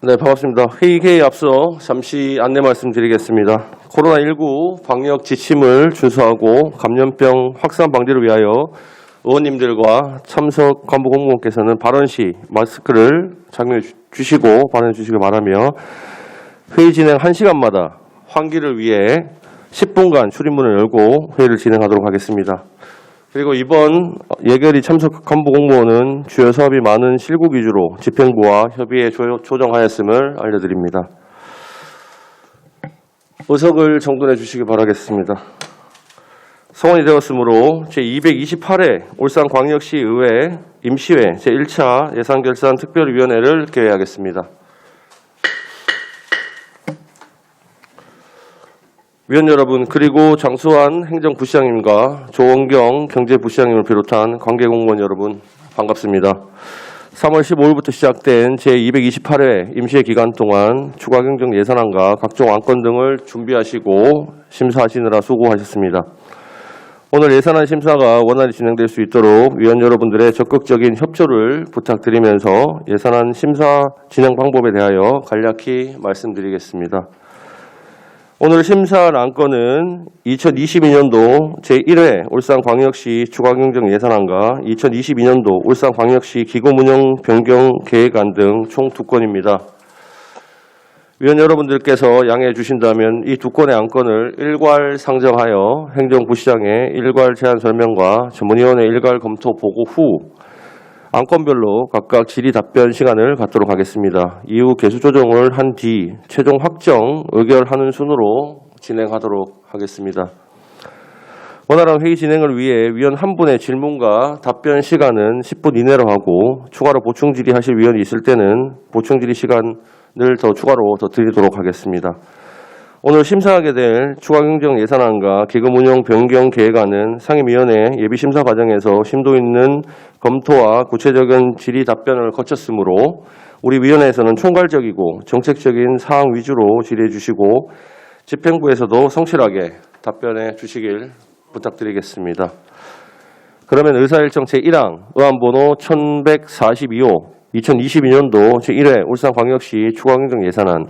네, 반갑습니다. 회의에 앞서 잠시 안내 말씀드리겠습니다. 코로나19 방역 지침을 준수하고 감염병 확산 방지를 위하여 의원님들과 참석 간부 공무원께서는 발언 시 마스크를 착용해 주시고 발언해 주시길 바라며 회의 진행 1시간마다 환기를 위해 10분간 출입문을 열고 회의를 진행하도록 하겠습니다. 그리고 이번 예결위 참석 간부 공무원은 주요 사업이 많은 실국 위주로 집행부와 협의에 조정하였음을 알려드립니다. 의석을 정돈해 주시기 바라겠습니다. 성원이 되었으므로 제228회 울산광역시의회 임시회 제1차 예산결산 특별위원회를 개회하겠습니다. 위원 여러분, 그리고 장수환 행정부시장님과 조원경 경제부시장님을 비롯한 관계공무원 여러분, 반갑습니다. 3월 15일부터 시작된 제228회 임시회 기간 동안 추가 경정 예산안과 각종 안건 등을 준비하시고 심사하시느라 수고하셨습니다. 오늘 예산안 심사가 원활히 진행될 수 있도록 위원 여러분들의 적극적인 협조를 부탁드리면서 예산안 심사 진행 방법에 대하여 간략히 말씀드리겠습니다. 오늘 심사할 안건은 2022년도 제1회 울산광역시 추가경정 예산안과 2022년도 울산광역시 기금운영 변경 계획안 등 총 2건입니다. 위원 여러분들께서 양해해 주신다면 이 2건의 안건을 일괄 상정하여 행정부시장의 일괄 제안 설명과 전문위원회 일괄 검토 보고 후 안건별로 각각 질의 답변 시간을 갖도록 하겠습니다. 이후 개수 조정을 한 뒤 최종 확정 의결하는 순으로 진행하도록 하겠습니다. 원활한 회의 진행을 위해 위원 한 분의 질문과 답변 시간은 10분 이내로 하고 추가로 보충 질의하실 위원이 있을 때는 보충 질의 시간을 추가로 드리도록 하겠습니다. 오늘 심사하게 될 추가경정 예산안과 기금운용 변경 계획안은 상임위원회 예비심사 과정에서 심도 있는 검토와 구체적인 질의 답변을 거쳤으므로 우리 위원회에서는 총괄적이고 정책적인 사항 위주로 질의해 주시고 집행부에서도 성실하게 답변해 주시길 부탁드리겠습니다. 그러면 의사일정 제1항 의안번호 1142호 2022년도 제1회 울산광역시 추가경정 예산안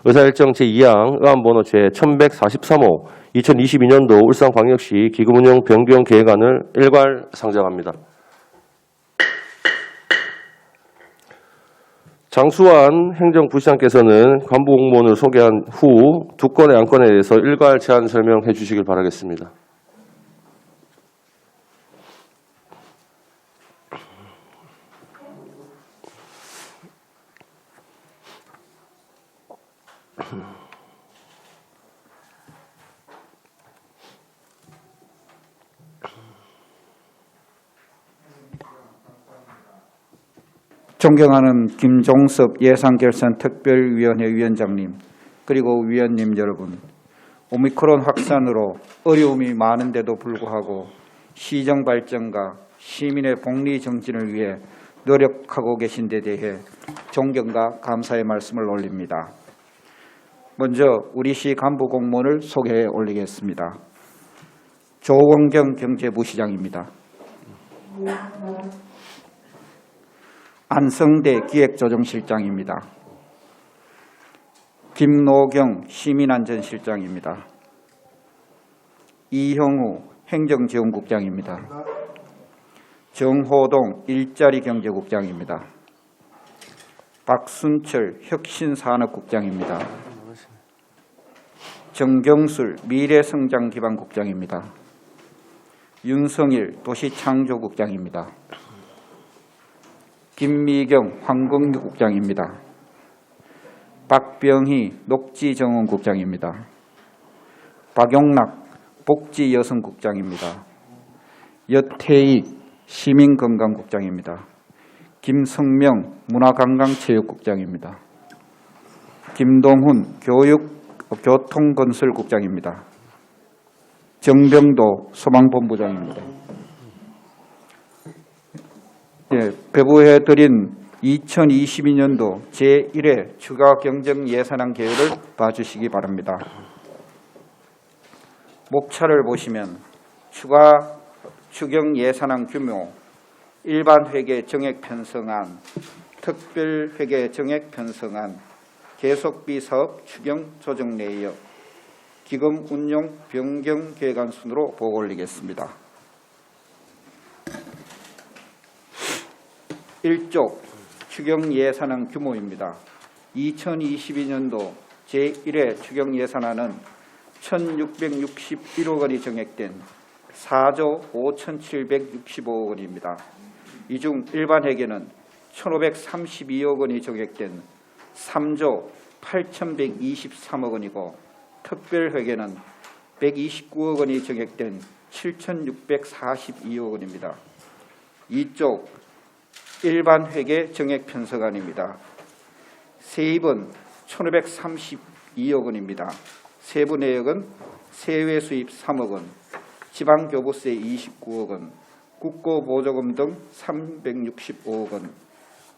의사일정 제2항 의안번호 제1143호 2022년도 울산광역시 기금운용 변경 계획안을 일괄 상정합니다. 장수환 행정부시장께서는 간부 공무원을 소개한 후 2건의 안건에 대해서 일괄 제안 설명해 주시길 바라겠습니다. 존경하는 김종섭 예산결산특별위원회 위원장님, 그리고 위원님 여러분, 오미크론 확산으로 어려움이 많은데도 불구하고 시정 발전과 시민의 복리 정진을 위해 노력하고 계신 데 대해 존경과 감사의 말씀을 올립니다. 먼저 우리 시 간부 공무원을 소개해 올리겠습니다. 조원경 경제부시장입니다. 안성대 기획조정실장입니다. 김노경 시민안전실장입니다. 이형우 행정지원국장입니다. 정호동 일자리경제국장입니다. 박순철 혁신산업국장입니다. 정경술 미래성장기반국장입니다. 윤성일 도시창조국장입니다. 김미경 환경국장입니다. 박병희 녹지정원국장입니다. 박용락 복지여성국장입니다. 여태익 시민건강국장입니다. 김성명 문화관광체육국장입니다. 김동훈 교통건설국장입니다. 정병도 소방본부장입니다. 배부해드린 2022년도 제1회 추가 경정 예산안 계획을 봐주시기 바랍니다. 목차를 보시면 추가 추경 예산안 규모, 일반 회계 정액 편성안, 특별 회계 정액 편성안, 계속비 사업 추경 조정 내역, 기금 운용 변경 계획안 순으로 보고 올리겠습니다. 1쪽 추경 예산안 규모입니다. 2022년도 제1회 추경 예산안은 1,661억 원이 정액된 4조 5,765억 원입니다. 이 중 일반 회계는 1,532억 원이 정액된 3조 8,123억 원이고 특별 회계는 129억 원이 정액된 7,642억 원입니다. 이쪽 일반 회계 정액 편성안입니다. 세입은 1,532억 원입니다. 세부 내역은 세외 수입 3억 원, 지방교부세 29억 원, 국고보조금 등 365억 원,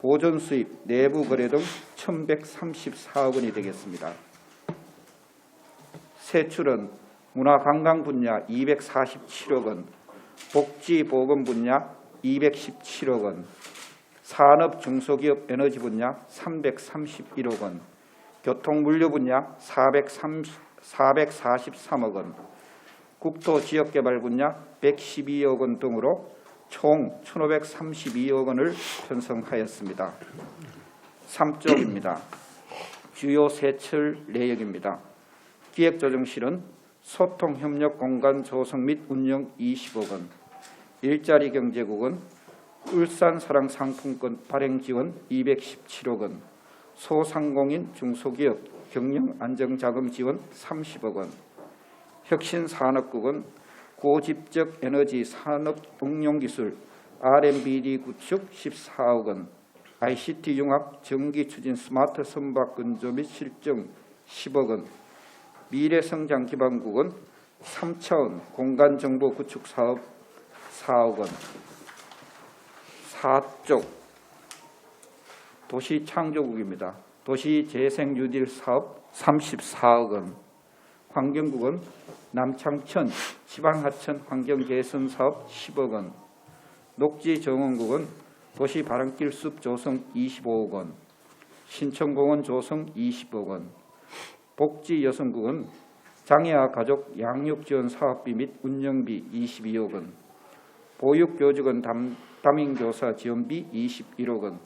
보존 수입, 내부 거래 등 1,134억 원이 되겠습니다. 세출은 문화관광 분야 247억 원, 복지보건 분야 217억 원, 산업 중소기업 에너지 분야 331억 원, 교통물류 분야 443억 원, 국토지역개발 분야 112억 원 등으로 총 1,532억 원을 편성하였습니다. 3쪽입니다. 주요 세출 내역입니다. 기획조정실은 소통협력공간 조성 및 운영 20억 원, 일자리경제국은 울산사랑상품권 발행지원 217억 원, 소상공인 중소기업 경영안정자금 지원 30억 원, 혁신산업국은 고집적 에너지 산업 응용기술 R&D 구축 14억 원, ICT 융합 전기 추진 스마트 선박 건조 및 실증 10억 원, 미래성장기반국은 3차원 공간정보 구축 사업 4억 원, 4쪽 도시창조국입니다. 도시재생 뉴딜 사업 34억 원, 환경국은 남창천 지방하천 환경개선 사업 10억 원, 녹지정원국은 도시바람길 숲 조성 25억 원, 신천공원 조성 20억 원, 복지여성국은 장애아 가족 양육지원 사업비 및 운영비 22억 원, 보육교직원 담임교사 지원비 21억 원,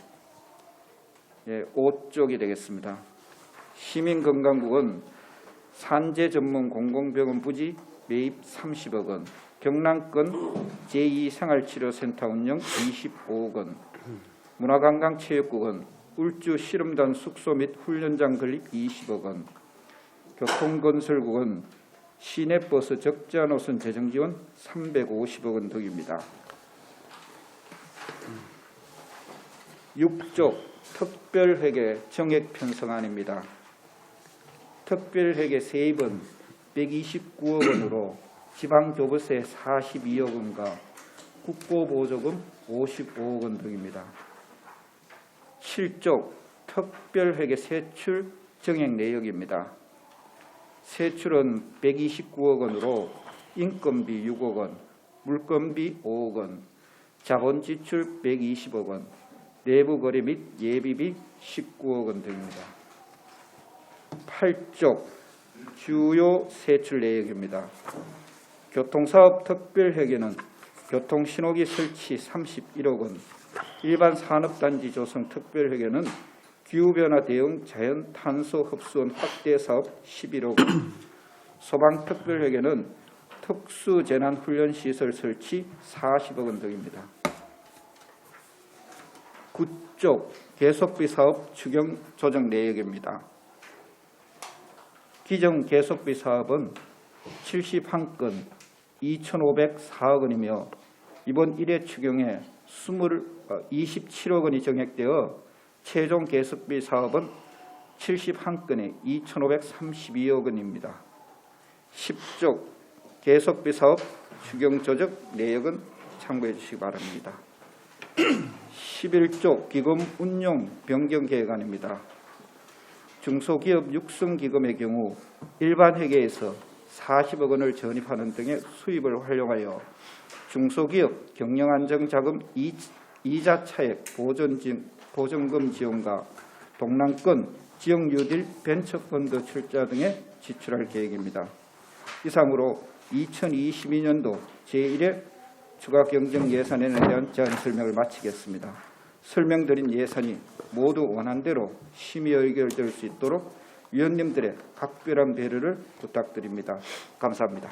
5쪽이 되겠습니다. 시민건강국은 산재 전문 공공병원 부지 매입 30억 원, 경남권 제2생활치료센터 운영 25억 원, 문화관광체육국은 울주 실험단 숙소 및 훈련장 건립 20억 원, 교통건설국은 시내버스 적자 노선 재정 지원 350억 원 등입니다. 6조 특별회계 정액 편성안입니다. 특별회계 세입은 129억 원으로 지방교부세 42억 원과 국고보조금 55억 원 등입니다. 7조 특별회계 세출 정액 내역입니다. 세출은 129억 원으로 인건비 6억 원, 물건비 5억 원, 자본지출 120억 원, 내부거래 및 예비비 19억 원 등입니다. 8쪽 주요 세출 내역입니다. 교통사업 특별회계는 교통신호기 설치 31억 원, 일반 산업단지 조성 특별회계는 기후변화 대응 자연 탄소 흡수원 확대 사업 11억 원, 소방특별회계는 특수재난훈련시설 설치 40억 원 등입니다. 9쪽 계속비 사업 추경 조정 내역입니다. 기정 계속비 사업은 71건 2,504억 원이며 이번 1회 추경에 27억 원이 정액되어 최종 계속비 사업은 71건에 2,532억 원입니다. 10쪽 계속비 사업 추경 조정 내역은 참고해 주시기 바랍니다. 11조 기금 운용 변경 계획안입니다. 중소기업 육성기금의 경우 일반 회계에서 40억 원을 전입하는 등의 수입을 활용하여 중소기업 경영안정자금 이자 차액 보전금 지원과 동남권 지역 뉴딜 벤처펀드 출자 등에 지출할 계획입니다. 이상으로 2022년도 제1회 추가 경정 예산안에 대한 제안 설명을 마치겠습니다. 설명드린 예산이 모두 원안대로 심의 의결될 수 있도록 위원님들의 각별한 배려를 부탁드립니다. 감사합니다.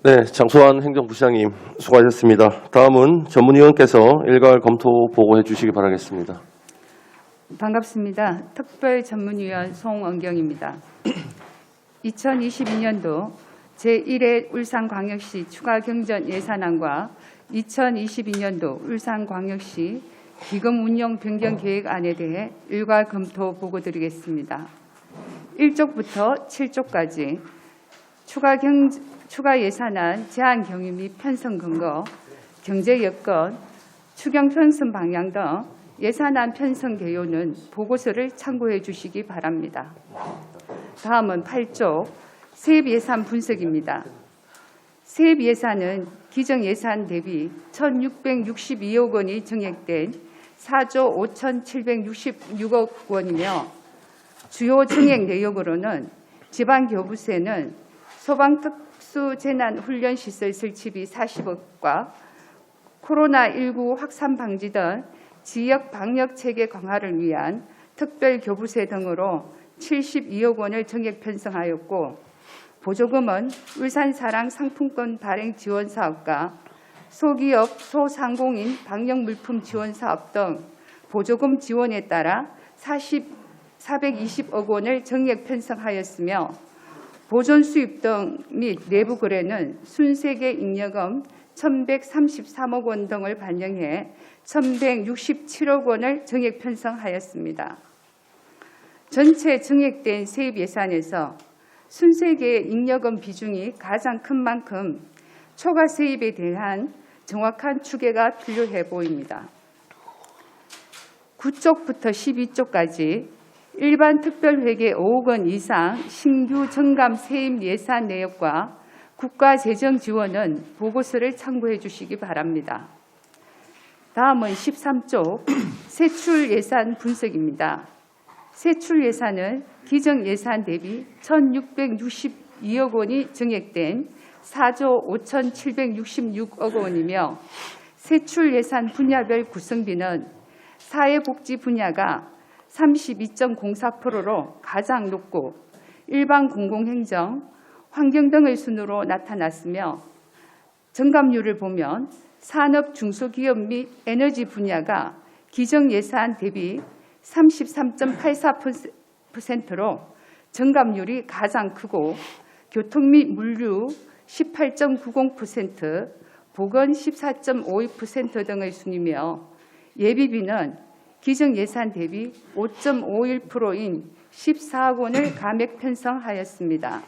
네, 장소환 행정부시장님 수고하셨습니다. 다음은 전문위원께서 일괄 검토 보고해 주시기 바라겠습니다. 반갑습니다. 특별전문위원 송은경입니다. 2022년도 제1회 울산광역시 추가경정 예산안과 2022년도 울산광역시 기금 운영 변경 계획안에 대해 일괄 검토 보고드리겠습니다. 1쪽부터 7쪽까지 추가 예산안 제한 경위 및 편성 근거, 경제 여건, 추경 편성 방향 등 예산안 편성 개요는 보고서를 참고해 주시기 바랍니다. 다음은 8쪽 세입 예산 분석입니다. 세입 예산은 기정 예산 대비 1,662억 원이 증액된 4조 5,766억 원이며 주요 증액 내역으로는 지방교부세는 소방특수재난훈련시설 설치비 40억과 코로나19 확산 방지 등 지역 방역 체계 강화를 위한 특별교부세 등으로 72억 원을 증액 편성하였고 보조금은 울산사랑 상품권 발행 지원 사업과 소기업, 소상공인 방역물품 지원 사업 등 보조금 지원에 따라 420억 원을 증액 편성하였으며 보존 수입 등 및 내부 거래는 순세계 잉여금 1,133억 원 등을 반영해 1,167억 원을 증액 편성하였습니다. 전체 증액된 세입 예산에서 순세계 잉여금 비중이 가장 큰 만큼 초과 세입에 대한 정확한 추계가 필요해 보입니다. 9쪽부터 12쪽까지 일반 특별회계 5억 원 이상 신규 정감 세입 예산 내역과 국가 재정 지원은 보고서를 참고해 주시기 바랍니다. 다음은 13쪽 세출 예산 분석입니다. 세출 예산은 기정 예산 대비 1,662억 원이 증액된 4조 5,766억 원이며 세출 예산 분야별 구성비는 사회복지 분야가 32.04%로 가장 높고 일반 공공행정, 환경 등의 순으로 나타났으며 정감률을 보면 산업 중소기업 및 에너지 분야가 기정 예산 대비 33.84%로 정감률이 가장 크고 교통 및 물류 18.90%, 보건 14.52% 등의 순이며 예비비는 기정 예산 대비 5.51%인 14억 원을 감액 편성하였습니다.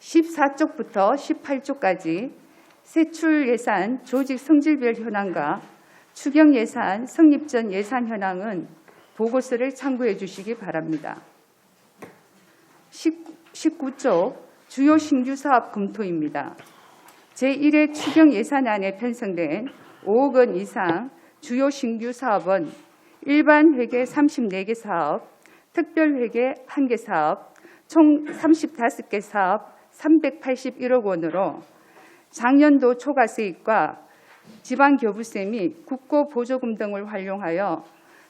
14쪽부터 18쪽까지 세출 예산 조직 성질별 현황과 추경 예산 성립 전 예산 현황은 보고서를 참고해 주시기 바랍니다. 19쪽 주요 신규 사업 검토입니다. 제1회 추경 예산안에 편성된 5억 원 이상 주요 신규 사업은 일반 회계 34개 사업, 특별 회계 1개 사업, 총 35개 사업 381억 원으로 작년도 초과 세입과 지방교부세 및 국고보조금 등을 활용하여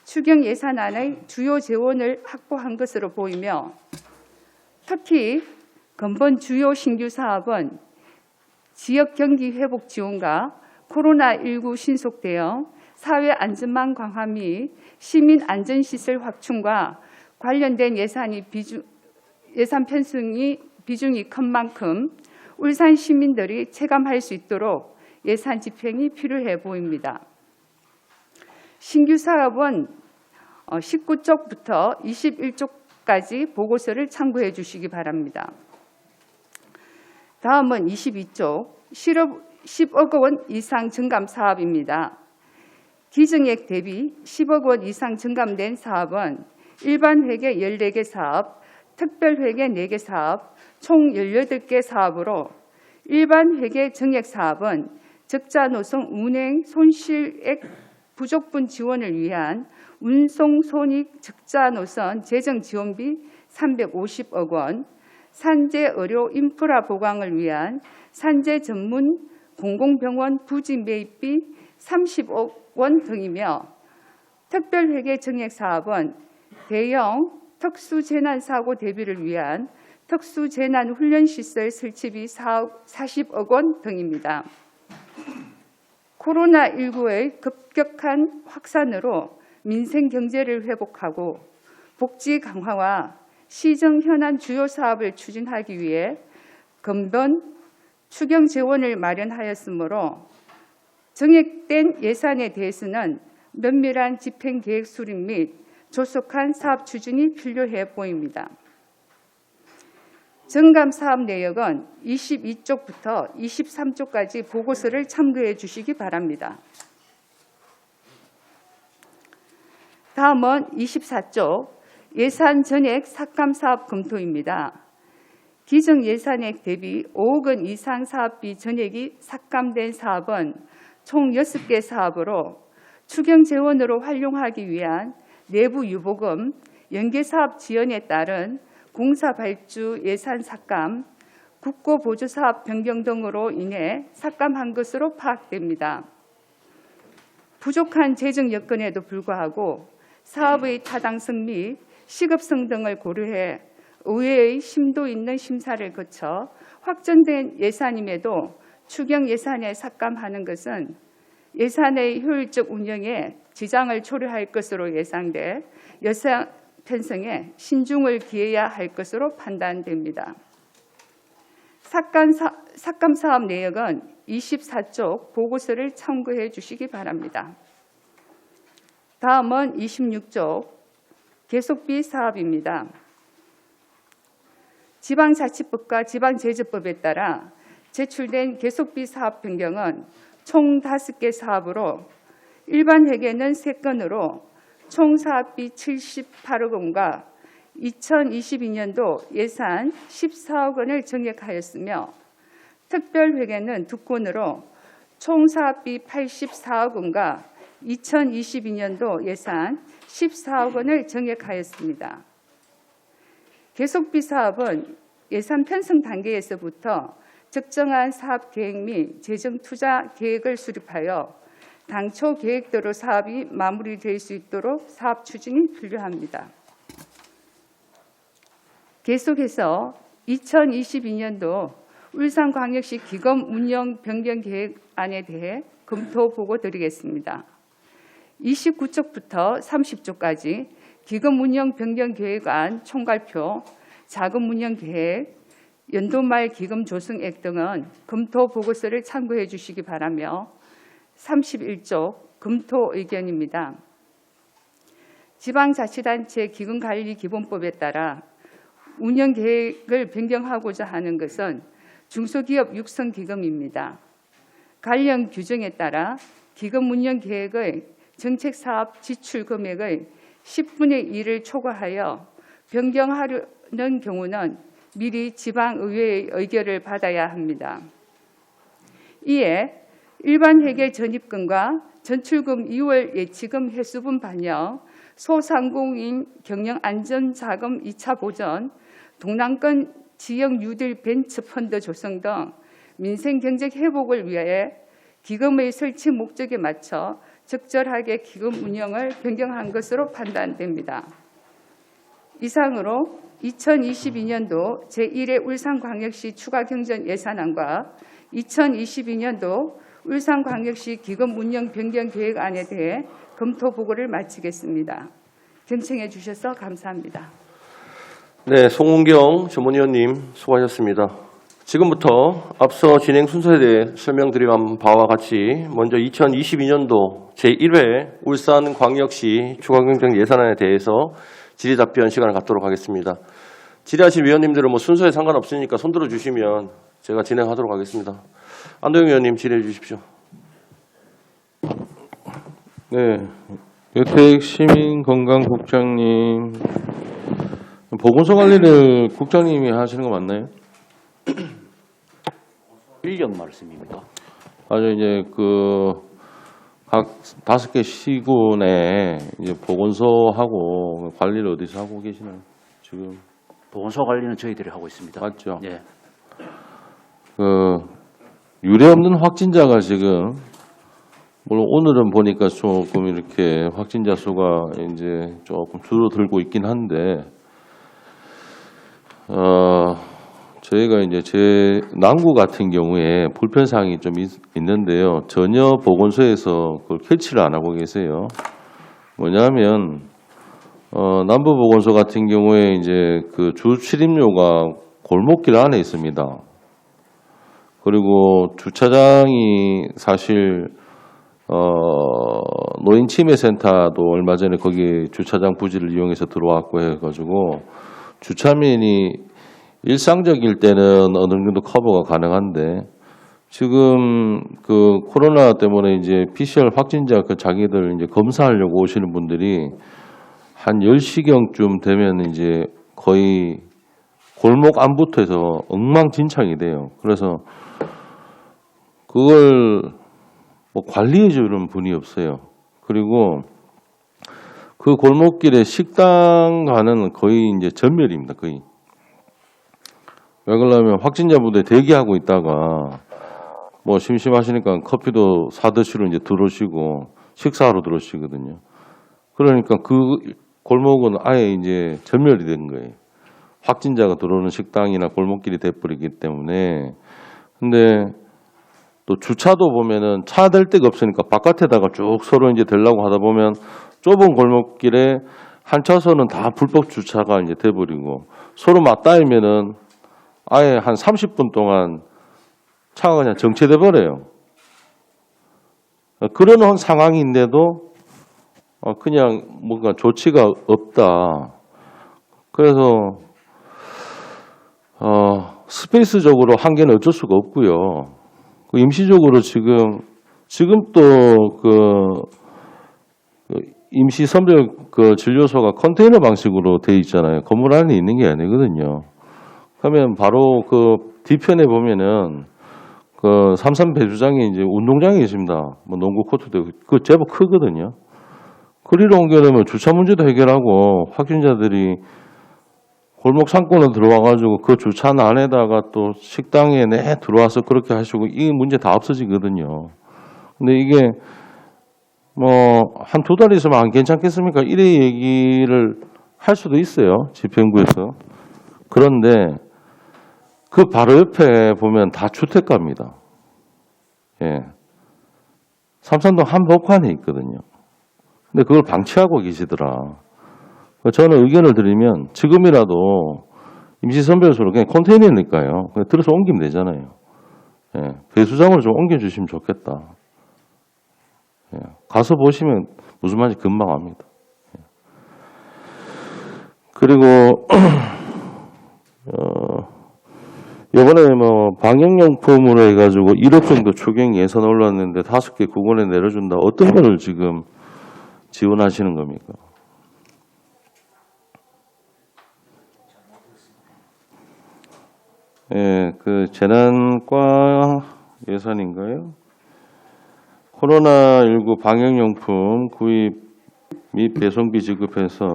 추경 예산안의 주요 재원을 확보한 것으로 보이며 특히 근본 주요 신규 사업은 지역 경기 회복 지원과 코로나19 신속 대응, 사회 안전망 강화 및 시민 안전시설 확충과 관련된 예산 편성이 비중이 큰 만큼 울산 시민들이 체감할 수 있도록 예산 집행이 필요해 보입니다. 신규 사업은 19쪽부터 21쪽까지 보고서를 참고해 주시기 바랍니다. 다음은 22쪽 10억 원 이상 증감 사업입니다. 기증액 대비 10억 원 이상 증감된 사업은 일반 회계 14개 사업, 특별 회계 4개 사업, 총 18개 사업으로 일반 회계 정액 사업은 적자 노선 운행 손실액 부족분 지원을 위한 운송 손익 적자 노선 재정 지원비 350억 원, 산재 의료 인프라 보강을 위한 산재 전문 공공병원 부지 매입비 30억 원 등이며 특별회계 정액 사업은 대형 특수재난사고 대비를 위한 특수재난훈련시설 설치비 40억 원 등입니다. 코로나19의 급격한 확산으로 민생 경제를 회복하고 복지 강화와 시정 현안 주요 사업을 추진하기 위해 근본 추경 재원을 마련하였으므로 정액된 예산에 대해서는 면밀한 집행 계획 수립 및 조속한 사업 추진이 필요해 보입니다. 정감 사업 내역은 22쪽부터 23쪽까지 보고서를 참고해 주시기 바랍니다. 다음은 24쪽 예산 전액 삭감 사업 검토입니다. 기정 예산액 대비 5억 원 이상 사업비 전액이 삭감된 사업은 총 6개 사업으로 추경 재원으로 활용하기 위한 내부 유보금, 연계사업 지연에 따른 공사 발주 예산 삭감, 국고 보조 사업 변경 등으로 인해 삭감한 것으로 파악됩니다. 부족한 재정 여건에도 불구하고 사업의 타당성 및 시급성 등을 고려해 의회의 심도 있는 심사를 거쳐 확정된 예산임에도 추경 예산에 삭감하는 것은 예산의 효율적 운영에 지장을 초래할 것으로 예상돼 예산 편성에 신중을 기해야 할 것으로 판단됩니다. 삭감 사업 내역은 24쪽 보고서를 참고해 주시기 바랍니다. 다음은 26쪽 계속비 사업입니다. 지방자치법과 지방제재법에 따라 제출된 계속비 사업 변경은 총 5개 사업으로 일반 회계는 3건으로 총 사업비 78억 원과 2022년도 예산 14억 원을 정액하였으며 특별회계는 2건으로 총 사업비 84억 원과 2022년도 예산 14억 원을 정액하였습니다. 계속비 사업은 예산 편성 단계에서부터 적정한 사업 계획 및 재정 투자 계획을 수립하여 당초 계획대로 사업이 마무리될 수 있도록 사업 추진이 필요합니다. 계속해서 2022년도 울산광역시 기금 운영 변경 계획안에 대해 검토 보고 드리겠습니다. 29쪽부터 30쪽까지 기금 운영 변경 계획안 총괄표, 자금 운영 계획, 연도말 기금 조성액 등은 검토 보고서를 참고해 주시기 바라며 31쪽 검토 의견입니다. 지방자치단체 기금관리기본법에 따라 운영 계획을 변경하고자 하는 것은 중소기업 육성기금입니다. 관련 규정에 따라 기금 운영 계획의 정책사업 지출 금액의 10분의 1을 초과하여 변경하려는 경우는 미리 지방의회의 의결을 받아야 합니다. 이에 일반 회계 전입금과 전출금 2월 예치금 해수분 반영, 소상공인 경영 안전자금 2차 보전, 동남권 지역 뉴딜 벤처 펀드 조성 등 민생 경제 회복을 위해 기금의 설치 목적에 맞춰 적절하게 기금 운영을 변경한 것으로 판단됩니다. 이상으로 2022년도 제1회 울산광역시 추가경정 예산안과 2022년도 울산광역시 기금 운영 변경 계획안에 대해 검토 보고를 마치겠습니다. 경청해 주셔서 감사합니다. 네, 송은경 전문위원님 수고하셨습니다. 지금부터 앞서 진행 순서에 대해 설명드린 바와 같이 먼저 2022년도 제1회 울산광역시 추가경정 예산안에 대해서 질의답변 시간을 갖도록 하겠습니다. 질의하실 위원님들은 순서에 상관없으니까 손들어 주시면 제가 진행하도록 하겠습니다. 안도영 위원님 질의해 주십시오. 네, 여택 시민건강국장님, 보건소 관리를 국장님이 하시는 거 맞나요? 인력 말씀입니다. 아주 이제 각 5개 시군에 이제 보건소하고 관리를 어디서 하고 계시나요? 지금 보건소 관리는 저희들이 하고 있습니다. 맞죠? 예. 유례 없는 확진자가 지금 물론 오늘은 보니까 조금 이렇게 확진자 수가 이제 조금 줄어들고 있긴 한데 저희가 이제 제 남구 같은 경우에 불편사항이 좀 있는데요. 전혀 보건소에서 그걸 캐치를 안 하고 계세요. 뭐냐면 남부 보건소 같은 경우에 이제 그 주 출입료가 골목길 안에 있습니다. 그리고 주차장이 사실 노인 치매센터도 얼마 전에 거기 주차장 부지를 이용해서 들어왔고 해가지고 주차면이 일상적일 때는 어느 정도 커버가 가능한데 지금 그 코로나 때문에 이제 PCR 확진자 그 자기들 이제 검사하려고 오시는 분들이 한 10시경쯤 되면 이제 거의 골목 안부터 해서 엉망진창이 돼요. 그래서 그걸 뭐 관리해 주는 분이 없어요. 그리고 그 골목길에 식당 가는 거의 이제 전멸입니다. 거의. 왜 그러냐면 확진자분들 대기하고 있다가 뭐 심심하시니까 커피도 사드시러 이제 들어오시고 식사하러 들어오시거든요. 그러니까 그 골목은 아예 이제 전멸이 된 거예요. 확진자가 들어오는 식당이나 골목길이 돼버리기 때문에. 근데 또 주차도 보면은 차 댈 데가 없으니까 바깥에다가 쭉 서로 이제 대려고 하다 보면 좁은 골목길에 한 차선은 다 불법 주차가 이제 돼버리고 서로 맞닿으면은 아예 한 30분 동안 차가 그냥 정체돼 버려요. 그런 상황인데도 그냥 뭔가 조치가 없다. 그래서 스페이스적으로 한계는 어쩔 수가 없고요. 임시적으로 지금 또 임시 선별 진료소가 컨테이너 방식으로 돼 있잖아요. 건물 안에 있는 게 아니거든요. 그러면 바로 그 뒤편에 보면은 그 삼산 배주장에 이제 운동장이 있습니다. 뭐 농구 코트도 그 제법 크거든요. 그리로 옮겨놓으면 주차 문제도 해결하고 확진자들이 골목 상권으로 들어와가지고 그 주차 안에다가 또 식당에 들어와서 그렇게 하시고 이 문제 다 없어지거든요. 근데 이게 뭐 한 2달 있으면 안 괜찮겠습니까? 이래 얘기를 할 수도 있어요. 집행부에서. 그런데 그 바로 옆에 보면 다 주택가입니다. 예. 삼산동 한복판에 있거든요. 근데 그걸 방치하고 계시더라. 저는 의견을 드리면 지금이라도 임시선별소로 그냥 컨테이너니까요. 그냥 들어서 옮기면 되잖아요. 예. 배수장으로 좀 옮겨주시면 좋겠다. 예. 가서 보시면 무슨 말인지 금방 압니다. 예. 그리고 이번에 뭐 방역용품으로 해가지고 1억 정도 추경 예산 올랐는데 5개 구군에 내려준다. 어떤 거를 지금 지원하시는 겁니까? 예, 그 재난과 예산인가요? 코로나19 방역용품 구입 및 배송비 지급해서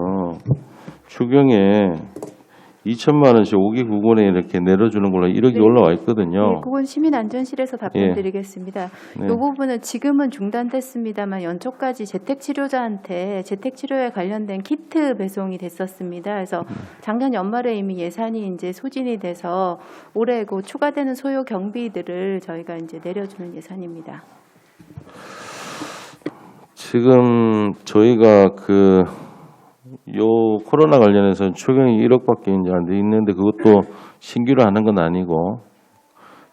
추경에 2천만 원씩 5개 구군에 이렇게 내려주는 걸로 1억이 올라와 있거든요. 네, 그건 시민안전실에서 답변드리겠습니다. 네. 이 부분은 지금은 중단됐습니다만 연초까지 재택치료자한테 재택치료에 관련된 키트 배송이 됐었습니다. 그래서 작년 연말에 이미 예산이 이제 소진이 돼서 올해 그 추가되는 소요 경비들을 저희가 이제 내려주는 예산입니다. 지금 저희가 요 코로나 관련해서 추경이 1억밖에 이제 안 돼 있는데 그것도 신규로 하는 건 아니고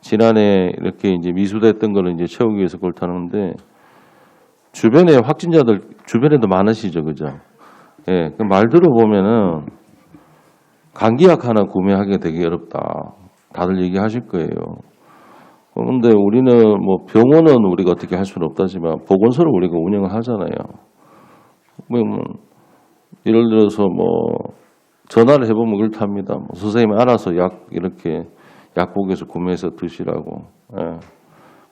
지난해 이렇게 이제 미수됐던 거를 이제 채우기 위해서 그걸 타는데 주변에 확진자들 주변에도 많으시죠, 그죠? 예, 그 말 들어보면은 감기약 하나 구매하기 되게 어렵다. 다들 얘기하실 거예요. 그런데 우리는 뭐 병원은 우리가 어떻게 할 수는 없다지만 보건소를 우리가 운영을 하잖아요. 뭐 예를 들어서 뭐 전화를 해보면 그렇답니다. 뭐 선생님이 알아서 약 이렇게 약국에서 구매해서 드시라고. 예.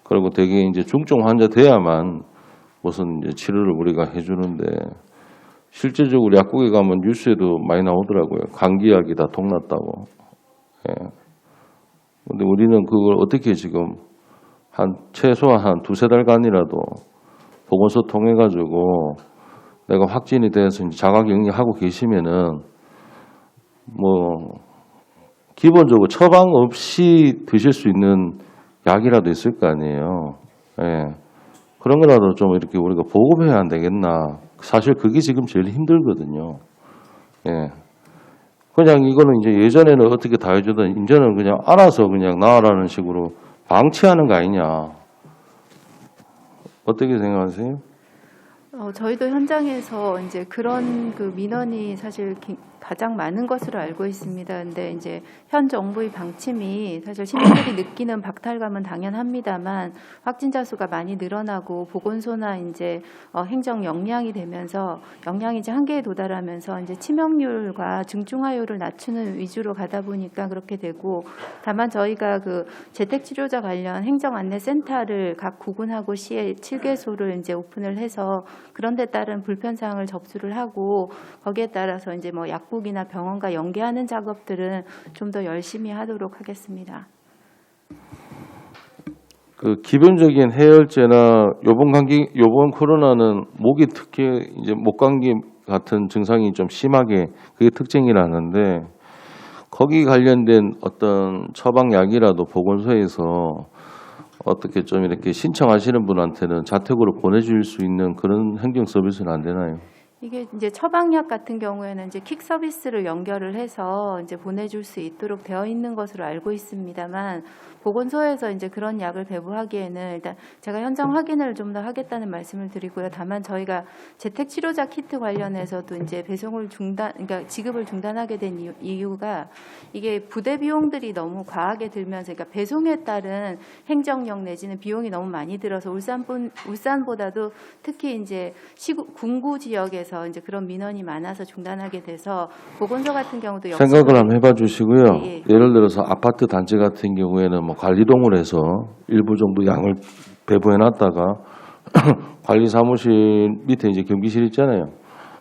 그리고 대개 이제 중증 환자 돼야만 무슨 이제 치료를 우리가 해주는데 실제적으로 약국에 가면 뉴스에도 많이 나오더라고요. 감기약이 다 동났다고. 예. 근데 우리는 그걸 어떻게 지금 최소한 한 2-3달간이라도 보건소 통해 가지고 내가 확진이 돼서 이제 자가격리하고 계시면은 뭐 기본적으로 처방 없이 드실 수 있는 약이라도 있을 거 아니에요. 예. 그런 거라도 좀 이렇게 우리가 보급해야 안 되겠나. 사실 그게 지금 제일 힘들거든요. 예. 그냥 이거는 이제 예전에는 어떻게 다 해주던 이제는 그냥 알아서 그냥 나와라는 식으로 방치하는 거 아니냐. 어떻게 생각하세요? 저희도 현장에서 이제 그런 그 민원이 사실 가장 많은 것으로 알고 있습니다. 근데 이제 현 정부의 방침이 사실 시민들이 느끼는 박탈감은 당연합니다만 확진자 수가 많이 늘어나고 보건소나 이제 행정 역량이 되면서 역량이 이제 한계에 도달하면서 이제 치명률과 중증화율을 낮추는 위주로 가다 보니까 그렇게 되고 다만 저희가 그 재택치료자 관련 행정 안내 센터를 각 구군하고 시에 7개소를 이제 오픈을 해서 그런 데 따른 불편 사항을 접수를 하고 거기에 따라서 이제 뭐 약국이나 병원과 연계하는 작업들은 좀 더 열심히 하도록 하겠습니다. 그 기본적인 해열제나 요번 코로나는 목이 특히 이제 목감기 같은 증상이 좀 심하게 그게 특징이라는데 거기 관련된 어떤 처방약이라도 보건소에서 어떻게 좀 이렇게 신청하시는 분한테는 자택으로 보내줄 수 있는 그런 행정 서비스는 안 되나요? 이게 이제 처방약 같은 경우에는 이제 킥 서비스를 연결을 해서 이제 보내줄 수 있도록 되어 있는 것으로 알고 있습니다만 보건소에서 이제 그런 약을 배부하기에는 일단 제가 현장 확인을 좀 더 하겠다는 말씀을 드리고요. 다만 저희가 재택치료자 키트 관련해서도 이제 배송을 그러니까 지급을 중단하게 된 이유가 이게 부대 비용들이 너무 과하게 들면서 그러니까 배송에 따른 행정력 내지는 비용이 너무 많이 들어서 울산보다도 특히 이제 군구 지역에서 이제 그런 민원이 많아서 중단하게 돼서 보건소 같은 경우도 생각을 한번 해봐 주시고요. 예. 예를 들어서 아파트 단지 같은 경우에는 뭐 관리동을 해서 일부 정도 양을 배부해 놨다가 관리 사무실 밑에 이제 경비실 있잖아요.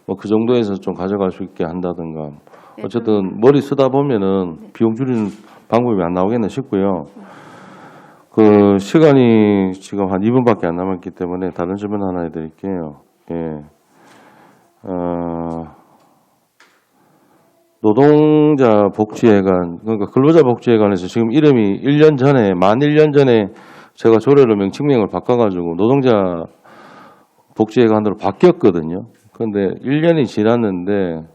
뭐 그 정도에서 좀 가져갈 수 있게 한다든가. 네, 어쨌든 머리 쓰다 보면은 비용 줄이는 방법이 안 나오겠나 싶고요. 그 시간이 지금 한 2분밖에 안 남았기 때문에 다른 질문 하나 해드릴게요. 예. 노동자 복지회관, 그러니까 근로자 복지회관에서 지금 이름이 만 1년 전에 제가 조례로 명칭명을 바꿔가지고 노동자 복지회관으로 바뀌었거든요. 그런데 1년이 지났는데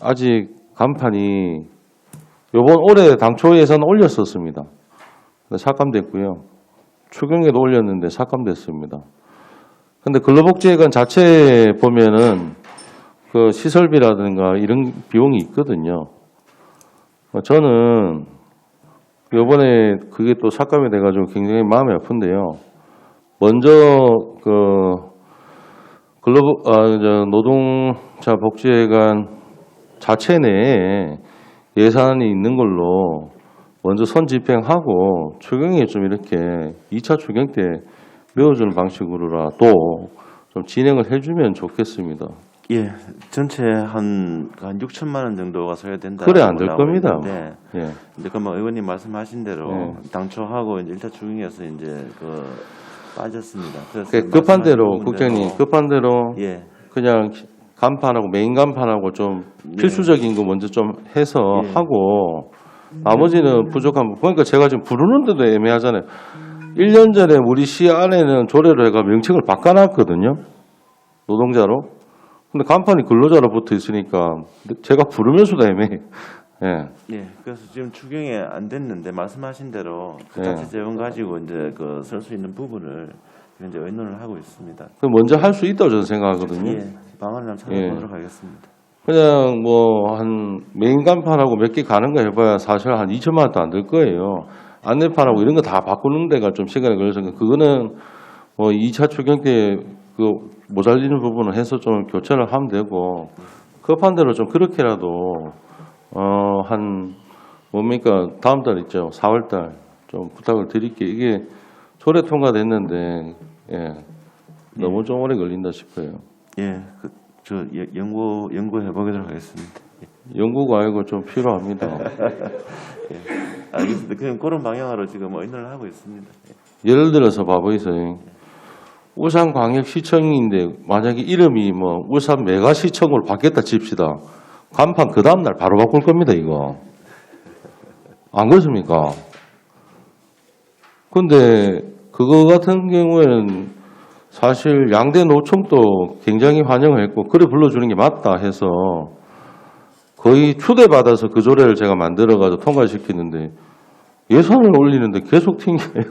아직 간판이 요번 올해 당초 예산 올렸었습니다. 삭감됐고요. 추경에도 올렸는데 삭감됐습니다. 근데 근로복지회관 자체에 보면은 그 시설비라든가 이런 비용이 있거든요. 저는 요번에 그게 또 삭감이 돼가지고 굉장히 마음이 아픈데요. 먼저 노동자 복지회관 자체 내에 예산이 있는 걸로 먼저 선집행하고 추경에 좀 이렇게 2차 추경 때 메워주는 방식으로라도 좀 진행을 해주면 좋겠습니다. 예, 전체 한 6천만 원 정도가 소요된다. 그래 안 될 겁니다. 예. 이제 뭐 의원님 말씀하신 대로 예. 당초 하고 이제 1차 추경에서 이제 빠졌습니다. 그래서 급한 대로 말씀하신 국장님 부분대로 급한 대로 예. 그냥 간판하고 메인 간판하고 좀 네. 필수적인 거 먼저 좀 해서 예. 하고 나머지는 부족한 거. 그러니까 제가 지금 부르는데도 애매하잖아요. 1년 전에 우리 시 안에는 조례로 해가 명칭을 바꿔놨거든요. 노동자로. 근데 간판이 근로자로 붙어 있으니까 제가 부르면서도 애매해요. 예. 예. 그래서 지금 추경이 안 됐는데 말씀하신 대로 그 예. 자체 재원 가지고 이제 쓸 수 있는 부분을 이제 의논을 하고 있습니다. 그럼 먼저 할 수 있다고 저는 생각하거든요. 예. 방안을 한번 찾아보도록 하겠습니다. 그냥 뭐 한 메인 간판하고 몇 개 가는 거 해봐야 사실 한 2천만 원도 안 될 거예요. 안내판하고 이런 거 다 바꾸는 데가 좀 시간이 걸려서 그거는 뭐 2차 추경 때 그 모자리는 부분을 해서 좀 교체를 하면 되고 급한 대로 좀 그렇게라도 한 뭡니까 다음 달 있죠. 4월 달 좀 부탁을 드릴게요. 이게 조례 통과됐는데 예, 너무 좀 오래 걸린다 싶어요. 예, 저 연구해 보도록 하겠습니다. 연구가 아니고 좀 필요합니다. 알겠습니다. 그냥 그런 방향으로 지금 의논을 하고 있습니다. 예를 들어서 봐보세요. 울산광역시청인데 만약에 이름이 뭐 울산 메가시청으로 바뀌었다 칩시다. 간판 그 다음날 바로 바꿀 겁니다. 이거. 안 그렇습니까? 근데 그거 같은 경우에는 사실 양대 노총도 굉장히 환영을 했고 그래 불러주는 게 맞다 해서 거의 추대받아서 그 조례를 제가 만들어가지고 통과시키는데 예산을 올리는데 계속 튕겨요.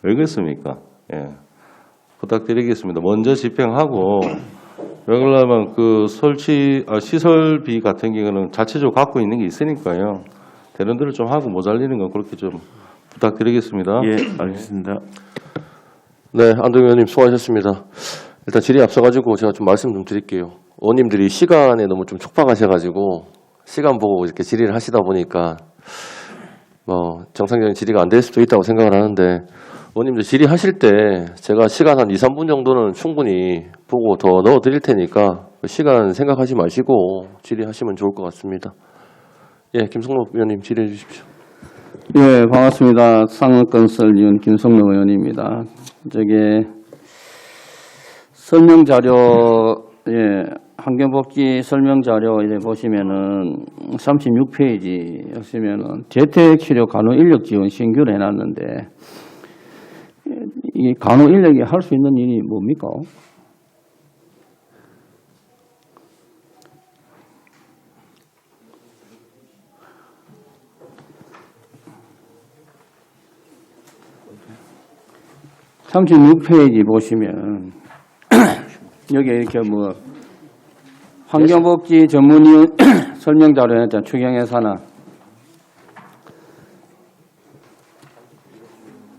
왜 그렇습니까? 예. 부탁드리겠습니다. 먼저 집행하고 그러려면 그 시설비 같은 경우는 자체적으로 갖고 있는 게 있으니까요. 되는 대로 좀 하고 모자리는 건 그렇게 좀 부탁드리겠습니다. 예, 알겠습니다. 네, 안동 의원님 수고하셨습니다. 일단 질의 앞서가지고 제가 좀 말씀 좀 드릴게요. 의원님들이 시간에 너무 좀 촉박하셔가지고 시간 보고 이렇게 질의를 하시다 보니까 뭐 정상적인 질의가 안 될 수도 있다고 생각을 하는데 의원님들 질의하실 때 제가 시간 한 2, 3분 정도는 충분히 보고 더 넣어드릴 테니까 시간 생각하지 마시고 질의하시면 좋을 것 같습니다. 예, 김성록 의원님 질의해 주십시오. 예, 반갑습니다. 상업건설위원 김성록 의원입니다. 설명자료, 환경복지 설명자료 이제 보시면은 36페이지 보시면은 재택치료 간호인력 지원 신규를 해놨는데 이 간호인력이 할 수 있는 일이 뭡니까? (36페이지) 보시면 여기 이렇게 뭐 환경복지 전문위원 설명자료 했잖아. 추경예산안.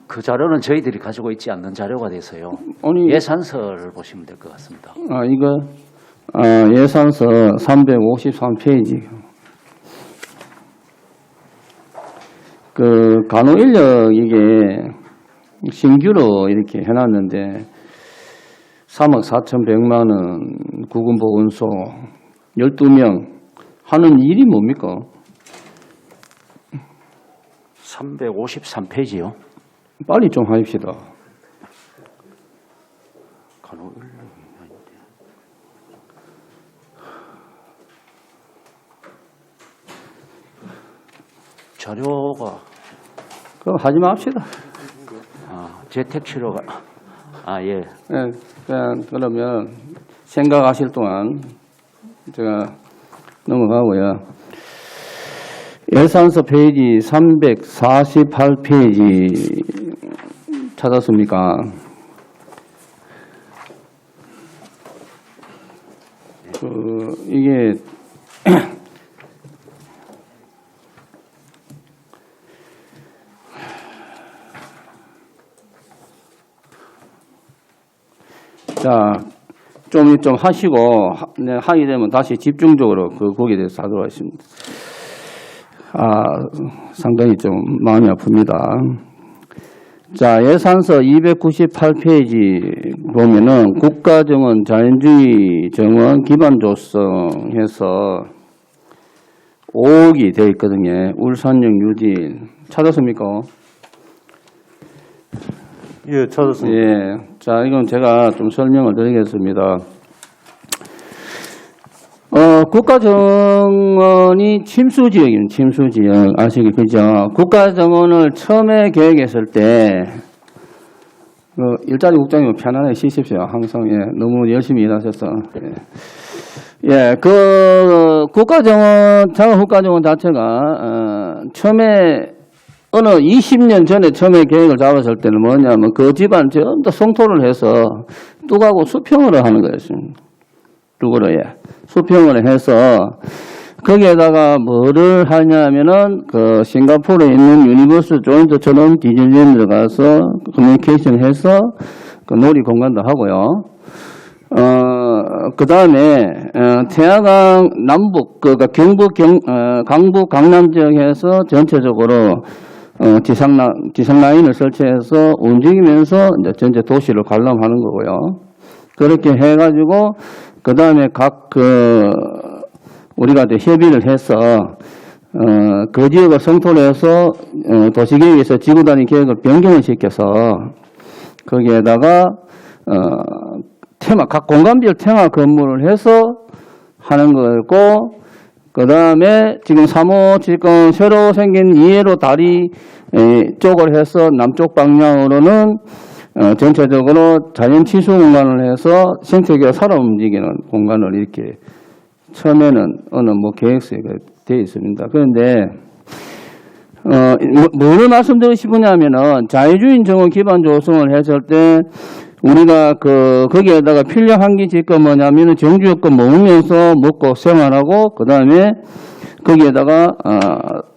그 자료는 저희들이 가지고 있지 않는 자료가 돼서요. 아니, 예산서를 보시면 될 것 같습니다. 예산서 353페이지. 그 간호인력 이게 신규로 이렇게 해놨는데 3억 4,100만 원 구군보건소 12명 하는 일이 뭡니까? 353페이지요. 빨리 좀 하십시다. 자료가 그거 하지 맙시다. 재택치료가 예. 그러면 생각하실 동안 제가 넘어가고요. 예산서 페이지 348페이지 찾았습니까? 이게 자, 좀 하시고, 하게 되면 다시 집중적으로 거기에 대해서 하도록 하겠습니다. 상당히 좀 마음이 아픕니다. 자, 예산서 298페이지 보면은 국가정원, 자연주의 정원 기반 조성해서 5억이 되어 있거든요. 울산역 유진. 찾았습니까? 예, 찾았습니다. 예. 자, 이건 제가 좀 설명을 드리겠습니다. 국가정원이 침수지역입니다. 침수지역. 아시겠죠? 국가정원을 처음에 계획했을 때, 일자리 국장님 편안하게 쉬십시오. 항상, 너무 열심히 일하셔서. 국가정원 자체가, 처음에 어느 20년 전에 처음에 계획을 잡았을 때는 뭐냐면 그 집안 전부 성토를 해서 뚝하고 수평으로 하는 거였습니다. 뚝으로 수평으로 해서 거기에다가 뭐를 하냐면은 그 싱가포르에 있는 유니버스 조인트처럼 디즈니랜드 들어가서 커뮤니케이션 해서 그 놀이 공간도 하고요. 그 다음에 태화강 남북, 그러니까 경북, 강북, 강남 지역에서 전체적으로 지상 라인을 설치해서 움직이면서 이제 전체 도시를 관람하는 거고요. 그렇게 해가지고 그 다음에 우리가 이제 협의를 해서 그 지역을 성토로 해서 도시계획에서 지구단위 계획을 변경을 시켜서 거기에다가 각 공간별 테마 건물을 해서 하는 거였고, 그 다음에 지금 3호 지금 새로 생긴 2회로 다리 쪽을 해서 남쪽 방향으로는 전체적으로 자연 치수 공간을 해서 생태계가 살아 움직이는 공간을 이렇게 처음에는 어느 계획서에 되어 있습니다. 그런데 뭐를 말씀드리고 싶으냐면은 자유주의 정원 기반 조성을 했을 때 우리가 거기에다가 필요한 게 지금 뭐냐면은 정주여건 머무면서 먹고 생활하고 그 다음에 거기에다가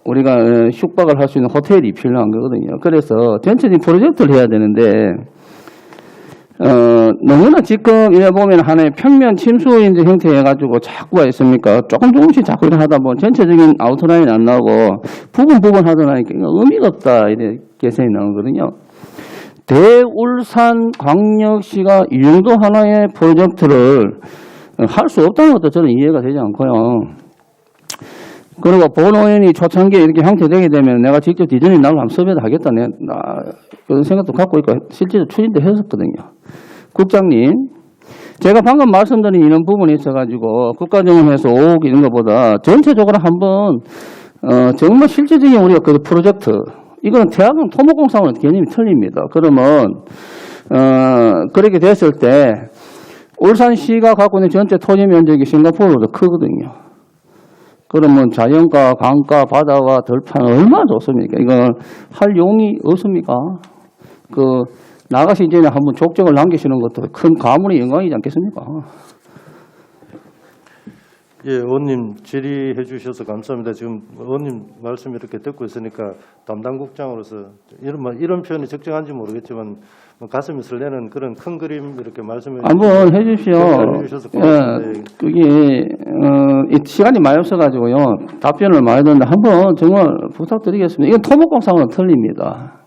우리가 숙박을 할 수 있는 호텔이 필요한 거거든요. 그래서 전체적인 프로젝트를 해야 되는데 너무나 지금 이래 보면 하나의 평면 침수 형태 해가지고 자꾸가 있습니까? 조금씩 자꾸 하다 보면 전체적인 아웃라인이 안 나오고 부분 하다 나니까 의미가 없다 이렇게 개선이 나오거든요. 대울산광역시가 이 정도 하나의 프로젝트를 할 수 없다는 것도 저는 이해가 되지 않고요. 그리고 본의원이 초창기에 이렇게 형태되게 되면 내가 직접 디자인 나를 한번 섭외도 하겠다. 그런 생각도 갖고 있고 실제로 추진도 했었거든요. 국장님, 제가 방금 말씀드린 이런 부분이 있어가지고 국가정원에서 5억 이런 것보다 전체적으로 한번 정말 실질적인 우리가 그 프로젝트, 이거는 태화강 토목공사와는 개념이 틀립니다. 그러면 그렇게 됐을 때 울산시가 갖고 있는 전체 토지 면적이 싱가포르보다 크거든요. 그러면 자연과 강가 바다와 들판 얼마나 좋습니까? 이건 할 용이 없습니까? 나가시 전에 한번 족적을 남기시는 것도 큰 가문의 영광이지 않겠습니까? 예, 의원님 질의해 주셔서 감사합니다. 지금 의원님 말씀 이렇게 듣고 있으니까 담당국장으로서 이런 표현이 적정한지 모르겠지만 가슴이 설레는 그런 큰 그림 이렇게 말씀해 한번 해주십시오. 주셔서 고맙습니다. 그게 시간이 많이 없어가지고요 답변을 많이 듣는데 한번 정말 부탁드리겠습니다. 이건 토목공사와는 틀립니다.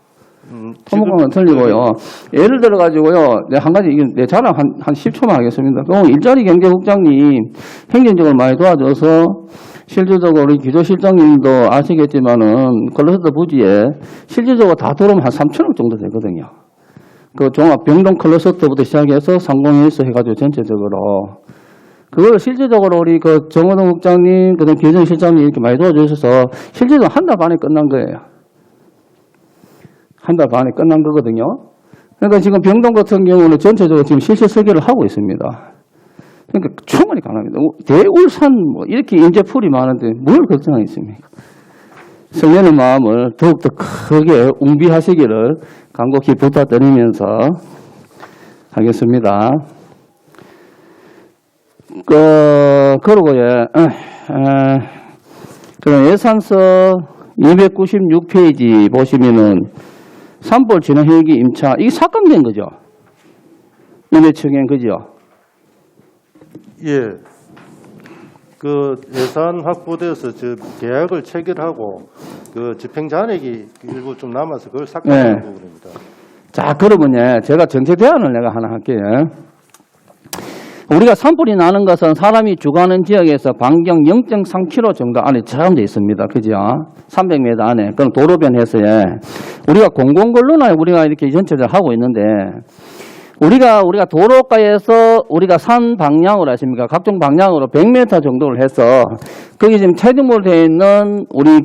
토목공사는 틀리고요. 예를 들어 가지고요, 한 가지 내 자랑 한 10초만 하겠습니다. 일자리 경제국장님 행정적으로 많이 도와줘서 실질적으로 우리 기조실장님도 아시겠지만은 클러스터 부지에 실질적으로 다 들어오면 한 3천억 정도 되거든요. 그 종합 병동 클러스터부터 시작해서 상공회의소 해가지고 전체적으로 그걸 실질적으로 우리 정호동 국장님, 그다음 기조실장님 이렇게 많이 도와주셔서 실질적으로 한 달 반에 끝난 거예요. 한 달 반에 끝난 거거든요. 그러니까 지금 병동 같은 경우는 전체적으로 지금 실시 설계를 하고 있습니다. 그러니까 충분히 가능합니다. 대울산 이렇게 인재풀이 많은데 뭘 걱정하겠습니까? 설레는 마음을 더욱더 크게 웅비하시기를 간곡히 부탁드리면서 하겠습니다. 그리고 그럼 예산서 296페이지 보시면은 산불 진화 헬기 임차, 이게 삭감된 거죠? 임해청엔 그죠? 예. 예산 확보돼서 계약을 체결하고 집행 잔액이 일부 좀 남아서 그걸 삭감하는 부분입니다. 자, 그러면 제가 정책 대안을 내가 하나 할게요. 우리가 산불이 나는 것은 사람이 주거하는 지역에서 반경 0.3km 정도 안에 제한되어 있습니다. 그죠? 300m 안에. 그럼 도로변에서에 우리가 공공근로나 우리가 이렇게 전체적으로 하고 있는데 우리가 도로가에서 우리가 산 방향으로 하십니까? 각종 방향으로 100m 정도를 해서 거기 지금 테이블로 되어 있는 우리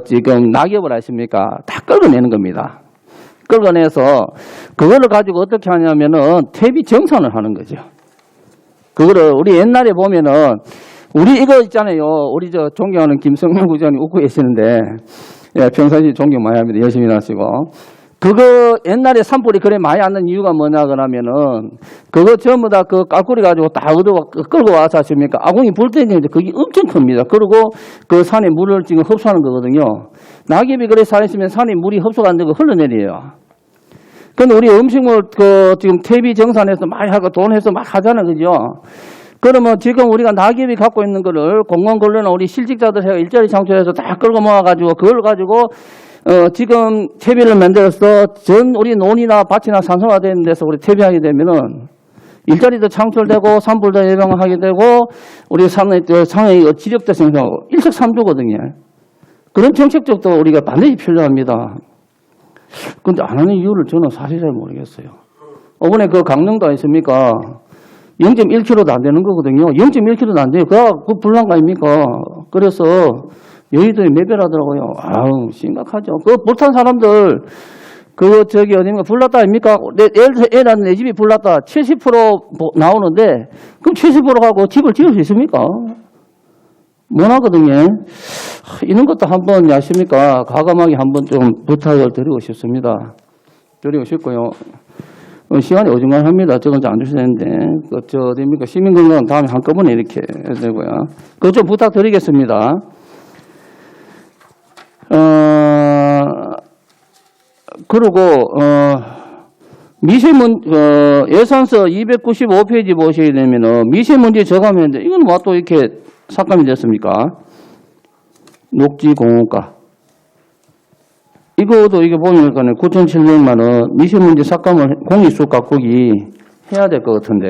지금 낙엽을 하십니까? 다 끌어내는 겁니다. 끌어내서 그거를 가지고 어떻게 하냐면은 퇴비 정산을 하는 거죠. 그거를 우리 옛날에 보면은 우리 이거 있잖아요. 우리 존경하는 김성명 부장님 웃고 계시는데 평상시 존경 많이 합니다. 열심히 하시고. 그거 옛날에 산불이 그래 많이 안 난 이유가 뭐냐 그러면은 그거 전부 다 깔꾸리 가지고 다 끌고 와서 하십니까? 아궁이 불 때는 그게 엄청 큽니다. 그리고 그 산에 물을 지금 흡수하는 거거든요. 낙엽이 그래 살아있으면 산에 물이 흡수가 안 되고 흘러내려요. 근데 우리 음식물 지금 퇴비 정산해서 많이 하고 돈 해서 막 하잖아요. 그죠? 그러면 지금 우리가 낙엽이 갖고 있는 거를 공무원권료나 우리 실직자들 해가 일자리 창출해서 다 끌고 모아가지고 그걸 가지고 지금 퇴비를 만들어서 전 우리 논이나 밭이나 산소화되는 데서 우리 퇴비하게 되면은 일자리도 창출되고 산불도 예방하게 되고 우리 상의 지력도 생성하고 일석삼조거든요. 그런 정책적도 우리가 반드시 필요합니다. 그런데 안 하는 이유를 저는 사실 잘 모르겠어요. 이번에 그 강릉도 아니십니까? 0.1km도 안 되는 거거든요. 0.1km도 안 돼요. 그 불난 거 아닙니까? 그래서 여의도에 매별하더라고요. 아우, 심각하죠. 그 못한 사람들, 어딘가 불났다 아닙니까? 애는 내 집이 불났다. 70% 나오는데, 그럼 70% 가고 집을 지을 수 있습니까? 못 하거든요. 이런 것도 한번 아십니까? 과감하게 한번 좀 부탁을 드리고 싶습니다. 드리고 싶고요. 시간이 어중간합니다. 저건 안 주셔야 되는데. 어디입니까? 시민건강 다음에 한꺼번에 이렇게 해야 되고요. 그거 좀 부탁드리겠습니다. 그리고, 예산서 295페이지 보시게 되면은 미세먼지 저감했는데, 이건 뭐 또 이렇게 삭감이 됐습니까? 녹지공원가. 이거도 이게 보니까 9,700만 원 미세먼지 삭감을 공익수 가꾸기 해야 될 것 같은데.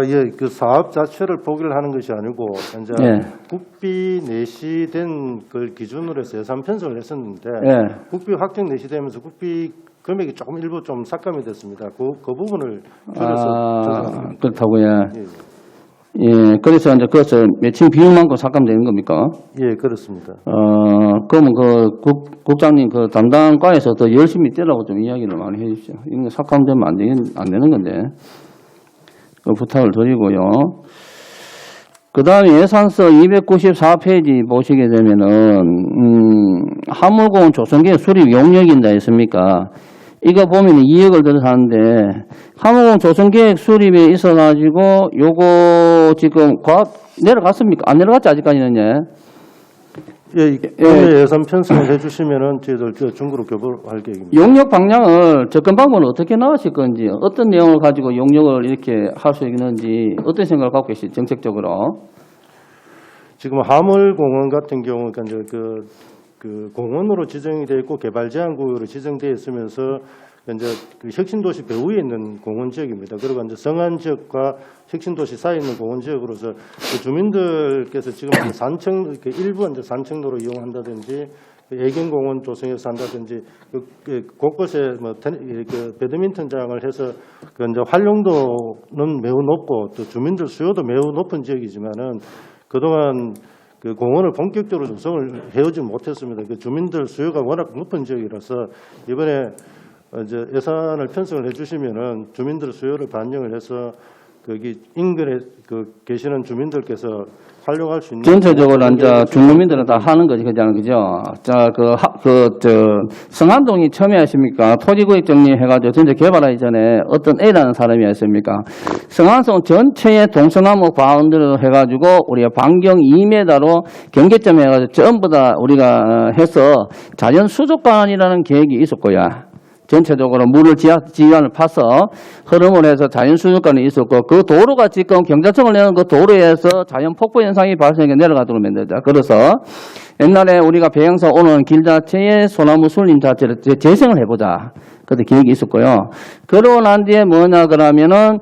예, 그 사업 자체를 포기를 하는 것이 아니고 현재 예. 국비 내시된 걸 기준으로 해서 예산 편성을 했었는데 예. 국비 확정 내시되면서 국비 금액이 조금 일부 좀 삭감이 됐습니다. 그 부분을 줄여서 조정합니다. 그렇다고요. 예. 예, 그래서 이제 그것을 매칭 비용만큼 삭감되는 겁니까? 예, 그렇습니다. 그러면 국장님 담당 과에서 더 열심히 뛰라고 좀 이야기를 많이 해 주십시오. 이런 거 삭감되면 안 되는 건데. 그 부탁을 드리고요. 그 다음에 예산서 294페이지 보시게 되면은, 화물공원 조성계 수립 용역인다 했습니까? 이거 보면 2억을 들어서 하는데, 화물공원 조성계획 수립에 있어가지고, 요거 지금 내려갔습니까? 안 내려갔지, 아직까지는요? 예, 예산 편성을 해주시면은 저희들 중구로 교부할 계획입니다. 용역 방향을 접근 방법은 어떻게 나가실 건지, 어떤 내용을 가지고 용역을 이렇게 할 수 있는지, 어떤 생각을 갖고 계시죠, 정책적으로? 지금 화물공원 같은 경우, 이제 그 공원으로 지정이 되어 있고 개발 제한 구역으로 지정되어 있으면서 이제 그 혁신도시 배후에 있는 공원 지역입니다. 그리고 이제 성안 지역과 혁신도시 사이에 있는 공원 지역으로서 그 주민들께서 지금 산청 일부 이제 산책로로 이용한다든지 애견공원 조성해서 한다든지 곳곳에 뭐 배드민턴장을 해서 그 이제 활용도는 매우 높고 또 주민들 수요도 매우 높은 지역이지만은 그동안 그 공원을 본격적으로 조성을 해오지 못했습니다. 그 주민들 수요가 워낙 높은 지역이라서 이번에 이제 예산을 편성을 해주시면은 주민들 수요를 반영을 해서 거기 인근에 계시는 주민들께서 활용할 수 있는 전체적으로 이제 중국민들은 다 하는 거지, 그죠? 자, 성안동이 처음에 하십니까? 토지구역 정리해가지고 전체 개발하기 전에 어떤 A라는 사람이 했습니까? 성안동 전체의 동서나무 바운드로 해가지고 우리가 반경 2m로 경계점 해가지고 전부 다 우리가 해서 자연 수족관이라는 계획이 있었고요. 전체적으로 물을 지하를 파서 흐름을 해서 자연 수족관이 있었고 그 도로가 지금 경자청을 내는 그 도로에서 자연 폭포 현상이 발생해 내려가도록 만들자. 그래서 옛날에 우리가 배영사 오는 길 자체에 소나무 순림 자체를 재생을 해보자. 그때 계획이 있었고요. 그러고 난 뒤에 뭐냐 그러면은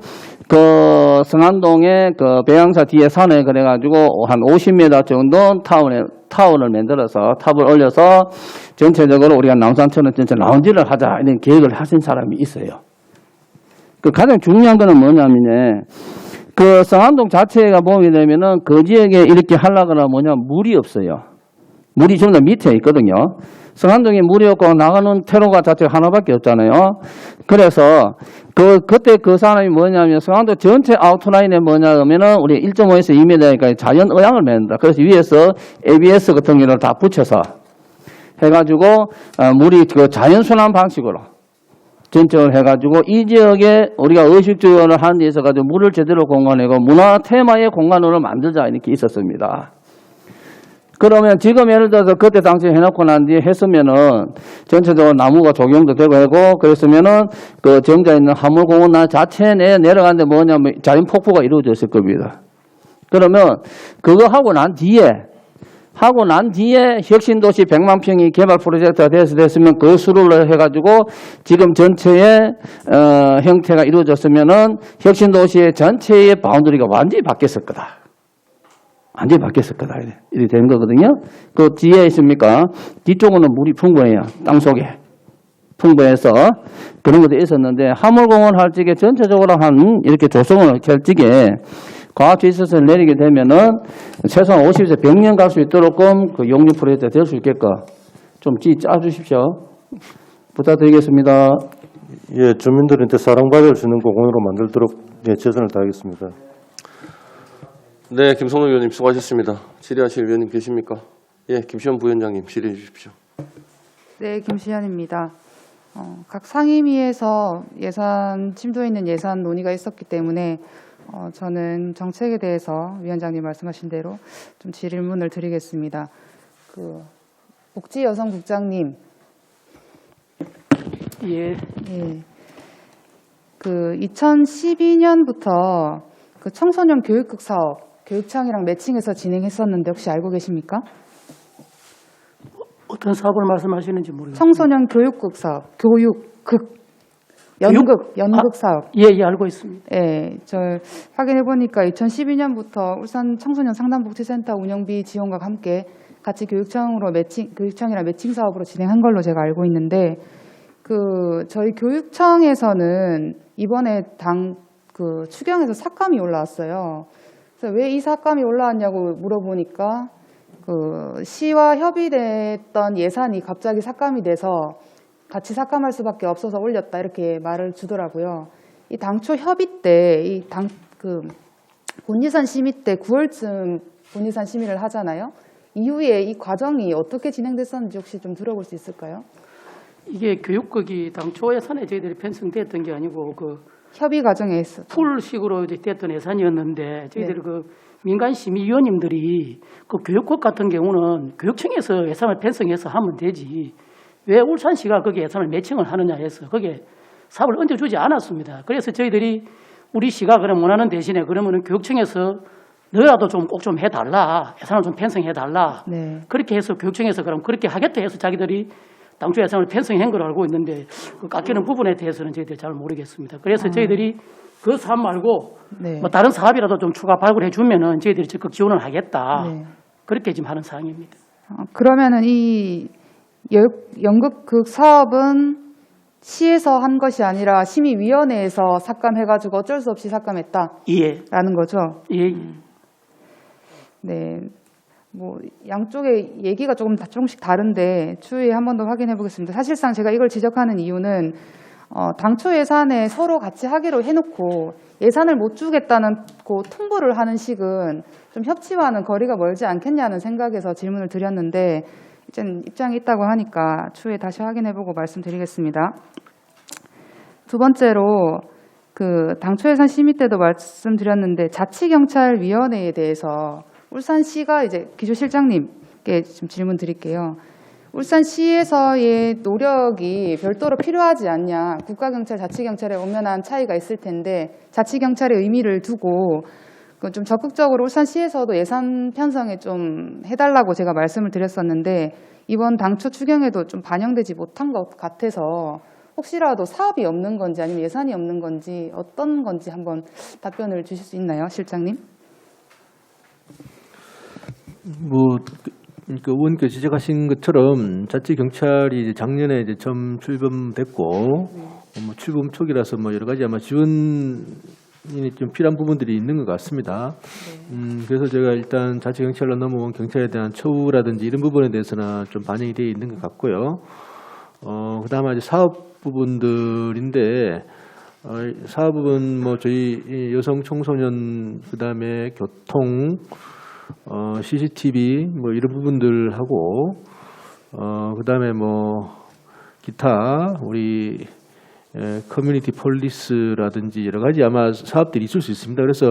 그 성안동에 그 배영사 뒤에 산에 그래가지고 한 50m 정도 타워를 만들어서 탑을 올려서 전체적으로 우리가 남산처럼 전체 라운지를 하자 이런 계획을 하신 사람이 있어요. 그 가장 중요한 거는 뭐냐면요. 그 성안동 자체가 보게 되면은 그 지역에 이렇게 하려거나 물이 없어요. 물이 전부 다 밑에 있거든요. 성안동에 물이 없고 나가는 퇴로가 자체가 하나밖에 없잖아요. 그래서 그때 그 사람이 뭐냐면 성안동 전체 아웃라인에 뭐냐면은 우리 1.5에서 2m까지 자연 의양을 맺는다. 그래서 위에서 ABS 같은 경우를 다 붙여서 해가지고 물이 그 자연 순환 방식으로 전적을 해가지고 이 지역에 우리가 의식주연을 하는 데 있어가지고 물을 제대로 공간하고 문화 테마의 공간으로 만들자 이렇게 있었습니다. 그러면 지금 예를 들어서 그때 당시에 해놓고 난 뒤에 했으면은 전체적으로 나무가 조경도 되고 하고 그랬으면은 그 정자 있는 화물공원 자체 내에 내려가는데 뭐냐면 자연 폭포가 이루어졌을 겁니다. 그러면 그거 하고 난 뒤에 혁신도시 100만 평이 개발 프로젝트가 됐으면 그 수를 해가지고 지금 전체의 형태가 이루어졌으면은 혁신도시의 전체의 바운더리가 완전히 바뀌었을 거다. 완전히 바뀌었을 거다. 이렇게 된 거거든요. 그 뒤에 있습니까? 뒤쪽은 물이 풍부해요. 땅 속에. 풍부해서 그런 것도 있었는데 하물공원 할 적에 전체적으로 이렇게 조성을 할 적에 과학지시설을 내리게 되면은 최소한 50에서 100년 갈 수 있도록끔 그 용역 프로젝트가 될 수 있게끔 좀 짜주십시오. 부탁드리겠습니다. 예, 주민들한테 사랑받을 수 있는 공원으로 만들도록 예, 최선을 다하겠습니다. 네, 김성노 의원님 수고하셨습니다. 질의하실 의원님 계십니까? 예, 김시현 부위원장님 질의해 주십시오. 네, 김시현입니다. 각 상임위에서 예산 심도에 있는 예산 논의가 있었기 때문에 저는 정책에 대해서 위원장님 말씀하신 대로 좀 질문을 드리겠습니다. 그 복지여성국장님, 예. 그 2012년부터 그 청소년 교육극 사업 교육청이랑 매칭해서 진행했었는데 혹시 알고 계십니까? 어떤 사업을 말씀하시는지 모르겠어요. 청소년 교육극 사업, 교육극, 연극 사업. 예, 알고 있습니다. 예, 저 확인해 보니까 2012년부터 울산 청소년 상담복지센터 운영비 지원과 함께 같이 교육청이랑 매칭 사업으로 진행한 걸로 제가 알고 있는데, 그 저희 교육청에서는 이번에 그 추경에서 삭감이 올라왔어요. 그래서 왜 이 삭감이 올라왔냐고 물어보니까 그 시와 협의됐던 예산이 갑자기 삭감이 돼서 같이 삭감할 수밖에 없어서 올렸다 이렇게 말을 주더라고요. 이 당초 협의 때 그 본예산 심의 때 9월쯤 본예산 심의를 하잖아요. 이후에 이 과정이 어떻게 진행됐었는지 혹시 좀 들어볼 수 있을까요? 이게 교육극이 당초 예산에 저희들이 편성됐던 게 아니고 그 협의 과정에 있었죠. 풀식으로 이제 됐던 예산이었는데 저희들이 그 민간 심의위원님들이 그 교육극 같은 경우는 교육청에서 예산을 편성해서 하면 되지 왜 울산시가 거기에 예산을 매칭을 하느냐 해서 거기에 사업을 얹어주지 않았습니다. 그래서 저희들이 우리 시가 그럼 원하는 대신에 그러면은 교육청에서 너라도 좀 꼭 좀 해달라, 예산을 좀 편성해달라. 네. 그렇게 해서 교육청에서 그럼 그렇게 하겠다 해서 자기들이 당초 예산을 편성한 걸로 알고 있는데 그 깎이는 부분에 대해서는 저희들이 잘 모르겠습니다. 그래서 저희들이 그 사업 말고 뭐 다른 사업이라도 좀 추가 발굴해 주면은 저희들이 적극 지원을 하겠다. 그렇게 지금 하는 사항입니다. 그러면은 이 연극 그 사업은 시에서 한 것이 아니라 심의위원회에서 삭감해가지고 어쩔 수 없이 삭감했다라는 거죠. 예. 네. 뭐 양쪽의 얘기가 조금씩 다른데 추후에 한 번 더 확인해 보겠습니다. 사실상 제가 이걸 지적하는 이유는 당초 예산에 서로 같이 하기로 해놓고 예산을 못 주겠다는 통보를 하는 식은 좀 협치와는 거리가 멀지 않겠냐는 생각에서 질문을 드렸는데 이제 입장이 있다고 하니까 추후에 다시 확인해 보고 말씀드리겠습니다. 두 번째로 그 당초 예산 심의 때도 말씀드렸는데 자치경찰위원회에 대해서 울산시가 이제 기조실장님께 좀 질문 드릴게요. 울산시에서의 노력이 별도로 필요하지 않냐. 국가경찰, 자치경찰의 엄연한 차이가 있을 텐데 자치경찰의 의미를 두고 좀 적극적으로 울산시에서도 예산 편성에 좀 해달라고 제가 말씀을 드렸었는데 이번 당초 추경에도 좀 반영되지 못한 것 같아서 혹시라도 사업이 없는 건지 아니면 예산이 없는 건지 어떤 건지 한번 답변을 주실 수 있나요, 실장님? 그 의원께서 지적하신 것처럼 자치경찰이 이제 작년에 이제 처음 출범됐고 뭐 출범 초기라서 뭐 여러 가지 아마 지원이 좀 필요한 부분들이 있는 것 같습니다. 그래서 제가 일단 자치경찰로 넘어온 경찰에 대한 처우라든지 이런 부분에 대해서는 좀 반영이 되어 있는 것 같고요. 그다음에 이제 사업 부분들인데 사업 부분 뭐 저희 여성 청소년 그다음에 교통 CCTV 뭐 이런 부분들하고 그다음에 뭐 기타 우리 커뮤니티 폴리스라든지 여러 가지 아마 사업들이 있을 수 있습니다. 그래서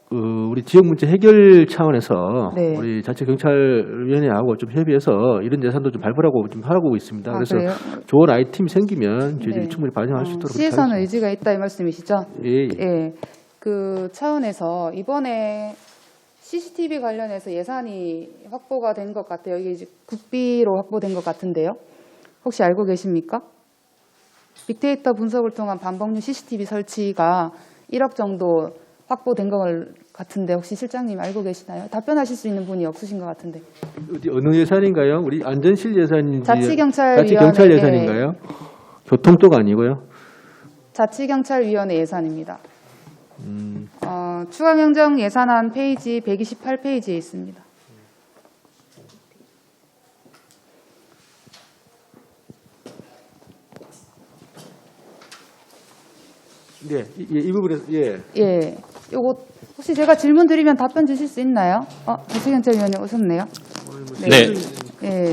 우리 지역 문제 해결 차원에서 우리 자치경찰위원회하고 좀 협의해서 이런 예산도 좀 발표하고 좀 하고 있습니다. 그래서 그래요? 좋은 아이템이 생기면 저희들이 충분히 반영할 수 있도록 시에서는 의지가 있다 이 말씀이시죠? 예. 예. 그 차원에서 이번에 CCTV 관련해서 예산이 확보가 된 것 같아요. 이게 이제 국비로 확보된 것 같은데요. 혹시 알고 계십니까? 빅데이터 분석을 통한 반복용 CCTV 설치가 1억 정도 확보된 것 같은데 혹시 실장님 알고 계시나요? 답변하실 수 있는 분이 없으신 것 같은데. 어느 예산인가요? 우리 안전실 예산인지 자치경찰위원회 자치경찰 예산인가요? 교통 쪽 아니고요? 자치경찰위원회 예산입니다. 추가경정 예산안 페이지 128페이지에 있습니다. 네, 이 부분에서 예. 예, 요거 혹시 제가 질문 드리면 답변 주실 수 있나요? 자치경찰위원회 오셨네요. 네. 예.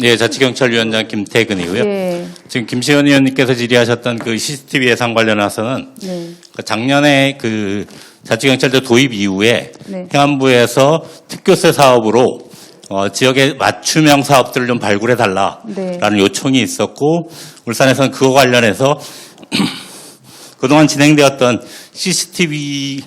네, 자치경찰위원장 김태근이고요. 예. 지금 김시현 의원님께서 질의하셨던 그 CCTV 예산 관련해서는 네. 작년에 그 자치경찰제 도입 이후에 네. 행안부에서 특교세 사업으로 지역의 맞춤형 사업들을 좀 발굴해 달라라는 네. 요청이 있었고 울산에서는 그거 관련해서 그동안 진행되었던 CCTV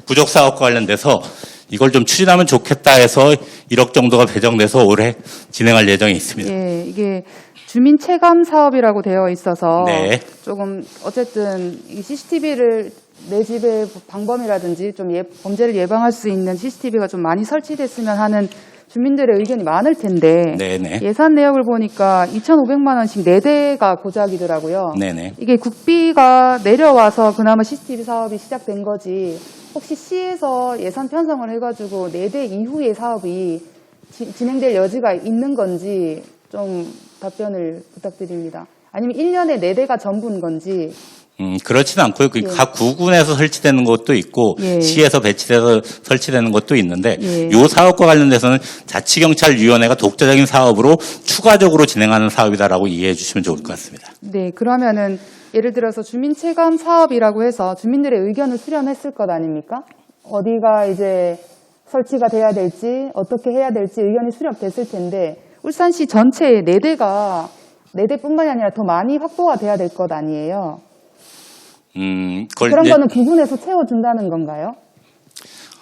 부족 사업과 관련돼서 이걸 좀 추진하면 좋겠다 해서 1억 정도가 배정돼서 올해 진행할 예정이 있습니다. 예, 이게 주민 체감 사업이라고 되어 있어서 네. 조금 어쨌든 이 CCTV를 내 집의 방범이라든지 좀 범죄를 예방할 수 있는 CCTV가 좀 많이 설치됐으면 하는 주민들의 의견이 많을 텐데 네네. 예산 내역을 보니까 2,500만 원씩 4대가 고작이더라고요. 네네. 이게 국비가 내려와서 그나마 CCTV 사업이 시작된 거지 혹시 시에서 예산 편성을 해가지고 4대 이후의 사업이 진행될 여지가 있는 건지 좀 답변을 부탁드립니다. 아니면 1년에 4대가 전부인 건지. 그렇지는 않고요. 예. 각 구군에서 설치되는 것도 있고 예. 시에서 배치돼서 설치되는 것도 있는데 예. 이 사업과 관련돼서는 자치경찰위원회가 독자적인 사업으로 추가적으로 진행하는 사업이다라고 이해해 주시면 좋을 것 같습니다. 네, 그러면은 예를 들어서 주민체감 사업이라고 해서 주민들의 의견을 수렴했을 것 아닙니까? 어디가 이제 설치가 돼야 될지 어떻게 해야 될지 의견이 수렴됐을 텐데 울산시 전체에 4대가 4대뿐만이 아니라 더 많이 확보가 돼야 될 것 아니에요? 그런 거는 구분해서 채워준다는 건가요?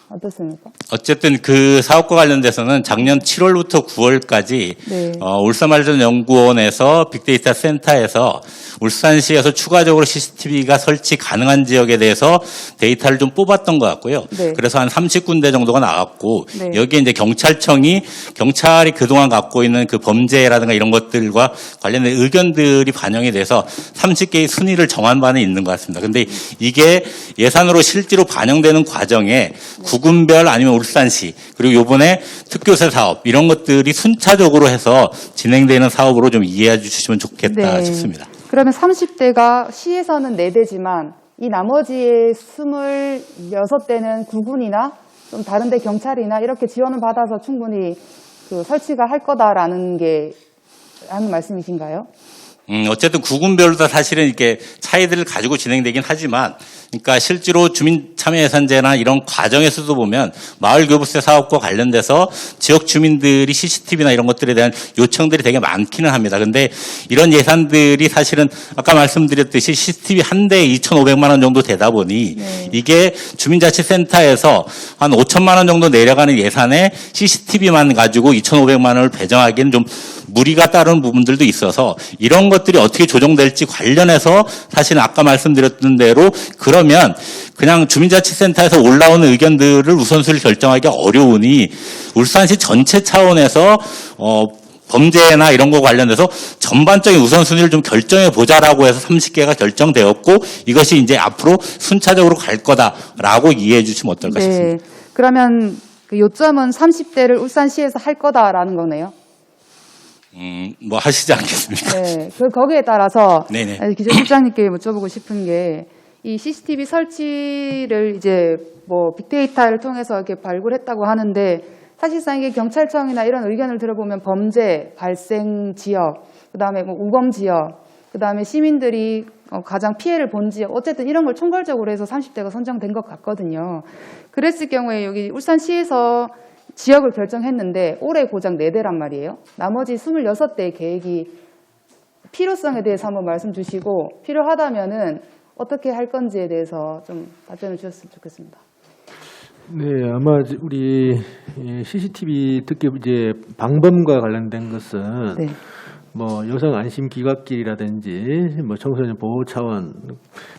어떻습니까? 어쨌든 그 사업과 관련돼서는 작년 7월부터 9월까지 네. 울산발전연구원에서 빅데이터 센터에서 울산시에서 추가적으로 CCTV가 설치 가능한 지역에 대해서 데이터를 좀 뽑았던 것 같고요. 네. 그래서 한 30군데 정도가 나왔고 네. 여기에 이제 경찰이 그동안 갖고 있는 그 범죄라든가 이런 것들과 관련된 의견들이 반영이 돼서 30개의 순위를 정한 바는 있는 것 같습니다. 근데 이게 예산으로 실제로 반영되는 과정에 구군별 아니면 울산시 그리고 요번에 특교세 사업 이런 것들이 순차적으로 해서 진행되는 사업으로 좀 이해해 주시면 좋겠다 네. 싶습니다. 그러면 30대가 시에서는 4대지만 이 나머지의 26대는 구군이나 좀 다른 데 경찰이나 이렇게 지원을 받아서 충분히 그 설치가 할 거다라는 게 하는 말씀이신가요? 어쨌든 구군별로 다 사실은 이렇게 차이들을 가지고 진행되긴 하지만, 그러니까 실제로 주민참여예산제나 이런 과정에서도 보면 마을교부세 사업과 관련돼서 지역 주민들이 CCTV나 이런 것들에 대한 요청들이 되게 많기는 합니다. 근데 이런 예산들이 사실은 아까 말씀드렸듯이 CCTV 한 대에 2,500만 원 정도 되다 보니 이게 주민자치센터에서 한 5천만 원 정도 내려가는 예산에 CCTV만 가지고 2,500만 원을 배정하기는 좀 무리가 따르는 부분들도 있어서 이런 것들이 어떻게 조정될지 관련해서 사실은 아까 말씀드렸던 대로 그러면 그냥 주민자치센터에서 올라오는 의견들을 우선순위를 결정하기가 어려우니 울산시 전체 차원에서 범죄나 이런 거 관련돼서 전반적인 우선순위를 좀 결정해 보자라고 해서 30개가 결정되었고 이것이 이제 앞으로 순차적으로 갈 거다라고 이해해 주시면 어떨까 싶습니다. 그러면 그 요점은 30대를 울산시에서 할 거다라는 거네요. 뭐 하시지 않겠습니까? 네, 거기에 따라서 네네. 기조실장님께 여쭤보고 싶은 게 이 CCTV 설치를 이제 뭐 빅데이터를 통해서 이렇게 발굴했다고 하는데 사실상 이게 경찰청이나 이런 의견을 들어보면 범죄 발생 지역, 그다음에 뭐 우범 지역, 그다음에 시민들이 가장 피해를 본 지역, 어쨌든 이런 걸 총괄적으로 해서 30대가 선정된 것 같거든요. 그랬을 경우에 여기 울산시에서 지역을 결정했는데 올해 고작 4대란 말이에요. 나머지 26대의 계획이 필요성에 대해서 한번 말씀 주시고 필요하다면은 어떻게 할 건지에 대해서 좀 답변을 주셨으면 좋겠습니다. 네, 아마 우리 CCTV 특히 이제 방범과 관련된 것은 네. 뭐 여성 안심 기각길이라든지 뭐 청소년 보호 차원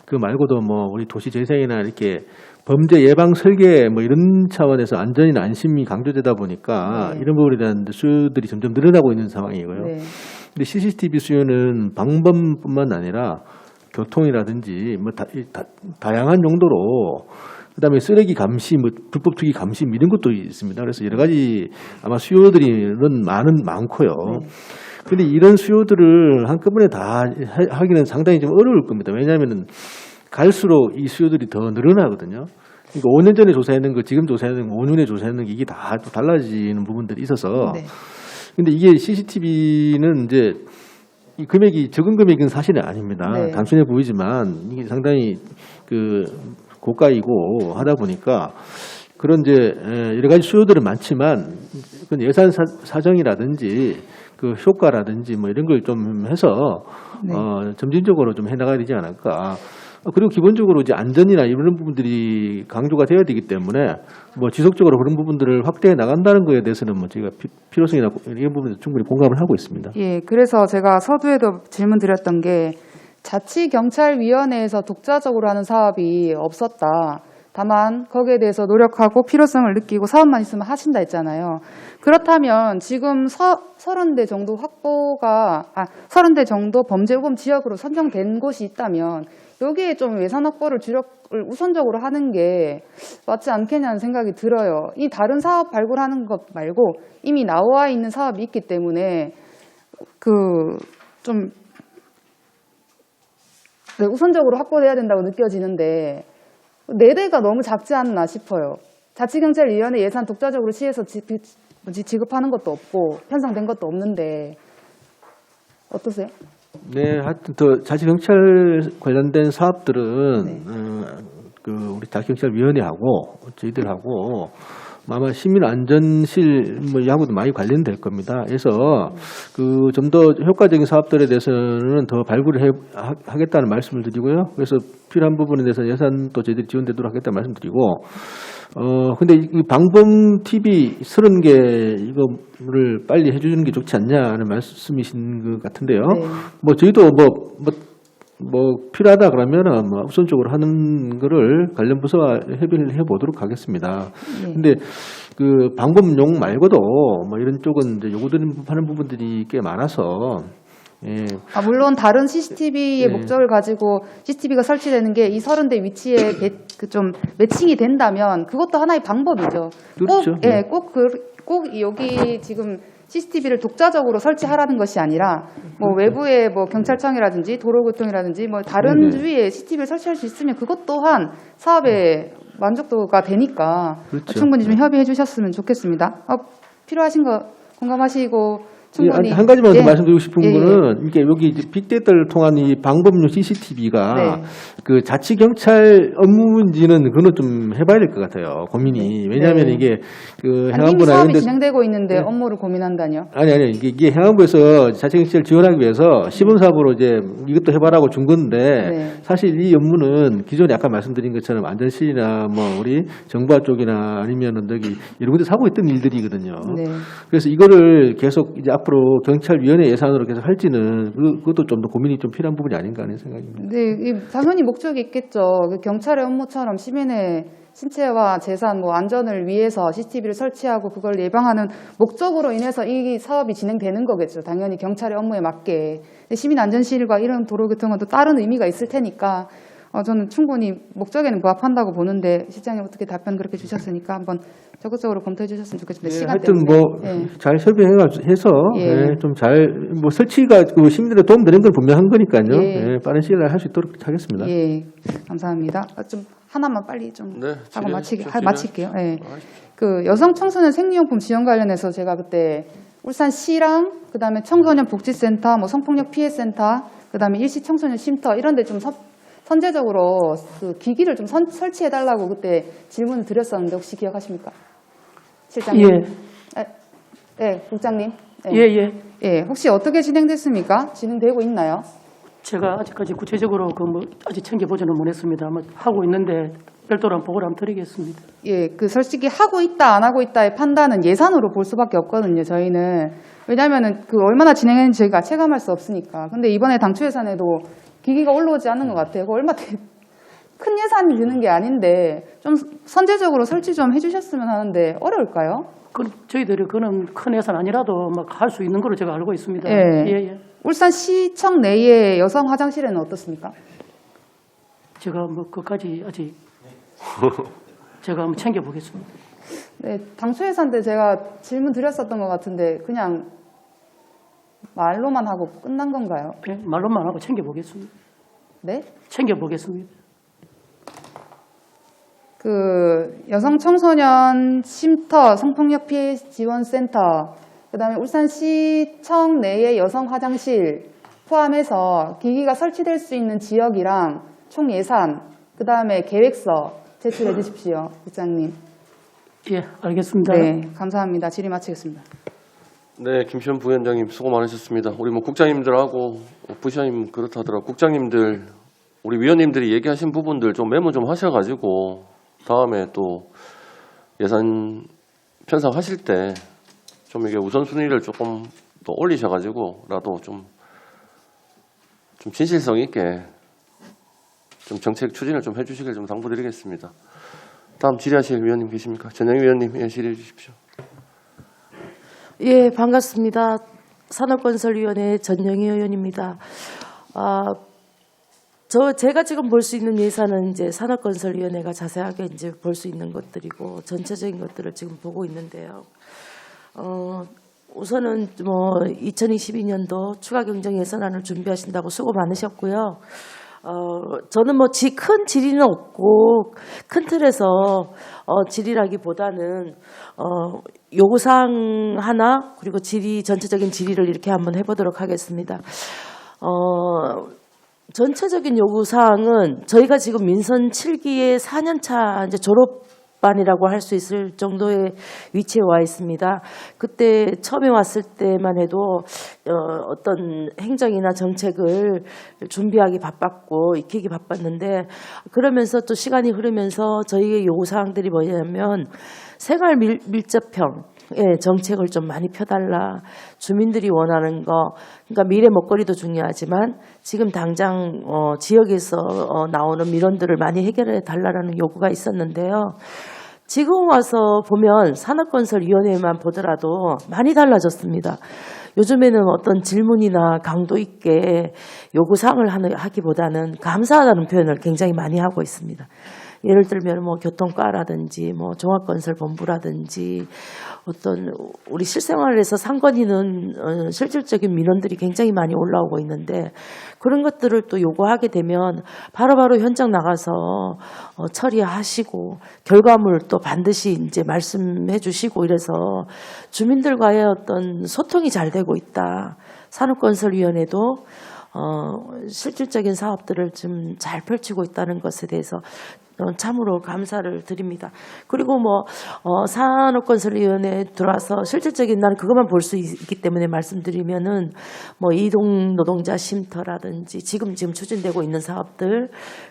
그 말고도 뭐 우리 도시 재생이나 이렇게 범죄 예방 설계 뭐 이런 차원에서 안전이나 안심이 강조되다 보니까 네. 이런 부분에 대한 수요들이 점점 늘어나고 있는 상황이고요. 네. 근데 CCTV 수요는 방범뿐만 아니라 교통이라든지 뭐 다양한 용도로 그다음에 쓰레기 감시, 뭐 불법 투기 감시 이런 것도 있습니다. 그래서 여러 가지 아마 수요들이 많고요. 근데 이런 수요들을 한꺼번에 다 하기는 상당히 좀 어려울 겁니다. 왜냐하면은 갈수록 이 수요들이 더 늘어나거든요. 그러니까 5년 전에 조사했는 거, 지금 조사했는 거, 5년에 조사했는 게 이게 다 또 달라지는 부분들이 있어서. 네. 근데 이게 CCTV는 이제 이 금액이 적은 금액은 사실은 아닙니다. 네. 단순해 보이지만 이게 상당히 그 고가이고 하다 보니까 그런 이제 여러 가지 수요들은 많지만 그 예산 사정이라든지 그 효과라든지 뭐 이런 걸 좀 해서 네. 점진적으로 좀 해나가야 되지 않을까. 그리고 기본적으로 이제 안전이나 이런 부분들이 강조가 되어야 되기 때문에 뭐 지속적으로 그런 부분들을 확대해 나간다는 거에 대해서는 뭐 저희가 필요성이나 이런 부분에 충분히 공감을 하고 있습니다. 예, 그래서 제가 서두에도 질문 드렸던 게 자치경찰위원회에서 독자적으로 하는 사업이 없었다. 다만 거기에 대해서 노력하고 필요성을 느끼고 사업만 있으면 하신다 했잖아요. 그렇다면 지금 30대 정도 30대 정도 범죄우범 지역으로 선정된 곳이 있다면 여기에 좀 예산 확보를 우선적으로 하는 게 맞지 않겠냐는 생각이 들어요. 이 다른 사업 발굴하는 것 말고 이미 나와 있는 사업이 있기 때문에 우선적으로 확보돼야 된다고 느껴지는데 4대가 너무 작지 않나 싶어요. 자치경찰위원회 예산 독자적으로 취해서 지급하는 것도 없고 편성된 것도 없는데 어떠세요? 네, 하여튼 더 자치경찰 관련된 사업들은 네. 그 우리 자치경찰위원회하고 저희들하고 아마 시민안전실 뭐 이하고도 많이 관련될 겁니다. 그래서 그 좀 더 효과적인 사업들에 대해서는 더 발굴을 하겠다는 말씀을 드리고요. 그래서 필요한 부분에 대해서 예산도 저희들이 지원되도록 하겠다는 말씀드리고 근데 이 방범 TV 30개 이거를 빨리 해주는 게 좋지 않냐는 말씀이신 것 같은데요. 네. 뭐 저희도 뭐 필요하다 그러면은 뭐 우선적으로 하는 거를 관련 부서와 협의를 해보도록 하겠습니다. 네. 근데 그 방법용 말고도 뭐 이런 쪽은 이제 요구하는 부분들이 꽤 많아서 예. 물론 다른 CCTV의 네. 목적을 가지고 CCTV가 설치되는 게 이 30대 위치에 좀 매칭이 된다면 그것도 하나의 방법이죠. 그렇죠. 꼭 여기 지금 CCTV를 독자적으로 설치하라는 것이 아니라 뭐 외부에 뭐 경찰청이라든지 도로교통이라든지 뭐 다른 네네. 주위에 CCTV를 설치할 수 있으면 그것 또한 사업의 만족도가 되니까 그렇죠. 충분히 좀 협의해 주셨으면 좋겠습니다. 필요하신 거 공감하시고 충분히 한 가지만 더 예. 말씀드리고 싶은 예, 예. 거는 이게 여기 이제 빅데이터를 통한 이 방법용 CCTV가 네. 그 자치경찰 업무인지는 그거는 좀 해봐야 될 것 같아요. 고민이. 왜냐하면 네. 이게 그 이미 행안부나 사업이 이런 데 진행되고 있는데 네. 업무를 고민한다뇨? 아니 이게 행안부에서 자치경찰 지원하기 위해서 시범사업으로 이제 이것도 해봐라고 준 건데 네. 사실 이 업무는 기존에 아까 말씀드린 것처럼 안전실이나 뭐 우리 정부화 쪽이나 아니면은 저기 이런 곳에서 하고 있던 일들이거든요. 네. 그래서 이거를 계속 이제 앞으로 경찰위원회 예산으로 계속 할지는 그것도 좀 더 고민이 좀 필요한 부분이 아닌가 하는 생각입니다. 네, 당연히 목적이 있겠죠. 그 경찰의 업무처럼 시민의 신체와 재산, 뭐 안전을 위해서 CCTV를 설치하고 그걸 예방하는 목적으로 인해서 이 사업이 진행되는 거겠죠. 당연히 경찰의 업무에 맞게. 시민 안전실과 이런 도로교통은 또 다른 의미가 있을 테니까 저는 충분히 목적에는 부합한다고 보는데 시장님 어떻게 답변 그렇게 주셨으니까 한번 적극적으로 검토해 주셨으면 좋겠습니다. 네, 시간 하여튼 때문에. 뭐 네. 잘 협의해서 예. 좀 잘 뭐 설치가 그 시민들의 도움 되는 건 분명한 거니까요. 예. 예, 빠른 시일 내에 할 수 있도록 하겠습니다. 예, 감사합니다. 좀 하나만 빨리 좀 네, 하고 질의하십시오. 마칠게요. 예. 그 여성 청소년 생리용품 지원 관련해서 제가 그때 울산시랑 그다음에 청소년 복지센터, 뭐 성폭력 피해센터, 그다음에 일시 청소년 쉼터 이런 데 좀 선제적으로 그 기기를 좀 설치해 달라고 그때 질문을 드렸었는데 혹시 기억하십니까? 실장님. 예. 네, 국장님. 네. 예. 예, 혹시 어떻게 진행됐습니까? 진행되고 있나요? 제가 아직까지 구체적으로 아직 챙겨보지는 못했습니다. 하고 있는데 별도로 보고를 한번 드리겠습니다. 예, 솔직히 하고 있다, 안 하고 있다의 판단은 예산으로 볼 수밖에 없거든요, 저희는. 왜냐면은 얼마나 진행했는지 저희가 체감할 수 없으니까. 근데 이번에 당초 예산에도 기기가 올라오지 않는 것 같아요. 얼마 큰 예산이 드는 게 아닌데 좀 선제적으로 설치 좀 해주셨으면 하는데 어려울까요? 저희들이 그는 큰 예산 아니라도 할 수 있는 걸로 제가 알고 있습니다. 예. 예. 울산시청 내의 여성 화장실에는 어떻습니까? 제가 그까지 아직 제가 한번 챙겨보겠습니다. 네, 당초 예산 때 제가 질문 드렸었던 것 같은데 그냥 말로만 하고 끝난 건가요? 네, 말로만 하고 챙겨보겠습니다. 네? 챙겨보겠습니다. 여성 청소년 쉼터 성폭력 피해 지원센터, 그다음에 울산시청 내의 여성 화장실 포함해서 기기가 설치될 수 있는 지역이랑 총 예산, 그다음에 계획서 제출해 주십시오, 국장님. 예, 알겠습니다. 네, 감사합니다. 질의 마치겠습니다. 네, 김시현 부위원장님 수고 많으셨습니다. 우리 국장님들하고 부시장님 그렇다더라고. 국장님들, 우리 위원님들이 얘기하신 부분들 좀 메모 좀 하셔가지고 다음에 또 예산 편성하실 때 좀 이게 우선순위를 조금 더 올리셔가지고라도 좀 진실성 있게 좀 정책 추진을 좀 해주시길 좀 당부드리겠습니다. 다음 질의하실 위원님 계십니까? 전영희 위원님, 예, 질의해 주십시오. 예, 반갑습니다. 산업건설위원회 전영희 의원입니다. 제가 지금 볼 수 있는 예산은 이제 산업건설위원회가 자세하게 이제 볼 수 있는 것들이고 전체적인 것들을 지금 보고 있는데요. 우선은 2022년도 추가 경정 예산안을 준비하신다고 수고 많으셨고요. 저는 큰 질의는 없고 큰 틀에서 질의라기보다는 요구사항 하나 그리고 전체적인 질의를 이렇게 한번 해보도록 하겠습니다. 전체적인 요구사항은 저희가 지금 민선 7기의 4년차 이제 졸업반이라고 할 수 있을 정도의 위치에 와 있습니다. 그때 처음에 왔을 때만 해도 어떤 행정이나 정책을 준비하기 바빴고 익히기 바빴는데 그러면서 또 시간이 흐르면서 저희의 요구사항들이 뭐냐면 생활 밀접형 정책을 좀 많이 펴달라. 주민들이 원하는 거, 그러니까 미래 먹거리도 중요하지만 지금 당장 지역에서 나오는 민원들을 많이 해결해 달라라는 요구가 있었는데요. 지금 와서 보면 산업건설위원회만 보더라도 많이 달라졌습니다. 요즘에는 어떤 질문이나 강도 있게 요구사항을 하기보다는 감사하다는 표현을 굉장히 많이 하고 있습니다. 예를 들면 교통과라든지 종합건설본부라든지 어떤 우리 실생활에서 상관 있는 실질적인 민원들이 굉장히 많이 올라오고 있는데 그런 것들을 또 요구하게 되면 바로바로 현장 나가서 처리하시고 결과물 또 반드시 이제 말씀해 주시고 이래서 주민들과의 어떤 소통이 잘 되고 있다. 산업건설위원회도 실질적인 사업들을 좀 잘 펼치고 있다는 것에 대해서 참으로 감사를 드립니다. 그리고 산업건설위원회에 들어와서 실질적인 나는 그것만 볼 수 있기 때문에 말씀드리면은 이동 노동자 쉼터라든지 지금 추진되고 있는 사업들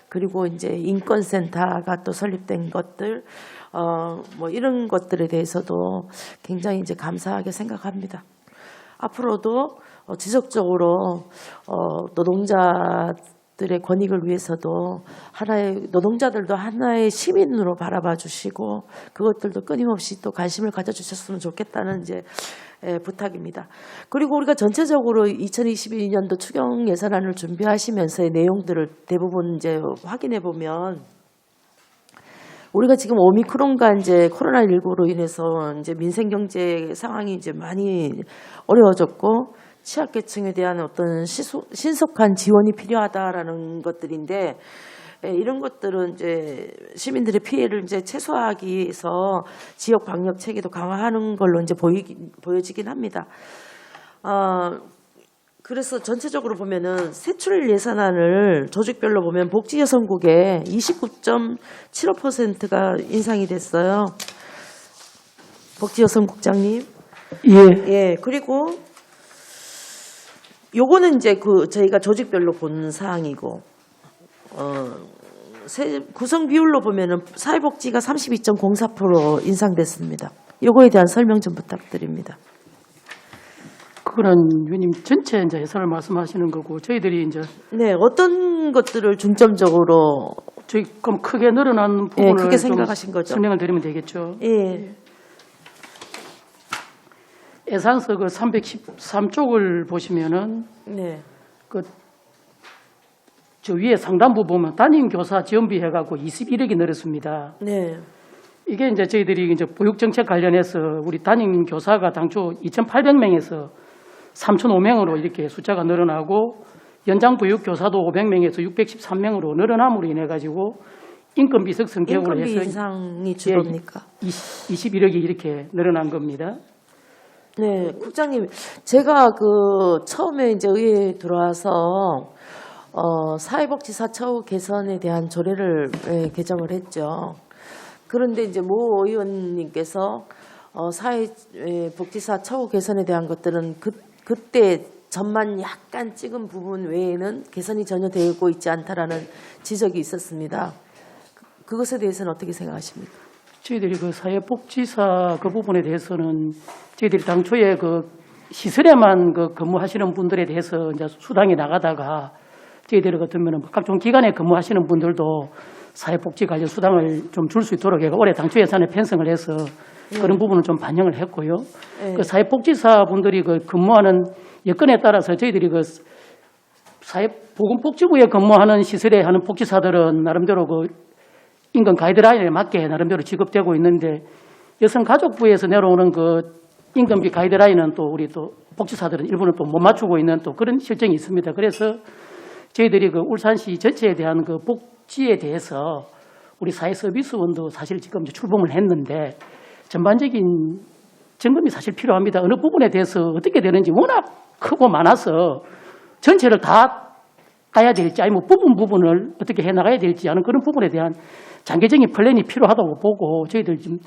그리고 이제 인권센터가 또 설립된 것들 이런 것들에 대해서도 굉장히 이제 감사하게 생각합니다. 앞으로도 지속적으로 노동자들의 권익을 위해서도 노동자들도 하나의 시민으로 바라봐 주시고 그것들도 끊임없이 또 관심을 가져주셨으면 좋겠다는 이제 부탁입니다. 그리고 우리가 전체적으로 2022년도 추경 예산안을 준비하시면서의 내용들을 대부분 이제 확인해 보면 우리가 지금 오미크론과 이제 코로나19로 인해서 이제 민생 경제 상황이 이제 많이 어려워졌고 취약계층에 대한 어떤 신속한 지원이 필요하다라는 것들인데 이런 것들은 이제 시민들의 피해를 이제 최소화하기 위해서 지역 방역 체계도 강화하는 걸로 이제 보여지긴 합니다. 그래서 전체적으로 보면은 세출 예산안을 조직별로 보면 복지여성국에 29.75%가 인상이 됐어요. 복지여성국장님. 예. 예. 그리고 요거는 이제 저희가 조직별로 본 사항이고, 구성 비율로 보면은 사회복지가 32.04% 인상됐습니다. 요거에 대한 설명 좀 부탁드립니다. 그거는 위원님 전체 이제 예산을 말씀하시는 거고 저희들이 이제 네, 어떤 것들을 중점적으로 저희 그럼 크게 늘어난 부분을 크게 좀 생각하신 거죠? 설명을 드리면 되겠죠. 예. 예산서 그 313쪽을 보시면은 네. 저 위에 상단부 보면 담임 교사 지원비 해갖고 21억이 늘었습니다. 네. 이게 이제 저희들이 이제 보육 정책 관련해서 우리 담임 교사가 당초 2,800명에서 3,500명으로 이렇게 숫자가 늘어나고 연장 보육 교사도 500명에서 613명으로 늘어남으로 인해 가지고 인건비 석성 개혁을 인건비 해서 인상이 주로입니까? 21억이 이렇게 늘어난 겁니다. 네, 국장님, 제가 처음에 이제 의회에 들어와서 사회복지사 처우 개선에 대한 조례를 개정을 했죠. 그런데 이제 모 의원님께서 사회복지사 처우 개선에 대한 것들은 그때 전만 약간 찍은 부분 외에는 개선이 전혀 되고 있지 않다라는 지적이 있었습니다. 그것에 대해서는 어떻게 생각하십니까? 저희들이 사회복지사 그 부분에 대해서는 저희들이 당초에 시설에만 근무하시는 분들에 대해서 이제 수당이 나가다가 저희들 같으면 각종 기관에 근무하시는 분들도 사회복지 관련 수당을 좀 줄 수 있도록 올해 당초 예산에 편성을 해서 그런 부분을 좀 반영을 했고요. 네. 사회복지사 분들이 근무하는 여건에 따라서 저희들이 보건복지부에 근무하는 시설에 하는 복지사들은 나름대로 인근 가이드라인에 맞게 나름대로 지급되고 있는데 여성가족부에서 내려오는 임금비 가이드라인은 또 우리 또 복지사들은 일부는 또 못 맞추고 있는 또 그런 실정이 있습니다. 그래서 저희들이 울산시 전체에 대한 복지에 대해서 우리 사회서비스원도 사실 지금 출범을 했는데 전반적인 점검이 사실 필요합니다. 어느 부분에 대해서 어떻게 되는지 워낙 크고 많아서 전체를 다 가야 될지 아니면 부분을 어떻게 해나가야 될지 하는 그런 부분에 대한 장기적인 플랜이 필요하다고 보고 저희들 지금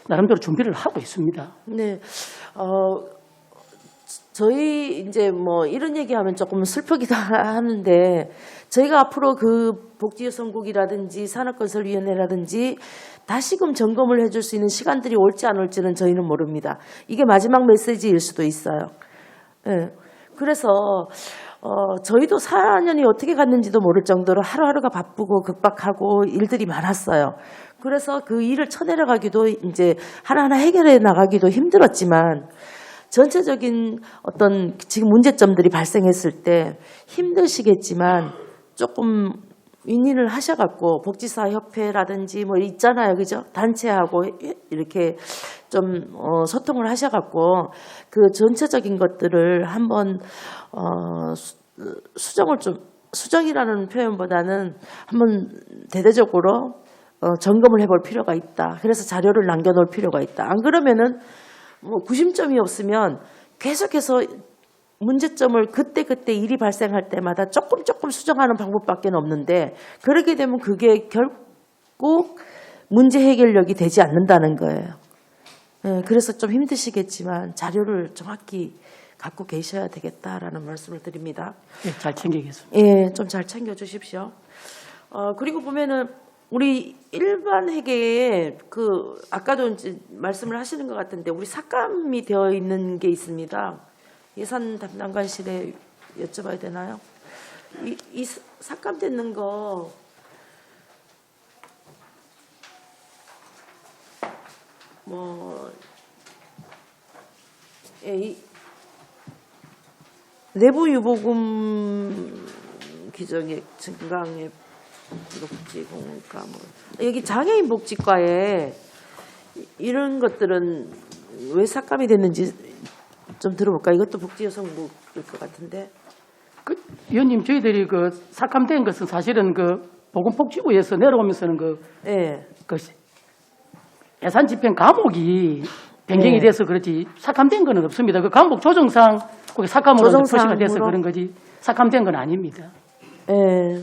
나름대로 준비를 하고 있습니다. 네. 저희 이제 이런 얘기하면 조금 슬프기도 하는데 저희가 앞으로 복지여성국이라든지 산업건설위원회라든지 다시금 점검을 해줄 수 있는 시간들이 올지 안 올지는 저희는 모릅니다. 이게 마지막 메시지일 수도 있어요. 네. 그래서 저희도 4년이 어떻게 갔는지도 모를 정도로 하루하루가 바쁘고 급박하고 일들이 많았어요. 그래서 그 일을 쳐내려가기도 이제 하나하나 해결해 나가기도 힘들었지만 전체적인 어떤 지금 문제점들이 발생했을 때 힘드시겠지만 조금 윈윈을 하셔갖고 복지사협회라든지 있잖아요, 그죠? 단체하고 이렇게 좀 소통을 하셔갖고 전체적인 것들을 한번 수정이라는 표현보다는 한번 대대적으로 점검을 해볼 필요가 있다. 그래서 자료를 남겨놓을 필요가 있다. 안 그러면은 구심점이 없으면 계속해서 문제점을 그때 일이 발생할 때마다 조금 수정하는 방법밖에 없는데 그렇게 되면 그게 결국 문제 해결력이 되지 않는다는 거예요. 그래서 좀 힘드시겠지만 자료를 정확히 갖고 계셔야 되겠다라는 말씀을 드립니다. 네, 잘 챙기겠습니다. 예, 좀 잘 챙겨주십시오. 그리고 보면은 우리 일반 회계에 아까도 이제 말씀을 하시는 것 같은데 우리 삭감이 되어 있는 게 있습니다. 예산 담당관실에 여쭤봐야 되나요? 이 삭감되는 거 내부 유보금 기정액 증강액 복지공과 여기 장애인 복지과에 이런 것들은 왜 삭감이 됐는지 좀 들어볼까? 이것도 복지여성국일 것 같은데. 위원님, 저희들이 삭감된 것은 사실은 보건복지부에서 내려오면서는 예산 집행 과목이 변경이 돼서 그렇지 삭감된 건 없습니다. 과목 조정상 거기 삭감으로 표시가 돼서 그런 거지 삭감된 건 아닙니다. 네.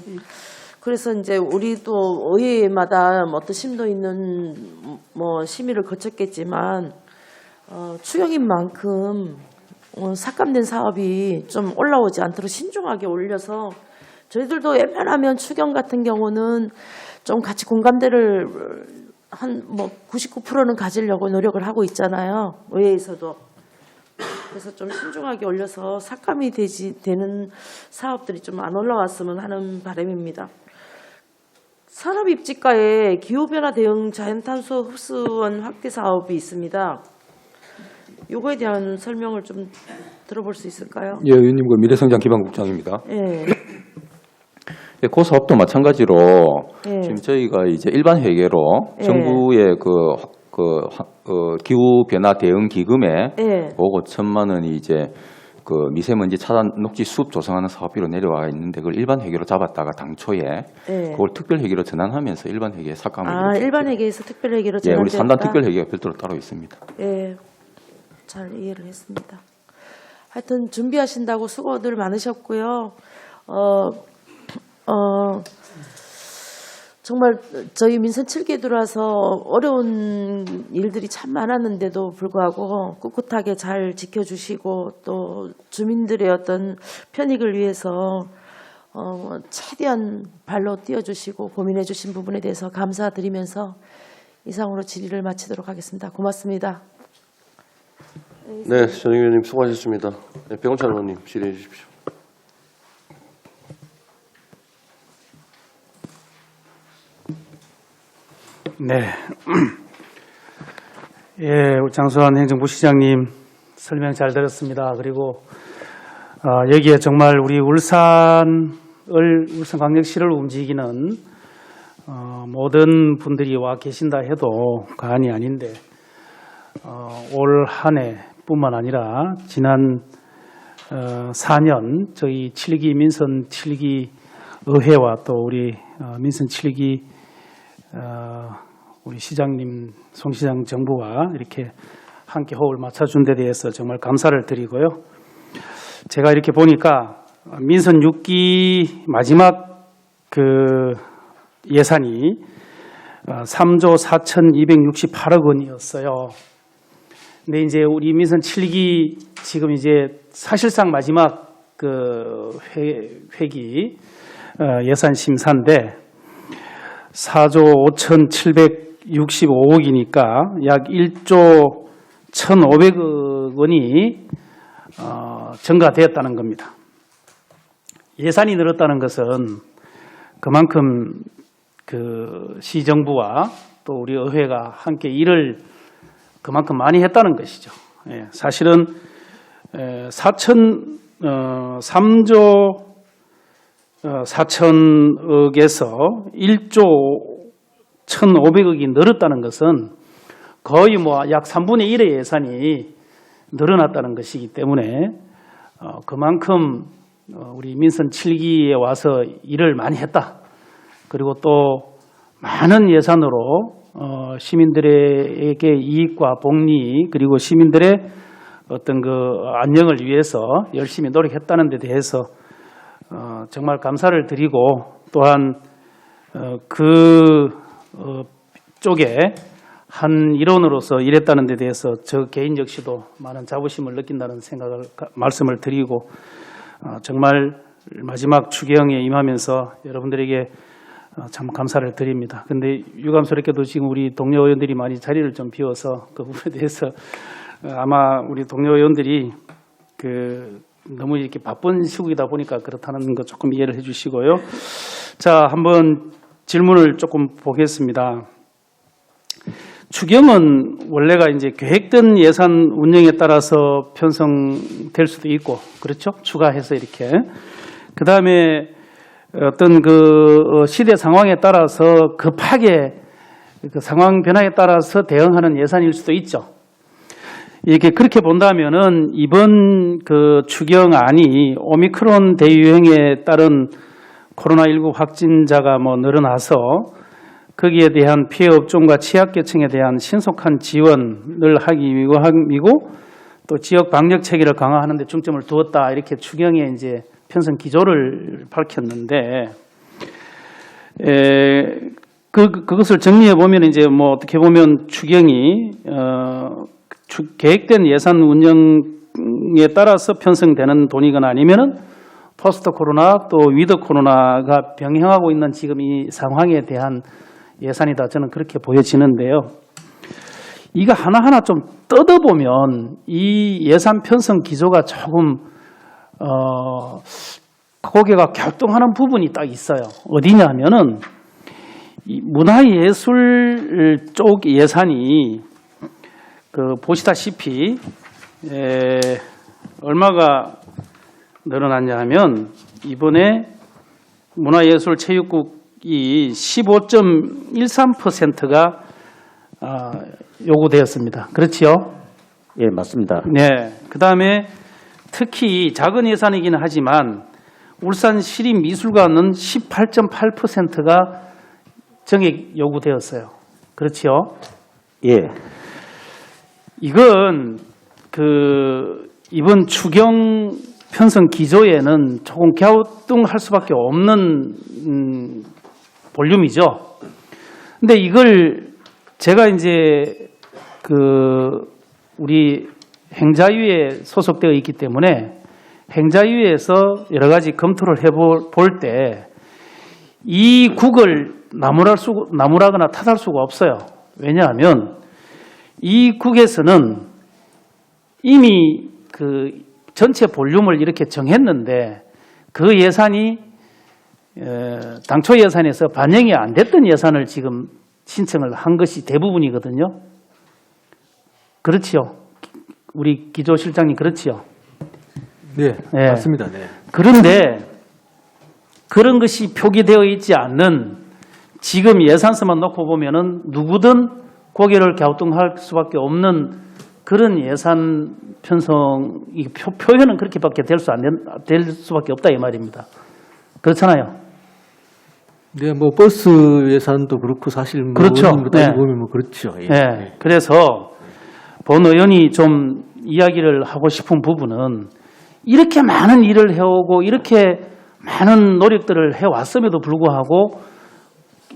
그래서 이제 우리도 의회마다 어떤 심도 있는 심의를 거쳤겠지만 추경인 만큼 삭감된 사업이 좀 올라오지 않도록 신중하게 올려서 저희들도 웬만하면 추경 같은 경우는 좀 같이 공감대를 한 뭐 99%는 가지려고 노력을 하고 있잖아요. 의회에서도. 그래서 좀 신중하게 올려서 삭감이 되는 사업들이 좀 안 올라왔으면 하는 바람입니다. 산업입지가에 기후변화 대응 자연탄소 흡수원 확대 사업이 있습니다. 요거에 대한 설명을 좀 들어볼 수 있을까요? 예, 의원님, 그 미래성장기반국장입니다. 예. 예, 그 사업도 마찬가지로 예. 지금 저희가 이제 일반 회계로 예. 정부의 기후 변화 대응 기금에 예. 5억 5천만 원이 이제 그 미세먼지 차단 녹지 숲 조성하는 사업비로 내려와 있는데 그걸 일반 회계로 잡았다가 당초에 예. 그걸 특별 회계로 전환하면서 일반 회계에 삭감을. 아, 일반 회계에서 특별 회계로 예, 우리 전환됐다. 3단 특별 회계가 별도로 따로 있습니다. 예, 잘 이해를 했습니다. 하여튼 준비하신다고 수고들 많으셨고요. 정말 저희 민선 7기 들어와서 어려운 일들이 참 많았는데도 불구하고 꿋꿋하게 잘 지켜주시고 또 주민들의 어떤 편익을 위해서 최대한 발로 뛰어주시고 고민해 주신 부분에 대해서 감사드리면서 이상으로 질의를 마치도록 하겠습니다. 고맙습니다. 네, 전영 의원님 수고하셨습니다. 네, 백원찬 의원님 질의해 주십시오. 네. 예, 장수환 행정부시장님 설명 잘 들었습니다. 그리고 여기에 정말 우리 울산광역시를 움직이는 모든 분들이 와 계신다 해도 과언이 아닌데 올 한 해뿐만 아니라 지난 4년 저희 7기 민선 7기 의회와 또 우리 민선 7기 우리 시장님, 송 시장 정부와 이렇게 함께 호흡을 맞춰준 데 대해서 정말 감사를 드리고요. 제가 이렇게 보니까 민선 6기 마지막 그 예산이 3조 4,268억 원이었어요. 근데 이제 우리 민선 7기 지금 이제 사실상 마지막 그 회기 예산 심사인데 4조 5,765억이니까 약 1조 1,500억 원이 증가되었다는 겁니다. 예산이 늘었다는 것은 그만큼 그 시정부와 또 우리 의회가 함께 일을 그만큼 많이 했다는 것이죠. 예, 사실은 3조 4천억에서 1조 1,500억이 늘었다는 것은 거의 뭐 약 3분의 1의 예산이 늘어났다는 것이기 때문에 그만큼 우리 민선 7기에 와서 일을 많이 했다. 그리고 또 많은 예산으로 시민들에게 이익과 복리 그리고 시민들의 어떤 그 안녕을 위해서 열심히 노력했다는 데 대해서 정말 감사를 드리고 또한 쪽에 한 일원으로서 일했다는 데 대해서 저 개인 역시도 많은 자부심을 느낀다는 말씀을 드리고 정말 마지막 추경에 임하면서 여러분들에게 참 감사를 드립니다. 근데 유감스럽게도 지금 우리 동료 의원들이 많이 자리를 좀 비워서 그 부분에 대해서 아마 우리 동료 의원들이 너무 이렇게 바쁜 시국이다 보니까 그렇다는 거 조금 이해를 해 주시고요. 자, 한번 질문을 조금 보겠습니다. 추경은 원래가 이제 계획된 예산 운영에 따라서 편성될 수도 있고, 그렇죠? 추가해서 이렇게. 그 다음에 어떤 그 시대 상황에 따라서 급하게 그 상황 변화에 따라서 대응하는 예산일 수도 있죠. 이렇게 그렇게 본다면은 이번 그 추경안이 오미크론 대유행에 따른 코로나19 확진자가 늘어나서 거기에 대한 피해 업종과 취약계층에 대한 신속한 지원을 하기 위함이고 또 지역 방역 체계를 강화하는 데 중점을 두었다. 이렇게 추경에 이제 편성 기조를 밝혔는데 그것을 정리해 보면 이제 어떻게 보면 추경이 계획된 예산 운영 상황에 따라서 편성되는 돈이거나 아니면은 포스트 코로나 또 위드 코로나가 병행하고 있는 지금 이 상황에 대한 예산이다. 저는 그렇게 보여지는데요. 이거 하나하나 좀 뜯어보면 이 예산 편성 기조가 조금 고개가 갸우뚱하는 부분이 딱 있어요. 어디냐 하면은 이 문화예술 쪽 예산이 보시다시피 얼마가 늘어났냐 하면 이번에 문화예술체육국이 15.13%가 요구되었습니다. 그렇지요? 예, 맞습니다. 네. 그다음에 특히 작은 예산이기는 하지만 울산시립미술관은 18.8%가 정액 요구되었어요. 그렇지요? 예. 이건 이번 추경 편성 기조에는 조금 갸우뚱할 수밖에 없는 볼륨이죠. 근데 이걸 제가 이제 우리 행자위에 소속되어 있기 때문에 행자위에서 여러 가지 검토를 해볼 때 이 국을 나무라거나 탓할 수가 없어요. 왜냐하면 이 국에서는 이미 전체 볼륨을 이렇게 정했는데 그 예산이 당초 예산에서 반영이 안 됐던 예산을 지금 신청을 한 것이 대부분이거든요. 그렇지요. 우리 기조실장님 그렇지요. 네, 네. 맞습니다. 네. 그런데 그런 것이 표기되어 있지 않는 지금 예산서만 놓고 보면은 누구든 고개를 갸우뚱할 수밖에 없는 그런 예산 편성 표현은 그렇게밖에 될 수밖에 없다 이 말입니다. 그렇잖아요. 네, 뭐 버스 예산도 그렇고 사실 뭐 그렇죠. 따지고 보면 뭐 그렇죠. 예. 네. 그래서 본 의원이 좀 이야기를 하고 싶은 부분은 이렇게 많은 일을 해오고 이렇게 많은 노력들을 해왔음에도 불구하고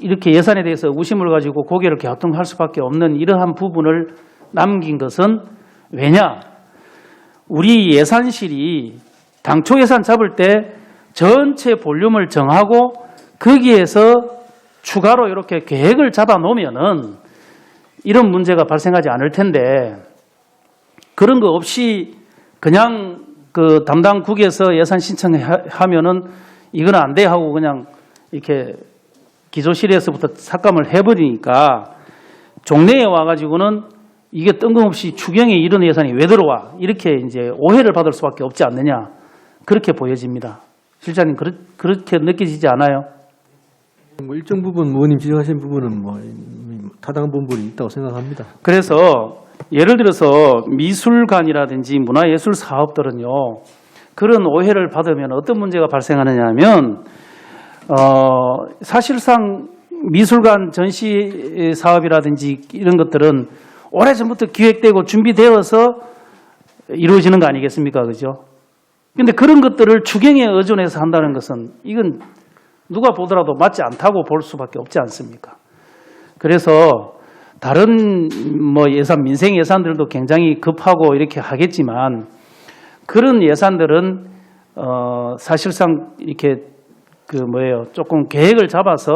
이렇게 예산에 대해서 의구심을 가지고 고개를 갸우뚱할 수밖에 없는 이러한 부분을 남긴 것은 왜냐? 우리 예산실이 당초 예산 잡을 때 전체 볼륨을 정하고 거기에서 추가로 이렇게 계획을 잡아 놓으면은 이런 문제가 발생하지 않을 텐데 그런 거 없이 그냥 담당 국에서 예산 신청하면은 이건 안 돼 하고 그냥 이렇게 기조실에서부터 삭감을 해버리니까 종래에 와가지고는 이게 뜬금없이 추경에 이런 예산이 왜 들어와 이렇게 이제 오해를 받을 수밖에 없지 않느냐 그렇게 보여집니다. 실장님 그렇게 느껴지지 않아요? 뭐 일정 부분 의원님 지적하신 부분은 뭐 타당한 부분이 있다고 생각합니다. 그래서 예를 들어서 미술관이라든지 문화예술 사업들은요 그런 오해를 받으면 어떤 문제가 발생하느냐 하면 사실상 미술관 전시 사업이라든지 이런 것들은 오래전부터 기획되고 준비되어서 이루어지는 거 아니겠습니까? 그죠? 근데 그런 것들을 추경에 의존해서 한다는 것은 이건 누가 보더라도 맞지 않다고 볼 수밖에 없지 않습니까? 그래서 다른 예산, 민생 예산들도 굉장히 급하고 이렇게 하겠지만 그런 예산들은 사실상 이렇게 조금 계획을 잡아서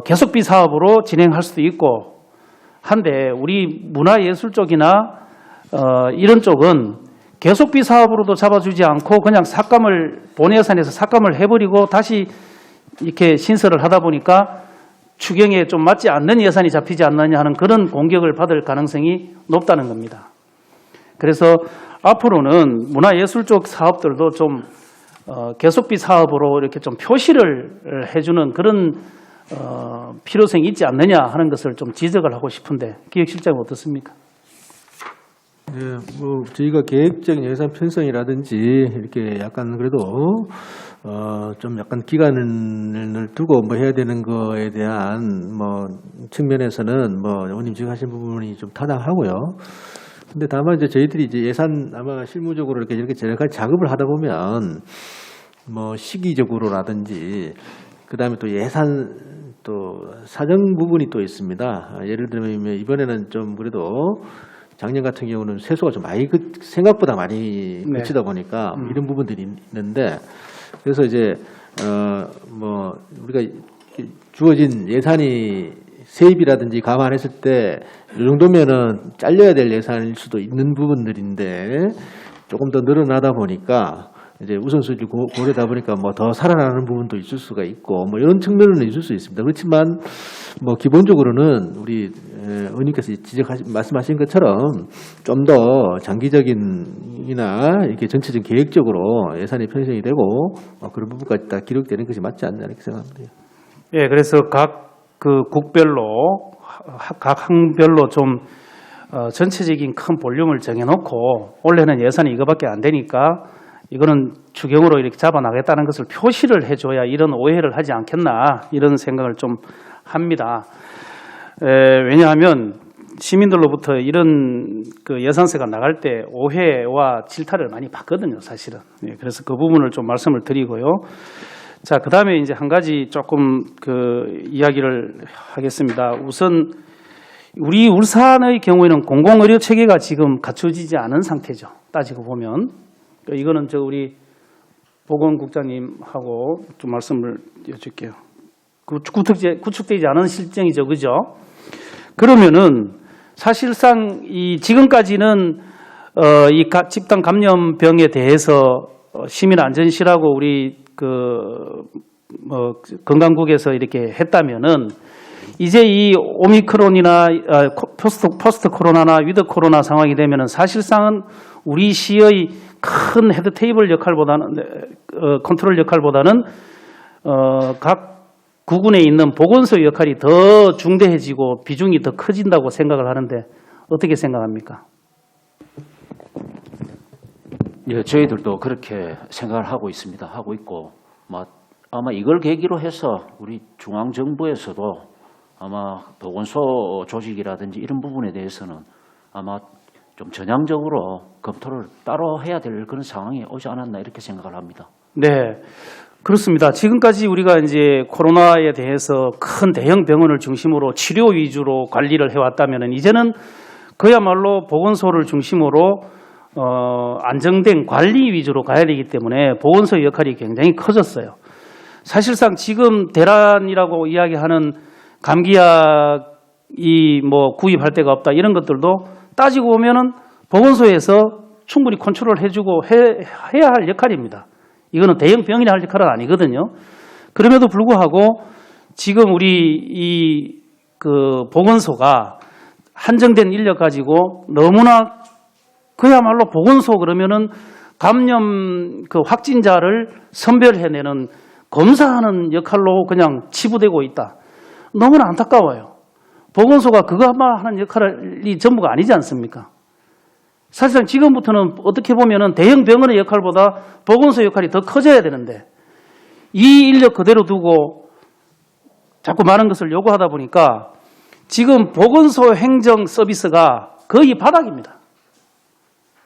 계속비 사업으로 진행할 수도 있고 한데 우리 문화예술 쪽이나 이런 쪽은 계속비 사업으로도 잡아주지 않고 그냥 본 예산에서 삭감을 해버리고 다시 이렇게 신설을 하다 보니까 추경에 좀 맞지 않는 예산이 잡히지 않느냐 하는 그런 공격을 받을 가능성이 높다는 겁니다. 그래서 앞으로는 문화예술 쪽 사업들도 좀 계속비 사업으로 이렇게 좀 표시를 해주는 그런 필요성이 있지 않느냐 하는 것을 좀 지적을 하고 싶은데 기획실장은 어떻습니까? 네, 뭐 저희가 계획적인 예산 편성이라든지 이렇게 약간 그래도 좀 약간 기간을 두고 해야 되는 거에 대한 측면에서는 의원님 지적하신 부분이 좀 타당하고요. 근데 다만 이제 저희들이 이제 예산 아마 실무적으로 이렇게 제작할 작업을 하다 보면 시기적으로라든지 그다음에 또 예산 또 사정 부분이 또 있습니다. 예를 들면 이번에는 좀 그래도 작년 같은 경우는 세수가 좀 많이 생각보다 많이 네. 그치다 보니까 이런 부분들이 있는데 그래서 이제 뭐 우리가 주어진 예산이 세입이라든지 감안했을 때 이 정도면은 잘려야 될 예산일 수도 있는 부분들인데 조금 더 늘어나다 보니까 이제 우선순위 고려다 보니까 뭐 더 살아나는 부분도 있을 수가 있고 뭐 이런 측면은 있을 수 있습니다. 그렇지만 뭐 기본적으로는 우리 의원님께서 말씀하신 것처럼 좀 더 장기적인이나 이렇게 전체적인 계획적으로 예산이 편성이 되고 그런 부분까지 다 기록되는 것이 맞지 않나 이렇게 생각합니다. 예, 그래서 각 그 국별로 각 항별로 좀 전체적인 큰 볼륨을 정해놓고 올해는 예산이 이거밖에 안 되니까 이거는 추경으로 이렇게 잡아나가겠다는 것을 표시를 해줘야 이런 오해를 하지 않겠나 이런 생각을 좀 합니다. 왜냐하면 시민들로부터 이런 그 예산세가 나갈 때 오해와 질타를 많이 받거든요, 사실은. 예, 그래서 그 부분을 좀 말씀을 드리고요. 자, 그 다음에 이제 한 가지 조금 그 이야기를 하겠습니다. 우선 우리 울산의 경우에는 공공의료 체계가 지금 갖춰지지 않은 상태죠. 따지고 보면. 이거는 저 우리 보건국장님하고 좀 말씀을 여쭐게요. 구축되지 않은 실정이죠, 그죠? 그러면은 사실상 이 지금까지는 이 집단 감염병에 대해서 시민안전실하고 우리 건강국에서 이렇게 했다면은 이제 이 오미크론이나 포스트 코로나나 위드 코로나 상황이 되면은 사실상은 우리 시의 큰 헤드 테이블 역할보다는 컨트롤 역할보다는 각 구군에 있는 보건소 역할이 더 중대해지고 비중이 더 커진다고 생각을 하는데 어떻게 생각합니까? 예, 저희들도 그렇게 생각을 하고 있습니다. 하고 있고, 아마 이걸 계기로 해서 우리 중앙정부에서도 아마 보건소 조직이라든지 이런 부분에 대해서는 아마 좀 전향적으로 검토를 따로 해야 될 그런 상황이 오지 않았나 이렇게 생각을 합니다. 네, 그렇습니다. 지금까지 우리가 이제 코로나에 대해서 큰 대형 병원을 중심으로 치료 위주로 관리를 해왔다면 이제는 그야말로 보건소를 중심으로 안정된 관리 위주로 가야 되기 때문에 보건소의 역할이 굉장히 커졌어요. 사실상 지금 대란이라고 이야기하는 감기약이 뭐 구입할 데가 없다 이런 것들도 따지고 보면은 보건소에서 충분히 컨트롤 해주고 해야 할 역할입니다. 이거는 대형 병이나 할 역할은 아니거든요. 그럼에도 불구하고 지금 우리 그 보건소가 한정된 인력 가지고 너무나 그야말로 보건소 그러면은 감염 그 확진자를 선별해내는 검사하는 역할로 그냥 치부되고 있다. 너무나 안타까워요. 보건소가 그것만 하는 역할이 전부가 아니지 않습니까? 사실상 지금부터는 어떻게 보면은 대형 병원의 역할보다 보건소 역할이 더 커져야 되는데 이 인력 그대로 두고 자꾸 많은 것을 요구하다 보니까 지금 보건소 행정 서비스가 거의 바닥입니다.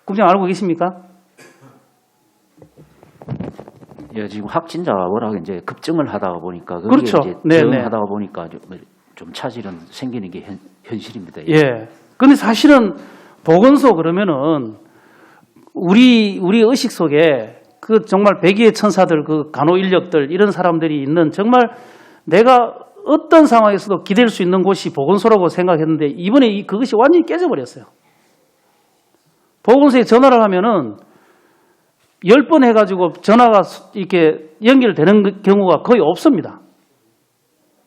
국장 알고 계십니까? 예, 지금 확진자가 워낙 이제 급증을 하다 보니까 그게 그렇죠. 이제 대응하다 보니까 좀 차질은 생기는 게 현실입니다. 예. 근데 사실은 보건소 그러면은 우리 의식 속에 그 정말 백의의 천사들, 그 간호 인력들 이런 사람들이 있는 정말 내가 어떤 상황에서도 기댈 수 있는 곳이 보건소라고 생각했는데 이번에 그것이 완전히 깨져버렸어요. 보건소에 전화를 하면은 10번 해가지고 전화가 이렇게 연결되는 경우가 거의 없습니다.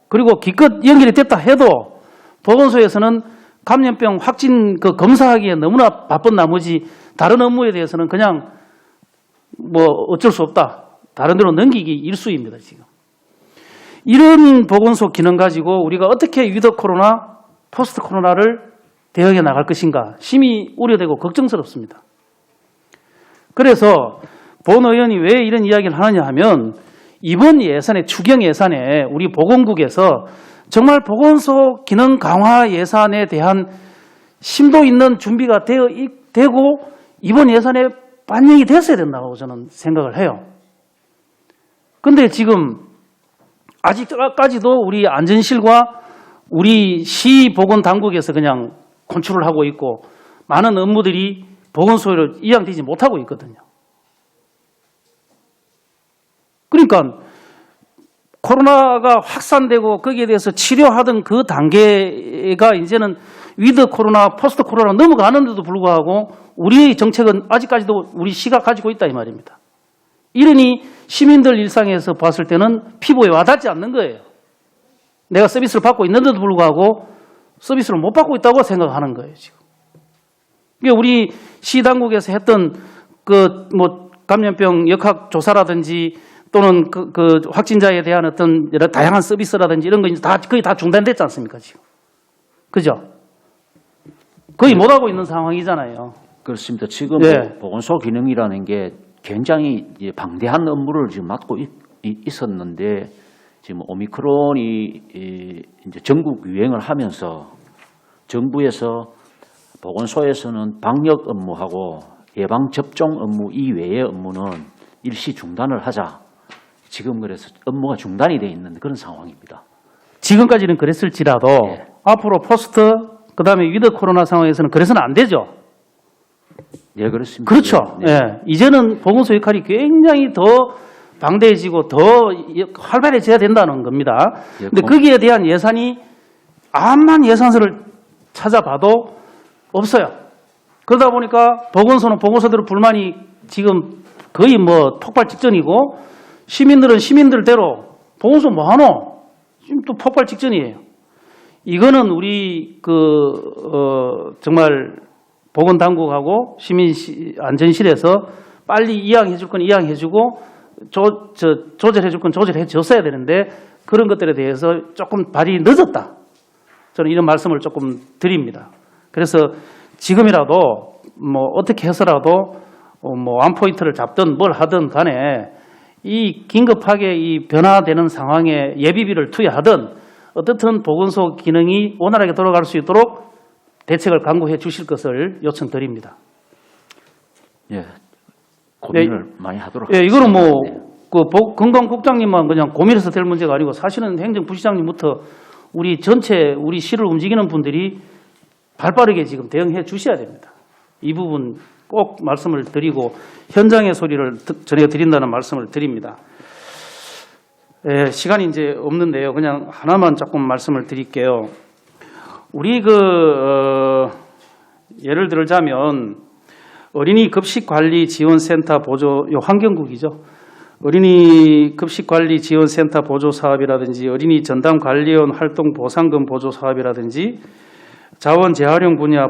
그리고 기껏 연결이 됐다 해도 보건소에서는 감염병 확진 그 검사하기에 너무나 바쁜 나머지 다른 업무에 대해서는 그냥 뭐 어쩔 수 없다. 다른 데로 넘기기 일쑤입니다, 지금. 이런 보건소 기능 가지고 우리가 어떻게 위드 코로나, 포스트 코로나를 대응해 나갈 것인가 심히 우려되고 걱정스럽습니다. 그래서 본 의원이 왜 이런 이야기를 하느냐 하면 이번 예산에 추경 예산에 우리 보건국에서 정말 보건소 기능 강화 예산에 대한 심도 있는 준비가 되고 이번 예산에 반영이 됐어야 된다고 저는 생각을 해요. 그런데 지금 아직까지도 우리 안전실과 우리 시 보건당국에서 그냥 컨트롤하고 있고 많은 업무들이 보건소로 이양되지 못하고 있거든요. 그러니까 코로나가 확산되고 거기에 대해서 치료하던 그 단계가 이제는 위드 코로나, 포스트 코로나 넘어가는데도 불구하고 우리의 정책은 아직까지도 우리 시가 가지고 있다 이 말입니다. 이러니 시민들 일상에서 봤을 때는 피부에 와닿지 않는 거예요. 내가 서비스를 받고 있는데도 불구하고 서비스를 못 받고 있다고 생각하는 거예요, 지금. 그러니까 우리 시 당국에서 했던 감염병 역학 조사라든지 또는 그 확진자에 대한 어떤 여러 다양한 서비스라든지 이런 거 이제 거의 다 중단됐지 않습니까, 지금? 그죠? 거의 못하고 있는 상황이잖아요. 그렇습니다. 지금 네. 보건소 기능이라는 게 굉장히 이제 방대한 업무를 지금 맡고 있었는데 지금 오미크론이 이제 전국 유행을 하면서 정부에서 보건소에서는 방역 업무하고 예방 접종 업무 이외의 업무는 일시 중단을 하자. 지금 그래서 업무가 중단이 돼 있는 그런 상황입니다. 지금까지는 그랬을지라도 네. 앞으로 포스트 그다음에 위드 코로나 상황에서는 그래서는 안 되죠. 네, 그렇습니다. 그렇죠. 네. 예. 이제는 보건소 역할이 굉장히 더 방대해지고 더 활발해져야 된다는 겁니다. 예, 근데 거기에 대한 예산이 암만 예산서를 찾아봐도 없어요. 그러다 보니까 보건소는 보건소대로 불만이 지금 거의 폭발 직전이고 시민들은 시민들대로 보건소 뭐 하노? 지금 또 폭발 직전이에요. 이거는 우리 정말 보건당국하고 시민안전실에서 빨리 이양해 줄 건 이양해 주고 조절해 줄 건 조절해 줬어야 되는데 그런 것들에 대해서 조금 발이 늦었다. 저는 이런 말씀을 조금 드립니다. 그래서 지금이라도 어떻게 해서라도 원포인트를 잡든 뭘 하든 간에 이 긴급하게 이 변화되는 상황에 예비비를 투여하든 어떻든 보건소 기능이 원활하게 돌아갈 수 있도록 대책을 강구해 주실 것을 요청드립니다. 예, 고민을 많이 하도록 예, 하겠습니다. 이거는 건강국장님만 그냥 고민해서 될 문제가 아니고 사실은 행정부시장님부터 우리 전체 우리 시를 움직이는 분들이 발빠르게 지금 대응해 주셔야 됩니다. 이 부분 꼭 말씀을 드리고 현장의 소리를 전해드린다는 말씀을 드립니다. 예, 시간이 이제 없는데요. 그냥 하나만 조금 말씀을 드릴게요. 우리 예를 들자면 어린이 급식관리지원센터 보조 환경국이죠. 어린이 급식관리지원센터 보조 사업이라든지 어린이 전담관리원 활동 보상금 보조 사업이라든지 자원 재활용 분야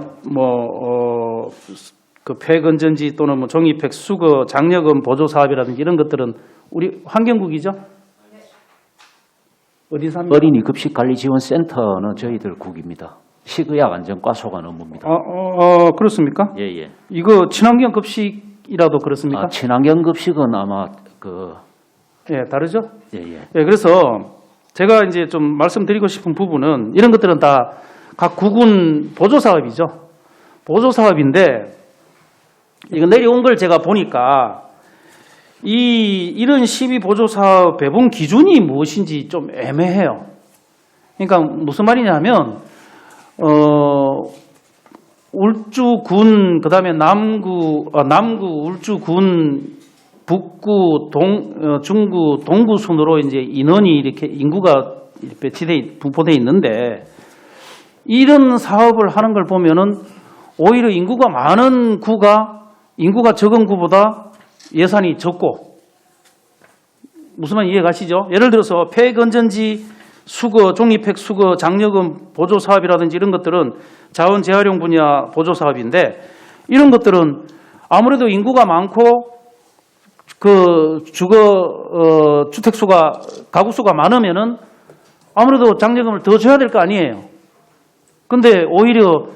폐건전지 또는 종이팩 수거 장려금 보조 사업이라든지 이런 것들은 우리 환경국이죠. 어디서 합니까? 어린이 급식관리지원센터는 저희들 국입니다. 식의약 안전과 소관 업무입니다. 그렇습니까? 예. 이거 친환경 급식이라도 그렇습니까? 친환경 급식은 아마 예, 다르죠? 예. 그래서 제가 이제 좀 말씀드리고 싶은 부분은 이런 것들은 다 각 국군 보조 사업이죠. 보조 사업인데 이거 내려온 걸 제가 보니까 이런 시비 보조 사업 배분 기준이 무엇인지 좀 애매해요. 그러니까 무슨 말이냐면 울주군 그다음에 남구 울주군 북구 중구 동구 순으로 이제 인원이 이렇게 인구가 분포돼 있는데 이런 사업을 하는 걸 보면은 오히려 인구가 많은 구가 인구가 적은 구보다 예산이 적고 무슨 말 이해 가시죠? 예를 들어서 폐건전지 수거, 종이팩 수거, 장려금 보조 사업이라든지 이런 것들은 자원 재활용 분야 보조 사업인데 이런 것들은 아무래도 인구가 많고 주택 수가 가구 수가 많으면은 아무래도 장려금을 더 줘야 될 거 아니에요. 근데 오히려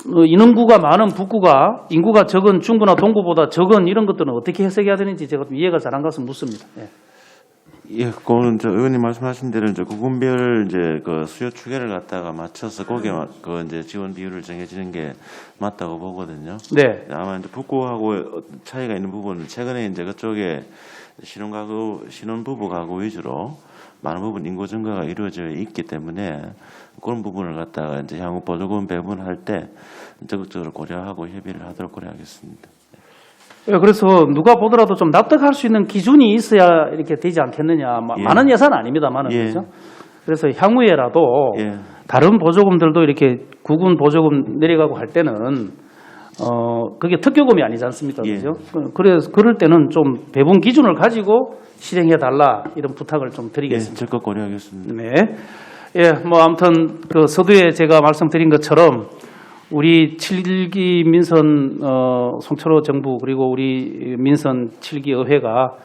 인원구가 많은 북구가 인구가 적은 중구나 동구보다 적은 이런 것들은 어떻게 해석해야 되는지 제가 좀 이해가 잘 안 가서 묻습니다. 예, 그거는 의원님 말씀하신 대로 이제 구군별 수요 추계를 갖다가 맞춰서 거기에 이제 지원 비율을 정해지는 게 맞다고 보거든요. 네. 아마 이제 북구하고 차이가 있는 부분은 최근에 이제 그쪽에 신혼부부 가구 위주로 많은 부분 인구 증가가 이루어져 있기 때문에 그런 부분을 갖다가 이제 향후 보조금 배분할 때 적극적으로 고려하고 협의를 하도록 고려하겠습니다. 예, 그래서 누가 보더라도 좀 납득할 수 있는 기준이 있어야 이렇게 되지 않겠느냐. 예. 많은 예산은 아닙니다만은 예. 그렇죠. 그래서 향후에라도 예. 다른 보조금들도 이렇게 구군 보조금 내려가고 할 때는 그게 특교금이 아니지 않습니까? 예. 그죠? 그래서 그럴 때는 좀 배분 기준을 가지고 실행해 달라 이런 부탁을 좀 예, 드리겠습니다. 적극 고려하겠습니다. 네. 예, 뭐 아무튼 그 서두에 제가 말씀드린 것처럼 우리 7기 민선 송철호 정부 그리고 우리 민선 7기 의회가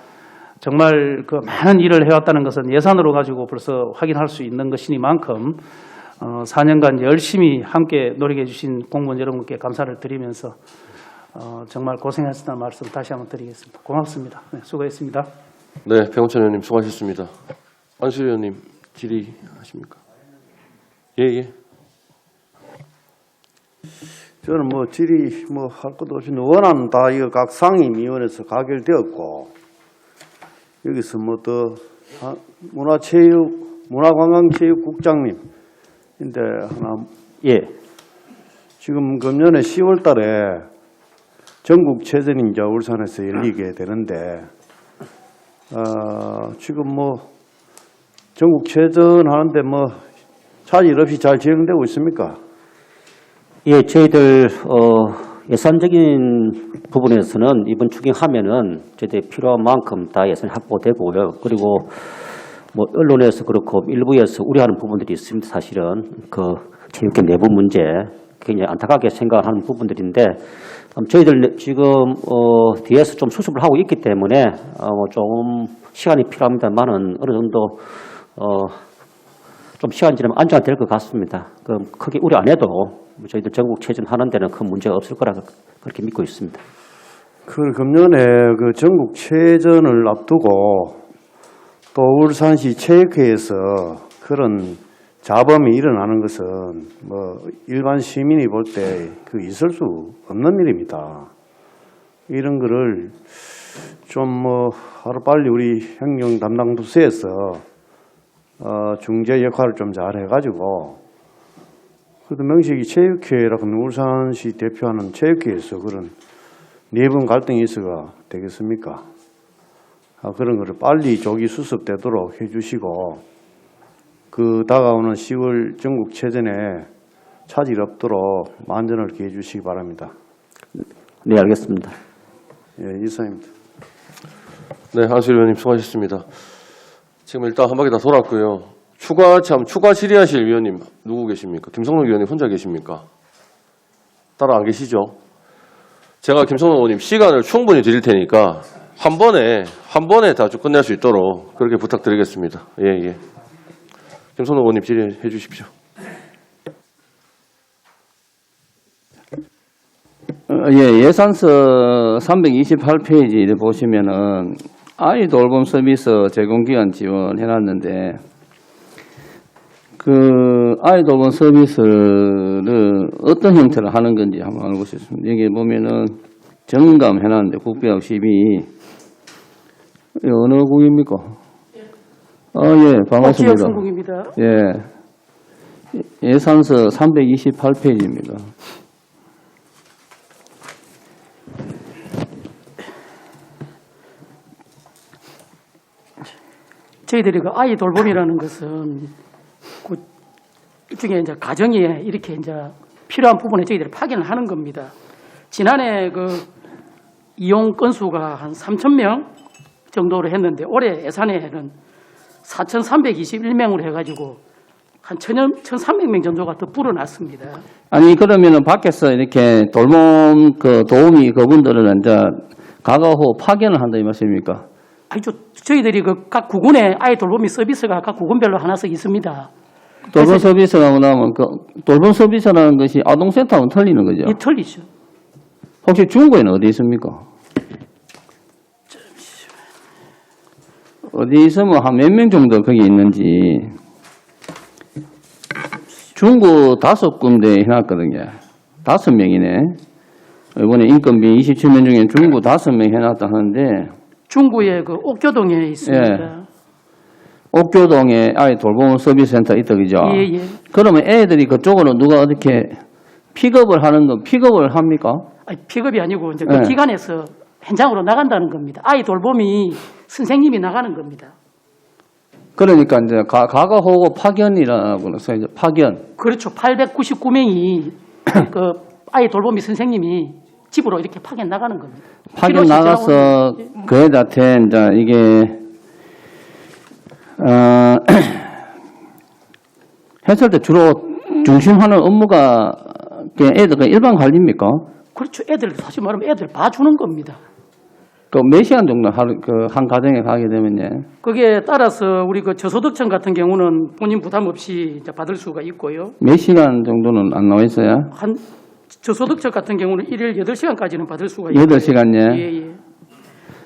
정말 그 많은 일을 해왔다는 것은 예산으로 가지고 벌써 확인할 수 있는 것이니만큼 4년간 열심히 함께 노력해 주신 공무원 여러분께 감사를 드리면서 정말 고생하셨다는 말씀 다시 한번 드리겠습니다. 고맙습니다. 네, 수고했습니다. 네, 배홍천 의원님 수고하셨습니다. 안수리 의원님 질의하십니까? 예. 저는 뭐 질의 뭐 할 것도 없이 원안은 다 이거 각 상임위원회에서 가결되었고 여기서 뭐 더 문화관광체육국장님인데 하나 지금 금년에 10월달에 전국체전이 이제 울산에서 열리게 되는데 지금 뭐 전국체전 하는데 뭐 차질 없이 잘 진행되고 있습니까? 예, 저희들 예산적인 부분에서는 이번 추경하면은 저희들 필요한 만큼 다 예산이 확보되고요. 그리고 뭐 언론에서 그렇고 일부에서 우려하는 부분들이 있습니다. 사실은 그 체육계 내부 문제 굉장히 안타깝게 생각하는 부분들인데 저희들 지금 뒤에서 좀 수습을 하고 있기 때문에 좀 시간이 필요합니다만은 어느 정도 좀 시간 지나면 안정화될 것 같습니다. 그럼 크게 우려 안 해도 저희들 전국 체전하는 데는 큰 문제가 없을 거라 그렇게 믿고 있습니다. 그 금년에 그 전국체전을 앞두고 또 울산시 체육회에서 그런 자범이 일어나는 것은 뭐 일반 시민이 볼 때 그 있을 수 없는 일입니다. 이런 거를 좀 뭐 하루빨리 우리 행정 담당 부서에서 중재 역할을 좀 잘 해가지고 그래도 명식이 체육회라고 하면 울산시 대표하는 체육회에서 그런 내분 갈등이 있어가 되겠습니까? 그런 거를 빨리 조기 수습되도록 해주시고 그 다가오는 10월 전국체전에 차질 없도록 만전을 기해 주시기 바랍니다. 네, 알겠습니다. 예, 이상입니다. 네, 안수리 의원님 수고하셨습니다. 지금 일단 한 바퀴 다 돌았고요. 추가 질의하실 위원님 누구 계십니까? 김성록 위원님 혼자 계십니까? 따로 안 계시죠? 제가 김성록 의원님 시간을 충분히 드릴 테니까 한 번에 다 좀 끝낼 수 있도록 그렇게 부탁드리겠습니다. 예. 김성록 의원님 질의해 주십시오. 예산서 328페이지 보시면은 아이 돌봄 서비스 제공기간 지원 해놨는데 그 아이 돌봄 서비스를 어떤 형태로 하는 건지 한번 알고 싶습니다. 여기 보면은 정감 해놨는데 국비학 12 어느 국입니까? 예, 반갑습니다. 지역성국입니다. 예, 예산서 328페이지입니다. 저희들이 그 아이 돌봄이라는 것은 그 일종의 이제 가정이 이렇게 이제 필요한 부분에 저희들이 파견을 하는 겁니다. 지난해 그 이용 건수가 한 3,000명 정도로 했는데 올해 예산에는 4,321명으로 해가지고 한 1,300명 정도가 더 불어났습니다. 아니 그러면은 밖에서 이렇게 돌봄 그 도우미 그분들은 이제 가가호 파견을 한다 이 말씀입니까? 아니죠. 저희들이 그 각 구군에 아이 돌봄이 서비스가 각 구군별로 하나씩 있습니다. 돌봄 서비스가 뭐냐면 그 돌봄 서비스라는 것이 아동센터하고는 틀리는 거죠? 이 틀리죠. 혹시 중구에는 어디 있습니까? 어디 있으면 한 몇 명 정도 거기 있는지. 중구 5군데 해놨거든요. 5명이네. 이번에 인건비 27명 중에 중구 5명 해놨다 하는데. 중구에 그 옥교동에 있습니다. 예. 옥교동에 아이 돌봄 서비스센터 있다 그죠? 예. 그러면 애들이 그쪽으로 누가 어떻게 픽업을 하는 건 픽업을 합니까? 아니, 픽업이 아니고 이제 그 네. 기관에서 현장으로 나간다는 겁니다. 아이 돌봄이 선생님이 나가는 겁니다. 그러니까 이제 가가호고 파견이라고 해서 이제 파견. 그렇죠. 899명이 그 아이 돌봄이 선생님이 집으로 이렇게 파견 나가는 겁니다. 파견 필요시 나가서 지나오는- 그 애들한테 이제 이게 했을 때 주로 중심하는 업무가 애들 그 일반 관리입니까? 그렇죠. 애들 사실 말하면 애들 봐주는 겁니다. 그 몇 시간 정도 한 가정에 가게 되면요. 거기에 따라서 우리 그 저소득층 같은 경우는 본인 부담 없이 이제 받을 수가 있고요. 몇 시간 정도는 안 나와 있어요? 한 저소득층 같은 경우는 일일 8시간까지는 받을 수가 있고요. 8시간요? 예.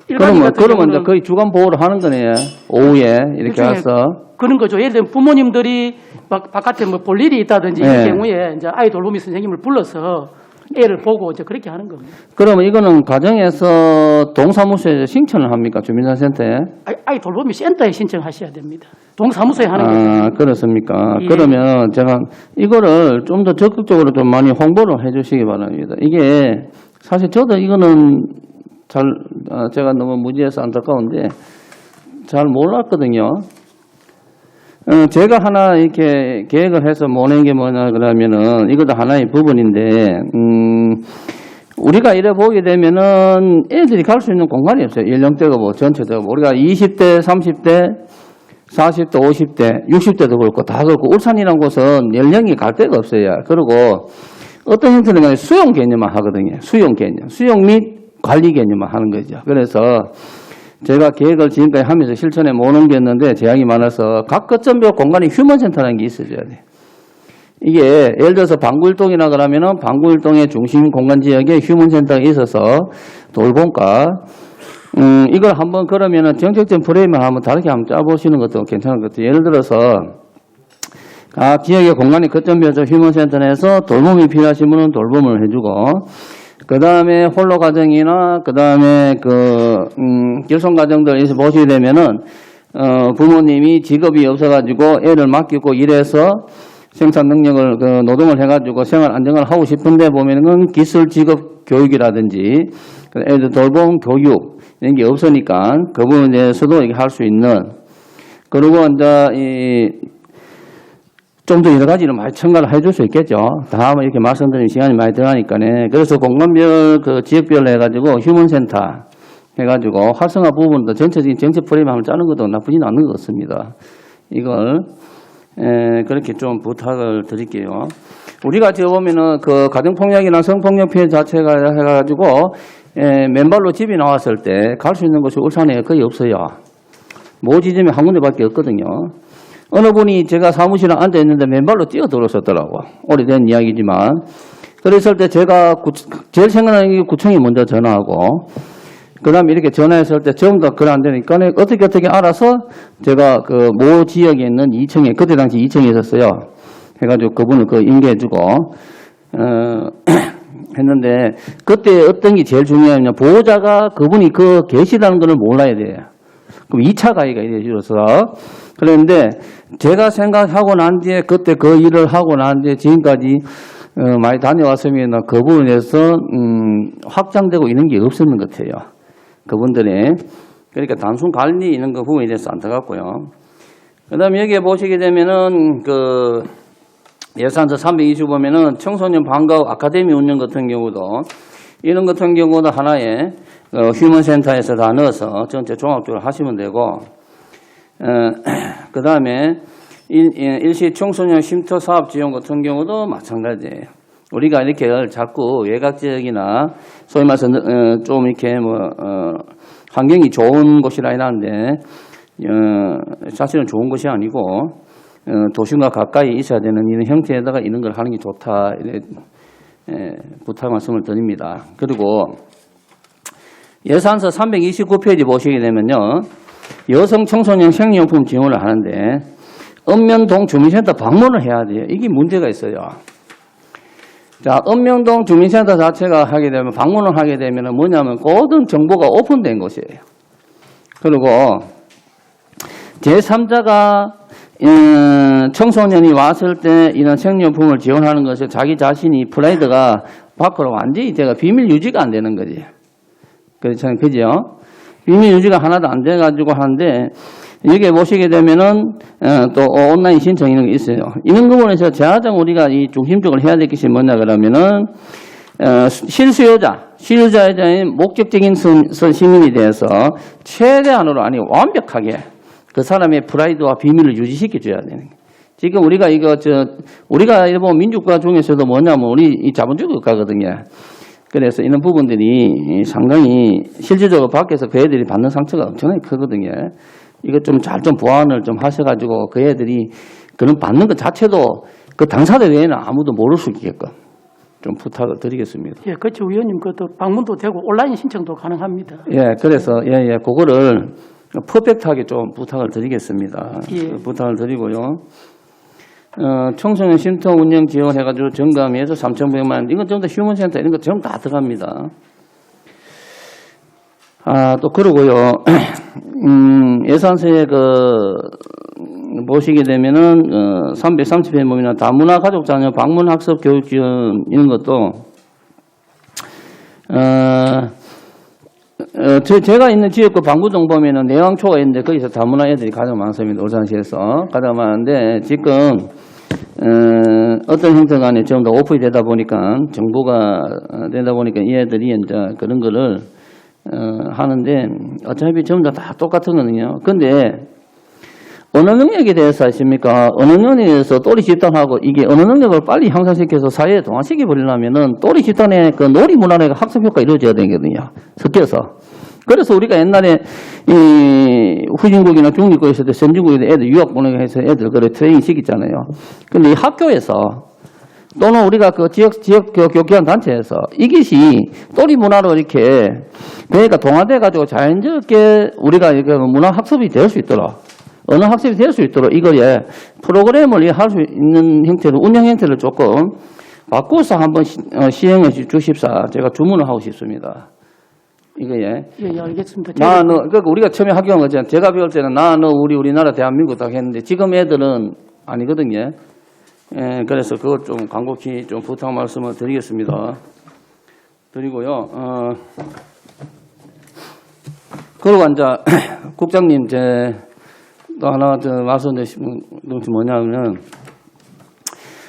일반인 같은 그러면 이제 경우는 거의 주간 보호를 하는 거네요. 오후에 이렇게 일종의 와서. 그런 거죠. 예를 들면 부모님들이 막 바깥에 뭐 볼 일이 있다든지 네. 이 경우에 이제 아이 돌보미 선생님을 불러서 애를 보고 이제 그렇게 하는 겁니다. 그러면 이거는 가정에서 동사무소에 신청을 합니까? 주민센터에? 아이 돌보미 센터에 신청하셔야 됩니다. 동사무소에 하는 게 아, 그렇습니까? 예. 그러면 제가 이거를 좀 더 적극적으로 좀 많이 홍보를 해 주시기 바랍니다. 이게 사실 저도 이거는 제가 너무 무지해서 안타까운데 잘 몰랐거든요. 제가 하나 이렇게 계획을 해서 모낸 게 뭐냐 그러면은 이것도 하나의 부분인데, 우리가 이래 보게 되면은 애들이 갈 수 있는 공간이 없어요. 연령대가 뭐 전체적으로. 우리가 20대, 30대, 40대, 50대, 60대도 그렇고 다 그렇고 울산이라는 곳은 연령이 갈 데가 없어요. 그리고 어떤 형태는 간에 수용 개념만 하거든요. 수용 개념. 수용 및 관리 개념만 하는 거죠. 그래서 제가 계획을 지금까지 하면서 실천에 못 옮겼는데 제약이 많아서 각 거점별 공간에 휴먼센터라는 게 있어줘야 돼. 이게 예를 들어서 방구일동이라 그러면은 방구일동의 중심 공간 지역에 휴먼센터가 있어서 돌봄과 이걸 한번 그러면은 정책적 프레임을 한번 다르게 한번 짜보시는 것도 괜찮은 것 같아요. 예를 들어서 각 지역의 공간이 거점별적 휴먼센터 내에서 돌봄이 필요하신 분은 돌봄을 해주고, 그 다음에 홀로 가정이나 그 다음에 길손 가정들에서 보시게 되면은 부모님이 직업이 없어가지고 애를 맡기고 일해서 생산 능력을 노동을 해가지고 생활 안정을 하고 싶은데 보면은 기술 직업 교육이라든지 애들 돌봄 교육 이런 게 없으니까 그 부분에서도 이렇게 할 수 있는, 그리고 이제 좀 더 여러 가지를 많이 첨가를 해줄 수 있겠죠. 다음에 이렇게 말씀드리는 시간이 많이 들어가니까네. 그래서 공간별, 지역별로 해가지고 휴먼센터 해가지고 활성화 부분도 전체적인 정책 프레임을 한번 짜는 것도 나쁘진 않는 것 같습니다. 이걸, 그렇게 좀 부탁을 드릴게요. 우리가 지금 보면은 가정폭력이나 성폭력 피해 자체가 해가지고, 맨발로 집이 나왔을 때 갈 수 있는 곳이 울산에 거의 없어요. 모 지점에 한 군데밖에 없거든요. 어느 분이 제가 사무실에 앉아있는데 맨발로 뛰어들었었더라고. 오래된 이야기지만. 그랬을 때 제가 제일 생각나는 게 구청에 먼저 전화하고, 그 다음에 이렇게 전화했을 때 전부 다 그래 안 되니까 어떻게 알아서 제가 모 지역에 있는 2층에, 그때 당시 2층에 있었어요. 해가지고 그분을 인계해주고, 했는데, 그때 어떤 게 제일 중요하냐. 보호자가 그분이 계시다는 걸 몰라야 돼요. 그럼 2차 가해가 이루어져서. 그런데 제가 생각하고 난 뒤에 그때 그 일을 하고 난 뒤에 지금까지 많이 다녀왔으면 그 부분에서 확장되고 이런 게 없었는 것 같아요. 그분들의. 그러니까 단순 관리 이런 그 부분에 대해서 안타깝고요. 그 다음에 여기에 보시게 되면은 예산서 320 보면은 청소년 방과 아카데미 운영 같은 경우도 이런 같은 경우도 하나의 휴먼센터에서 다 넣어서 전체 종합적으로 하시면 되고, 그 다음에 일시 청소년 쉼터 사업 지원 같은 경우도 마찬가지예요. 우리가 이렇게 자꾸 외곽 지역이나 소위 말해서 좀 이렇게 환경이 좋은 곳이라 하는데 사실은 좋은 것이 아니고 도심과 가까이 있어야 되는 이런 형태에다가 이런 걸 하는 게 좋다, 이래 부탁 말씀을 드립니다. 그리고 예산서 329페이지 보시게 되면요, 여성 청소년 생리용품 지원을 하는데 읍면동 주민센터 방문을 해야 돼요. 이게 문제가 있어요. 자, 읍면동 주민센터 자체가 하게 되면, 방문을 하게 되면 뭐냐면 모든 정보가 오픈된 곳이에요. 그리고 제3자가 청소년이 왔을 때 이런 생료품을 지원하는 것에 자기 자신이 프라이드가 밖으로 완전히 제가 비밀 유지가 안 되는 거지. 그렇죠? 그죠? 비밀 유지가 하나도 안 돼가지고 하는데, 여기에 보시게 되면은, 또 온라인 신청 이런 게 있어요. 이런 부분에서 가장 우리가 이 중심적으로 해야 될 것이 뭐냐 그러면은, 실수요자의 목적적인 시민이 돼서 최대한으로 아니 완벽하게 그 사람의 프라이드와 비밀을 유지시켜줘야 되는 거예요. 지금 우리가 우리가 일본 민주국가 중에서도 뭐냐면 우리 이 자본주의 국가거든요. 그래서 이런 부분들이 상당히 실질적으로 밖에서 그 애들이 받는 상처가 엄청나게 크거든요. 이거 좀 잘 보완을 좀 하셔가지고 그 애들이 그런 받는 것 자체도 그 당사자 외에는 아무도 모를 수 있게끔 좀 부탁을 드리겠습니다. 예, 그렇죠. 위원님, 그것도 방문도 되고 온라인 신청도 가능합니다. 예, 그래서 그거를 퍼펙트하게 좀 부탁을 드리겠습니다. 예. 부탁을 드리고요. 청소년 쉼터 운영 지원해가지고 정감위에서 3,100만 원, 이건 전부 다 휴먼센터 이런 거 전부 다 들어갑니다. 또 그러고요. 예산서에 보시게 되면은 330회 몸이나 다문화 가족 자녀 방문 학습 교육 지원 이런 것도 제가 있는 지역구 방구동 보면은 내왕초가 있는데 거기서 다문화 애들이 가장 많습니다. 울산시에서 가장 많은데 지금 어떤 형태 간에 전부 다 오픈이 되다 보니까 정보가 되다 보니까 이 애들이 이제 그런 거를 하는데 어차피 전부 다 똑같은 거거든요. 근데 언어 능력에 대해서 아십니까? 언어 능력에 대해서 또리 집단하고 이게 언어 능력을 빨리 향상시켜서 사회에 동화시켜 버리려면은 또리 집단의 그 놀이 문화의 학습 효과가 이루어져야 되거든요. 섞여서. 그래서 우리가 옛날에 이 후진국이나 중립국에 있을 때 선진국에 애들 유학 보내고 해서 애들 그래 트레이닝 시키잖아요. 근데 이 학교에서 또는 우리가 그 지역 교육기관 단체에서 이것이 또리 문화로 이렇게 그러니까 동화돼 가지고 자연스럽게 우리가 이렇게 문화 학습이 될 수 있도록 언어 학습이 될 수 있도록 이거에 프로그램을 할 수 있는 형태로 운영 형태를 조금 바꿔서 한번 시행해 주십사 제가 주문을 하고 싶습니다. 이거에 예, 알겠습니다. 그러니까 우리가 처음에 학교한 거잖아요. 제가 배울 때는 우리나라 대한민국 딱 했는데 지금 애들은 아니거든요. 예, 그래서 그것 좀 간곡히 좀 부탁 말씀을 드리겠습니다. 드리고요. 그리고 이제 국장님 또 하나 말씀드리신 것이 뭐냐면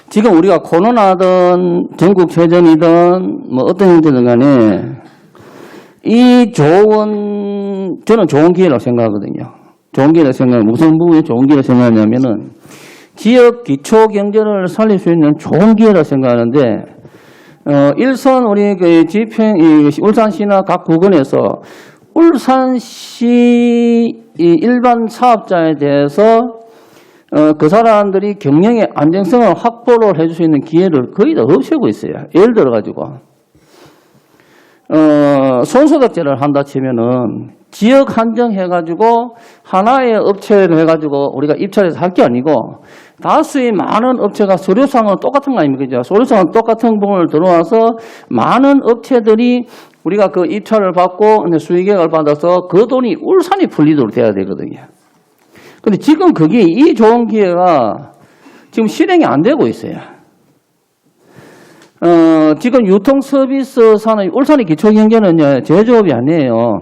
지금 우리가 코로나든 전국 최전이든 뭐 어떤 형태든 간에 저는 좋은 기회라고 생각하거든요. 좋은 기회라고 생각하면 무슨 부분이 좋은 기회라고 생각하냐면은 지역 기초 경제를 살릴 수 있는 좋은 기회라고 생각하는데 일선 우리 그 울산시나 각 구군에서 울산시 일반 사업자에 대해서 그 사람들이 경영의 안정성을 확보를 해줄 수 있는 기회를 거의 다 없애고 있어요. 예를 들어 가지고 손소득제를 한다 치면은 지역 한정해가지고 하나의 업체를 해가지고 우리가 입찰해서 할 게 아니고 다수의 많은 업체가 서류상은 똑같은 거 아닙니까? 그죠? 서류상은 똑같은 부분을 들어와서 많은 업체들이 우리가 그 입찰을 받고 수익액을 받아서 그 돈이 울산이 풀리도록 돼야 되거든요. 근데 지금 그게 이 좋은 기회가 지금 실행이 안 되고 있어요. 지금 유통서비스 산업, 울산의 기초경제는요, 제조업이 아니에요.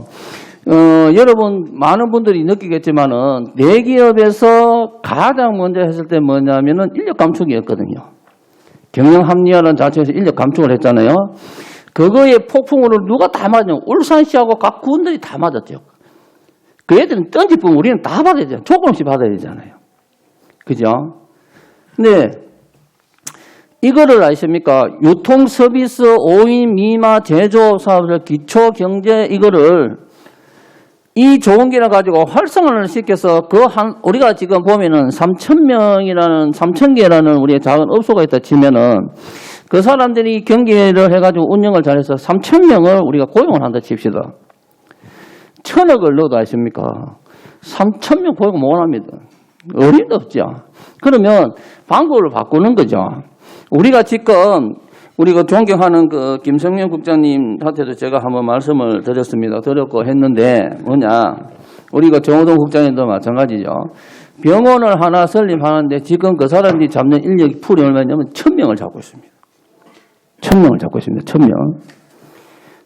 여러분, 많은 분들이 느끼겠지만은, 대기업에서 가장 먼저 했을 때 뭐냐면은 인력 감축이었거든요. 경영 합리화라는 자체에서 인력 감축을 했잖아요. 그거에 폭풍으로 누가 다 맞았냐면, 울산시하고 각 군들이 다 맞았죠. 그 애들은 던지뿐 우리는 다 받아야 되잖아요. 조건 없이 받아야 되잖아요. 그죠? 근데, 이거를 아십니까? 유통서비스, 5인 미마, 제조업 사업을 기초경제 이거를 이 좋은 기회를 가지고 활성화를 시켜서 우리가 지금 보면은 3,000개라는 우리의 작은 업소가 있다 치면은 그 사람들이 경기를 해가지고 운영을 잘해서 3,000명을 우리가 고용을 한다 칩시다. 1,000억을 넣어도 아십니까? 3,000명 고용 못 합니다. 어림도 없죠. 그러면 방법을 바꾸는 거죠. 우리가 지금 우리가 존경하는 그 김성년 국장님한테도 제가 한번 말씀을 드렸고 했는데 뭐냐 우리 그 정호동 국장님도 마찬가지죠. 병원을 하나 설립하는데 지금 그 사람들이 잡는 인력 풀이 얼마냐면 1,000명을 잡고 있습니다. 1,000명을 잡고 있습니다. 1,000명.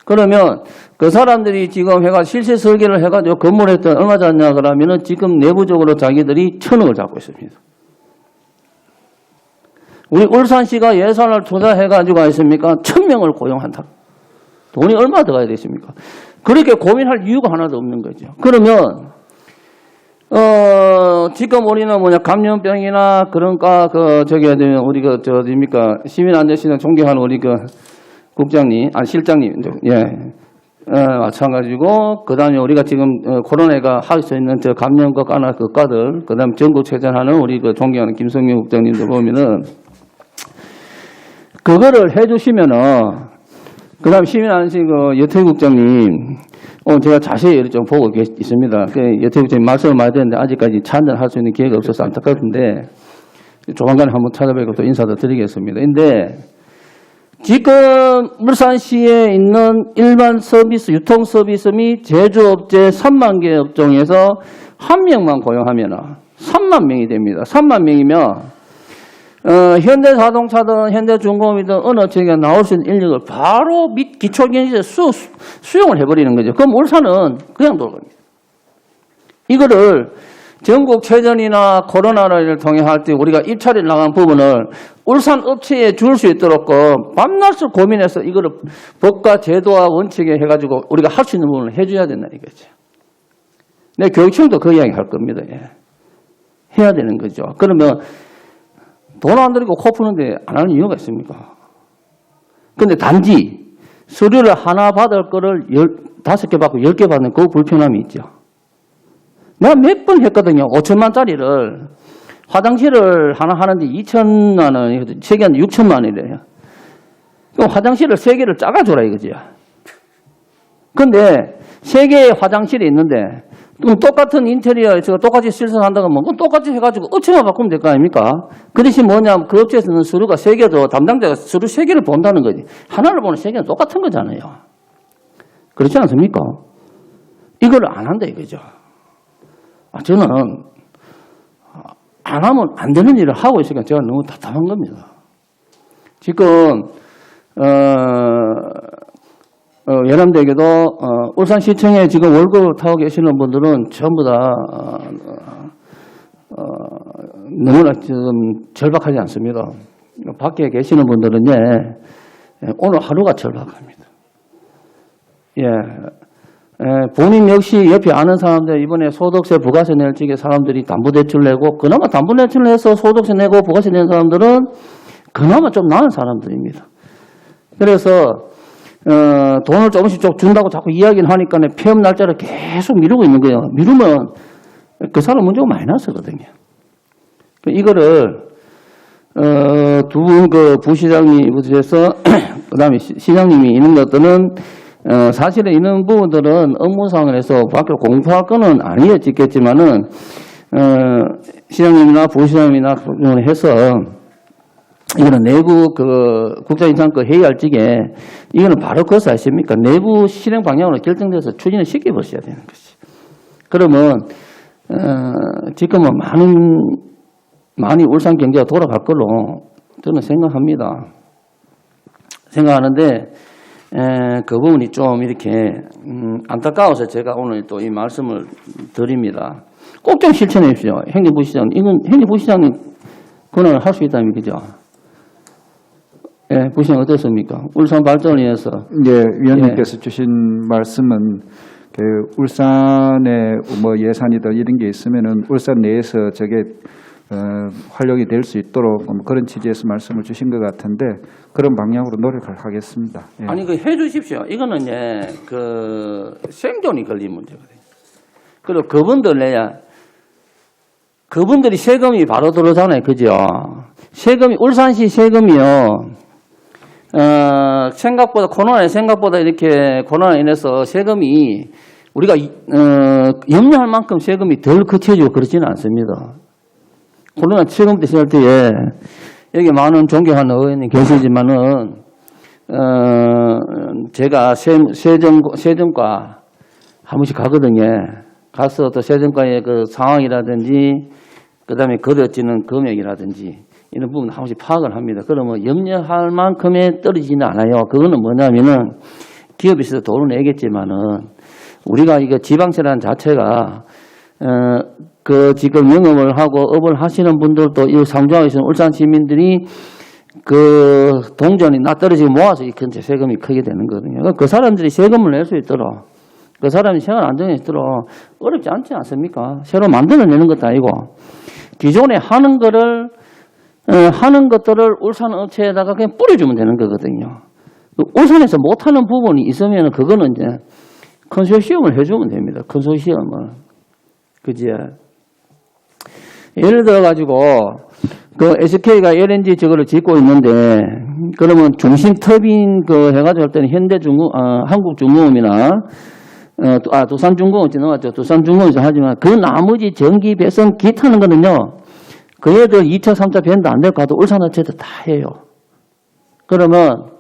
그러면 그 사람들이 지금 해가 실세 설계를 해가지고 건물했던 얼마 잖냐 그러면은 지금 내부적으로 자기들이 1,000억을 잡고 있습니다. 우리 울산시가 예산을 투자해가지고 있습니까? 1,000명을 고용한다. 돈이 얼마 더 가야 되십니까? 그렇게 고민할 이유가 하나도 없는 거죠. 그러면 지금 우리는 감염병이나 그런가 우리 어디입니까? 시민안전시장 존경하는 우리 국장님, 실장님, 마찬가지고 그다음에 우리가 지금 코로나가 할 수 있는 감염과 까나 그과들, 그다음 전국 체전하는 우리 존경하는 김성경 국장님도 보면은 그거를 해주시면은 그다음 시민안전시 여태 국장님. 제가 자세히 좀 보고 있습니다. 여태 국장님 말씀을 많이 드렸는데 아직까지 참전할 수 있는 기회가 없어서 안타깝은데 조만간에 한번 찾아뵙고 또 인사도 드리겠습니다. 근데 지금 울산시에 있는 일반 서비스, 유통 서비스 및 제조업체 3만 개 업종에서 1명만 고용하면 3만 명이 됩니다. 3만 명이면 현대자동차든 현대중공업이든 어느 지역에 나올 수 있는 인력을 바로 및 기초경제에 수용을 해버리는 거죠. 그럼 울산은 그냥 돌아갑니다. 이거를 전국 체전이나 코로나를 통해 할 때 우리가 입찰이 나간 부분을 울산 업체에 줄 수 있도록 밤낮을 고민해서 이거를 법과 제도와 원칙에 해가지고 우리가 할 수 있는 부분을 해줘야 된다 이거죠. 내 교육청도 그 이야기 할 겁니다. 예. 해야 되는 거죠. 그러면 돈 안 들이고 코 푸는데 안 하는 이유가 있습니까? 근데 단지 서류를 하나 받을 거를 5개 받고 10개 받는 그 불편함이 있죠. 내가 몇 번 했거든요. 5천만짜리를 화장실을 하나 하는데 2천만 원, 3개는 6천만 원이래요. 그럼 화장실을 3개를 작아줘라 이거죠. 근데 3개의 화장실이 있는데 그럼 똑같은 인테리어에서 똑같이 실선한다고 하면 그건 똑같이 해가지고 업체만 바꾸면 될 거 아닙니까? 그 대신 뭐냐면 그 업체에서는 서류가 3개도 담당자가 서류 3개를 본다는 거지. 하나를 보는 3개는 똑같은 거잖아요. 그렇지 않습니까? 이걸 안 한다 이거죠. 저는 안 하면 안 되는 일을 하고 있으니까 제가 너무 답답한 겁니다. 지금 예남대교도 울산시청에 지금 월급 타고 계시는 분들은 전부 다 너무나 지금 절박하지 않습니다. 밖에 계시는 분들은 오늘 하루가 절박합니다. 본인 역시 옆에 아는 사람들 이번에 소득세 부가세 낼 적에 사람들이 담보대출 내고 그나마 담보대출 내서 소득세 내고 부가세 낸 사람들은 그나마 좀 나은 사람들입니다. 그래서 돈을 조금씩 좀 준다고 자꾸 이야기를 하니까 폐업 날짜를 계속 미루고 있는 거예요. 미루면 그 사람 문제가 마이너스거든요. 이거를 두 분 부시장님부터 그다음에 시장님이 있는 것들은 사실은 이런 부분들은 업무상을 해서 밖으로 공표할 거는 아니었겠지만은 시장님이나 부시장님이나 해서 이거는 내부 국가인상권 회의할 적에 이거는 바로 그것이 아십니까? 내부 실행 방향으로 결정돼서 추진을 시켜보셔야 되는 것이. 그러면 지금은 많이 울산 경제가 돌아갈 걸로 저는 생각합니다. 생각하는데 그 부분이 좀 이렇게 안타까워서 제가 오늘 또 이 말씀을 드립니다. 꼭 좀 실천해 주십시오. 행정부시장 이건 행정부시장이 권한을 할 수 있다면 그죠? 부시장 어떻습니까? 울산 발전을 위해서. 위원님께서 주신 말씀은 울산에 예산이든 이런 게 있으면은 울산 내에서 저게 활용이 될 수 있도록 그런 취지에서 말씀을 주신 것 같은데 그런 방향으로 노력을 하겠습니다. 아니 해주십시오. 이거는 생존이 걸린 문제거든요. 그리고 그분들이 세금이 바로 들어오잖아요, 그죠? 세금이 울산시 세금이요. 생각보다 이렇게 코로나에 인해서 세금이 우리가 염려할 만큼 세금이 덜 거쳐지고 그렇지는 않습니다. 코로나 세금 때 시작 때에 여기 많은 존경하는 의원님 계시지만은 제가 세정과 한 번씩 가거든요. 가서 또 세정가의 그 상황이라든지 그다음에 거둬지는 금액이라든지 이런 부분 한 번씩 파악을 합니다. 그러면 염려할 만큼의 떨어지지는 않아요. 그거는 뭐냐면은 기업에서 돈을 내겠지만은 우리가 이거 지방세라는 자체가 그 지금 영업을 하고 업을 하시는 분들도 이 상주하고 있는 울산 시민들이 그 동전이 떨어지고 모아서 이 근처 세금이 크게 되는 거거든요. 그 사람들이 세금을 낼 수 있도록 그 사람이 생활 안정이 있도록 어렵지 않지 않습니까? 새로 만들어내는 것도 아니고 기존에 하는 거를 하는 것들을 울산 업체에다가 그냥 뿌려주면 되는 거거든요. 울산에서 못하는 부분이 있으면 그거는 이제 컨소시엄을 해주면 됩니다. 컨소시엄을. 그지? 예를 들어가지고, 그 SK가 LNG 저거를 짓고 있는데, 그러면 중심 터빈 그 해가지고 할 때는 한국중공업이나, 두산중공업 지나갔죠. 두산중공업에서 하지만 그 나머지 전기 배선 기타는 거는요, 그 애들 2차, 3차 밴드 안 될 것 같아도 울산 업체도 다 해요. 그러면,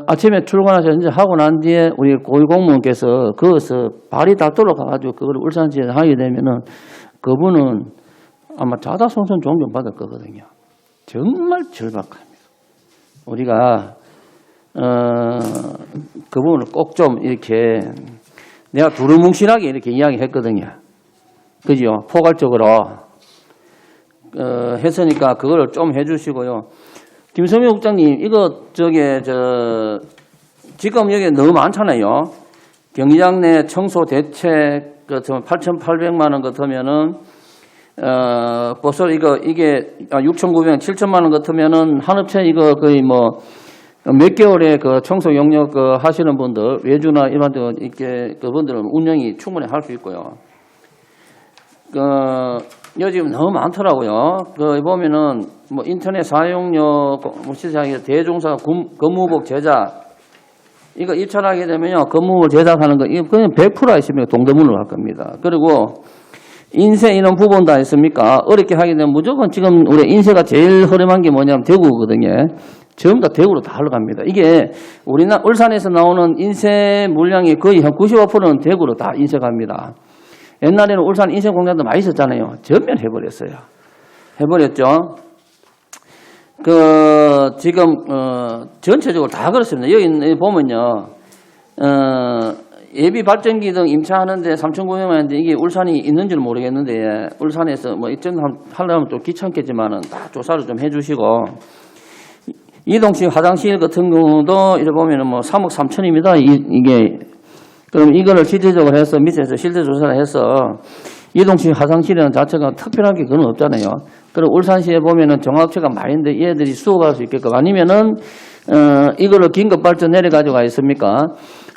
아침에 출근하셔서 이제 하고 난 뒤에 우리 고위공무원께서 거기서 발이 닿도록 가가지고 그걸 울산시에서 하게 되면은 그분은 아마 자다손손 존경받을 거거든요. 정말 절박합니다. 우리가, 그 부분을 꼭 좀 이렇게 내가 두루뭉실하게 이렇게 이야기했거든요. 그죠? 포괄적으로. 했으니까 그걸 좀 해주시고요. 김성명 국장님, 이거, 지금 여기 너무 많잖아요. 경기장 내 청소 대책, 8,800만 원 같으면은, 벌써 이게 6,900원, 7천만 원 같으면은, 한 업체 이거 거의 몇 개월에 그 청소 용역 하시는 분들, 외주나 일반적으로 이렇게 그분들은 운영이 충분히 할 수 있고요. 요즘 너무 많더라고요. 보면은, 인터넷 사용료, 시장에 대종사 근무복 제작, 이거 입찰하게 되면요, 근무복을 제작하는 거, 이거 그냥 100% 있으면 동대문으로 갈 겁니다. 그리고, 인쇄 이런 부분 다 있습니까? 어렵게 하게 되면 무조건 지금 우리 인쇄가 제일 허름한 게 뭐냐면 대구거든요. 전부 다 대구로 다 흘러갑니다. 이게 울산에서 나오는 인쇄 물량이 거의 한 95%는 대구로 다 인쇄갑니다. 옛날에는 울산 인쇄 공장도 많이 있었잖아요. 전면 해버렸어요. 해버렸죠. 지금, 전체적으로 다 그렇습니다. 여기 보면요, 예비 발전기 등 임차하는데 3,900만 원인데 이게 울산이 있는지는 모르겠는데, 울산에서 이쯤 하려면 또 귀찮겠지만은 다 조사를 좀 해주시고, 이동식 화장실 같은 경우도 이래 보면은 3억 3천입니다. 이게. 그럼 이거를 실질적으로 해서 밑에서 실제 조사를 해서 이동식 화장실이라는 자체가 특별한 게 그건 없잖아요. 그리고 울산시에 보면은 종합체가 많이 있는데 얘들이 수업할 수 있게끔 아니면은 이거를 긴급 발전 내려가지고 가 있습니까?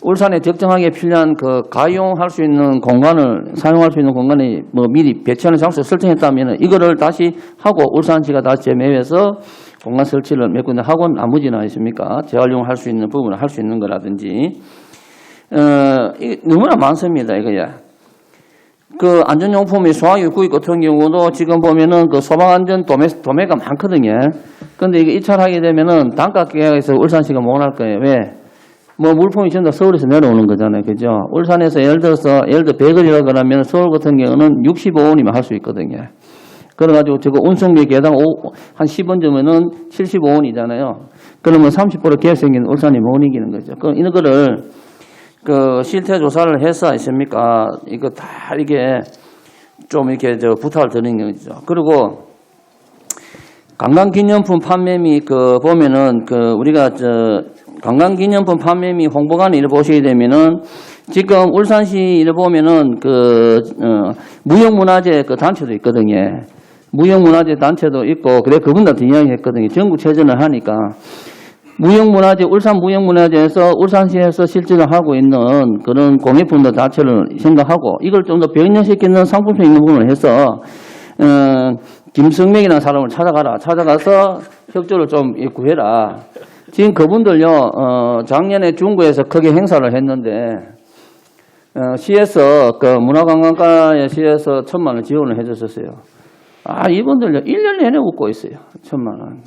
울산에 적정하게 필요한 가용할 수 있는 공간을 사용할 수 있는 공간에 미리 배치하는 장소를 설정했다면은 이거를 다시 하고 울산시가 다시 재매해서 공간 설치를 몇 군데 하고 나머지는 있습니까? 재활용할 수 있는 부분을 할 수 있는 거라든지. 이게 너무나 많습니다, 이거야. 안전용품의 소화기 구입 같은 경우도 지금 보면은 소방안전 도매가 많거든요. 근데 이게 입찰하게 되면은 단가 계약에서 울산시가 못 할 거예요. 왜? 물품이 전부 다 서울에서 내려오는 거잖아요. 그죠? 울산에서 예를 들어 100원이라고 그러면 서울 같은 경우는 65원이면 할 수 있거든요. 그래가지고 저거 운송비 개당 한 10원 주면은 75원이잖아요. 그러면 30% 계획 생기는 울산이 못 이기는 거죠. 이런 거를 실태 조사를 해서 있습니까? 이거 다 이게 좀 이렇게 부탁을 드리는 거죠. 그리고 관광기념품 판매 및 보면은 우리가 관광기념품 판매 및 홍보관을 이렇게 보시게 되면은 지금 울산시 이렇게 보면은 무형문화재 단체도 있거든요. 무형문화재 단체도 있고 그래 그분들한테 이야기했거든요. 전국 체전을 하니까. 무형문화재, 울산 무형문화재에서 울산시에서 실제로 하고 있는 그런 공예품들 자체를 생각하고 이걸 좀 더 변형시키는 상품성 있는 부분을 해서, 김성명이라는 사람을 찾아가서 협조를 좀 구해라. 지금 그분들요, 작년에 중구에서 크게 행사를 했는데, 시에서, 문화관광가의 시에서 1,000만 원 지원을 해줬었어요. 이분들요, 1년 내내 웃고 있어요. 1,000만 원.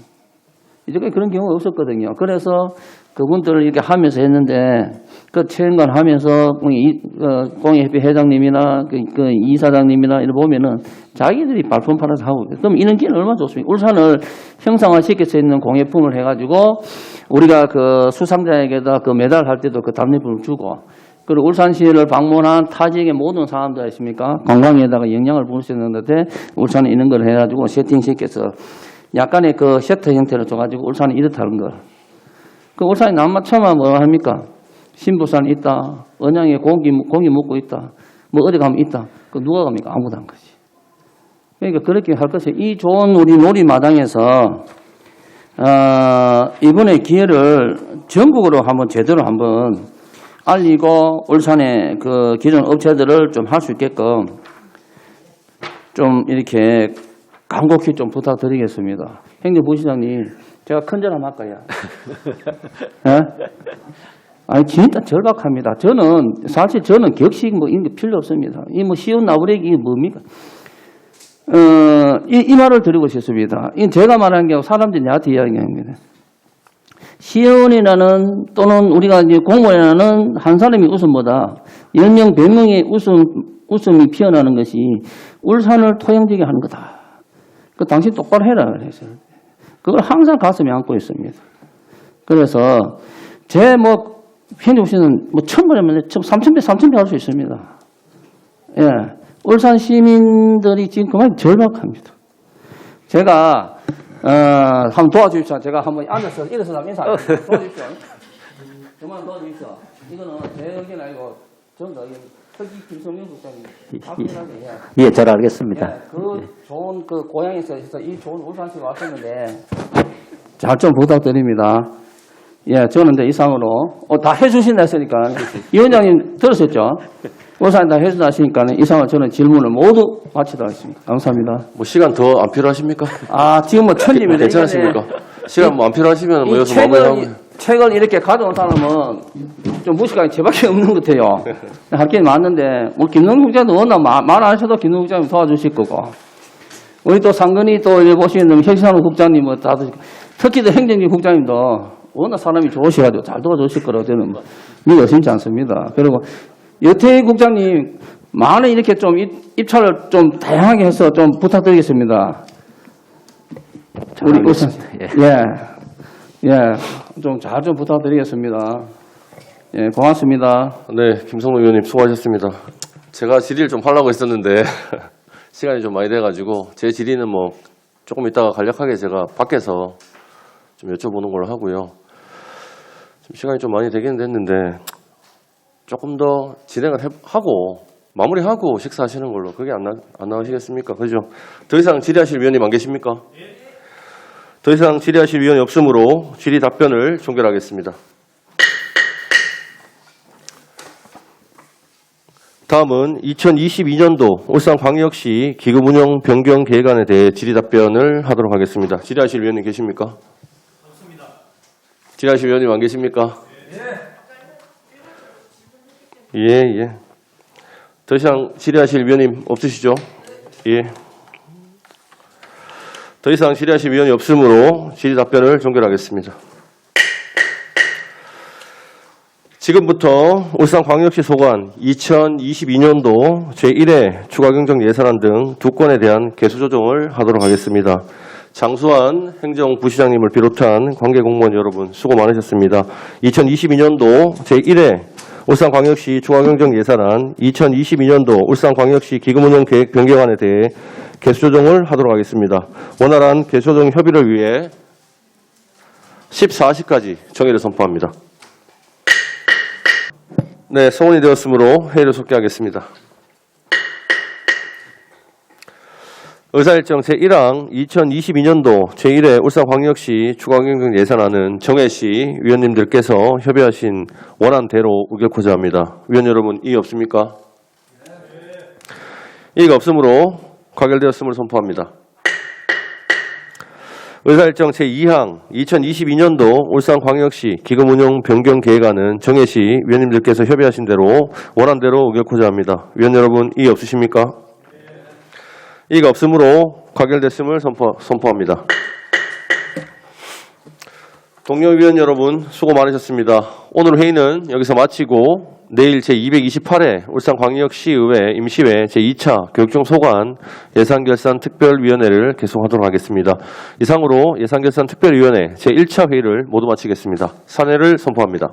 이제까지 그런 경우가 없었거든요. 그래서 그분들을 이렇게 하면서 했는데 그 체험관하면서 공예협회 회장님이나 그 이사장님이나 이런 보면은 자기들이 발품 팔아서 하고 있어요. 그럼 이런 기회는 얼마나 좋습니까? 울산을 형상화시킬 수 있는 공예품을 해가지고 우리가 그 수상자에게다 그 메달 할 때도 그 답례품을 주고, 그리고 울산시를 방문한 타 지역의 모든 사람들 있습니까? 관광에다가 영향을 볼 수 있는데 울산에 이런 걸 해가지고 세팅시켜서 약간의 그 셔터 형태를 줘가지고 울산이 이렇다는 걸. 그 울산이 남만 처음 뭐 합니까? 신부산 있다. 언양에 고기 먹고 있다. 뭐 어디 가면 있다. 그 누가 갑니까? 아무도 안 가지. 그러니까 그렇게 할 것이 이 좋은 우리 놀이마당에서 이번에 기회를 전국으로 한번 제대로 한번 알리고 울산의 그 기존 업체들을 좀 할 수 있게끔 좀 이렇게 간곡히 좀 부탁드리겠습니다. 행정부시장님, 제가 큰절 한번 할까요? 예? 아니, 진짜 절박합니다. 사실 저는 격식 뭐 이런 게 필요 없습니다. 이 뭐 쉬운 나부레기 이게 뭡니까? 이 말을 드리고 싶습니다. 이 제가 말하는 게 아니고 사람들이 나한테 이야기합니다. 시연이라는 또는 우리가 이제 공무원이라는 한 사람이 웃음보다 10명, 100명의 웃음이 피어나는 것이 울산을 토양지게 하는 거다. 그 당신 똑바로 해라 그래서 그걸 항상 가슴에 안고 있습니다. 그래서 제 뭐 행정부시는 뭐 1000번이면 3000배, 3000배 할 수 있습니다. 예. 울산 시민들이 지금 그만 절박합니다. 제가 한번 도와주십시오. 제가 한번 앉아서 일어서서 인사하겠습니다. 도와주십시오. 저만 도와주십시오. 이거는 제 의견 아니고 전부 다 특히 김성명 국장님 확실하게 해야. 예, 잘 알겠습니다. 예, 그 좋은 그 고향에서 해서 이 좋은 울산시 왔었는데 잘 좀 부탁드립니다. 예, 저는 이제 이상으로 다 해주신다 했으니까 이 원장님 들으셨죠? 울산에 다 해준다 하시니까 이상으로 저는 질문을 모두 마치도록 하겠습니다. 감사합니다. 뭐 시간 더 안 필요하십니까? 지금 뭐 천님인데 괜찮으십니까? 시간 뭐 안 필요하시면 뭐 여기서 마무리하고. 책을 이렇게 가져온 사람은 좀 무식하게 저밖에 없는 것 같아요. 할 게 많는데 뭐 김동국 국장도 워낙 말 안 하셔도 김동국 국장님 도와주실 거고, 우리 또 상근이 또 일 보시는 혁신산업 국장님은 다들, 특히 또 행정기 국장님도 워낙 사람이 좋으셔가지고 잘 도와주실 거라고 저는 믿어 의심치 않습니다. 그리고 여태 국장님 많은 이렇게 좀 입찰을 좀 다양하게 해서 좀 부탁드리겠습니다. 우리 우선 좀 잘 좀 부탁드리겠습니다. 예, 고맙습니다. 네, 김성노 의원님 수고하셨습니다. 제가 질의를 좀 하려고 했었는데 시간이 좀 많이 돼가지고 제 질의는 뭐 조금 이따가 간략하게 제가 밖에서 좀 여쭤보는 걸로 하고요. 지금 시간이 좀 많이 되긴 됐는데 조금 더 진행을 하고 마무리하고 식사하시는 걸로, 그게 안 나오시겠습니까? 그죠? 더 이상 질의하실 위원님 안 계십니까? 더 이상 질의하실 위원이 없으므로 질의 답변을 종결하겠습니다. 다음은 2022년도 울산광역시 기금운영 변경 계획안에 대해 질의 답변을 하도록 하겠습니다. 질의하실 위원님 계십니까? 없습니다. 질의하실 위원님 안 계십니까? 예. 더 이상 질의하실 위원님 없으시죠? 예. 더 이상 질의하실 위원이 없으므로 질의 답변을 종결하겠습니다. 지금부터 울산광역시 소관 2022년도 제1회 추가경정 예산안 등 두 건에 대한 개수 조정을 하도록 하겠습니다. 장수환 행정부시장님을 비롯한 관계공무원 여러분 수고 많으셨습니다. 2022년도 제1회 울산광역시 추가경정 예산안 2022년도 울산광역시 기금운영 계획 변경안에 대해 개수 조정을 하도록 하겠습니다. 원활한 개수 조정 협의를 위해 14시까지 정회를 선포합니다. 네, 성원이 되었으므로 회의를 속개하겠습니다. 의사일정 제1항 2022년도 제1회 울산광역시 추가경정 예산안은 정회시 위원님들께서 협의하신 원안대로 의결코자 합니다. 위원 여러분, 이의 없습니까? 이의가 없으므로 가결되었음을 선포합니다. 의사일정 제2항 2022년도 울산광역시 기금운용 변경 계획안은 정회시 위원님들께서 협의하신 대로 원안대로 의결코자 합니다. 위원 여러분, 이의 없으십니까? 이의가 없으므로 가결됐음을 선포합니다. 동료 위원 여러분 수고 많으셨습니다. 오늘 회의는 여기서 마치고 내일 제228회 울산광역시의회 임시회 제2차 교육청 소관 예산결산특별위원회를 개송하도록 하겠습니다. 이상으로 예산결산특별위원회 제1차 회의를 모두 마치겠습니다. 산회를 선포합니다.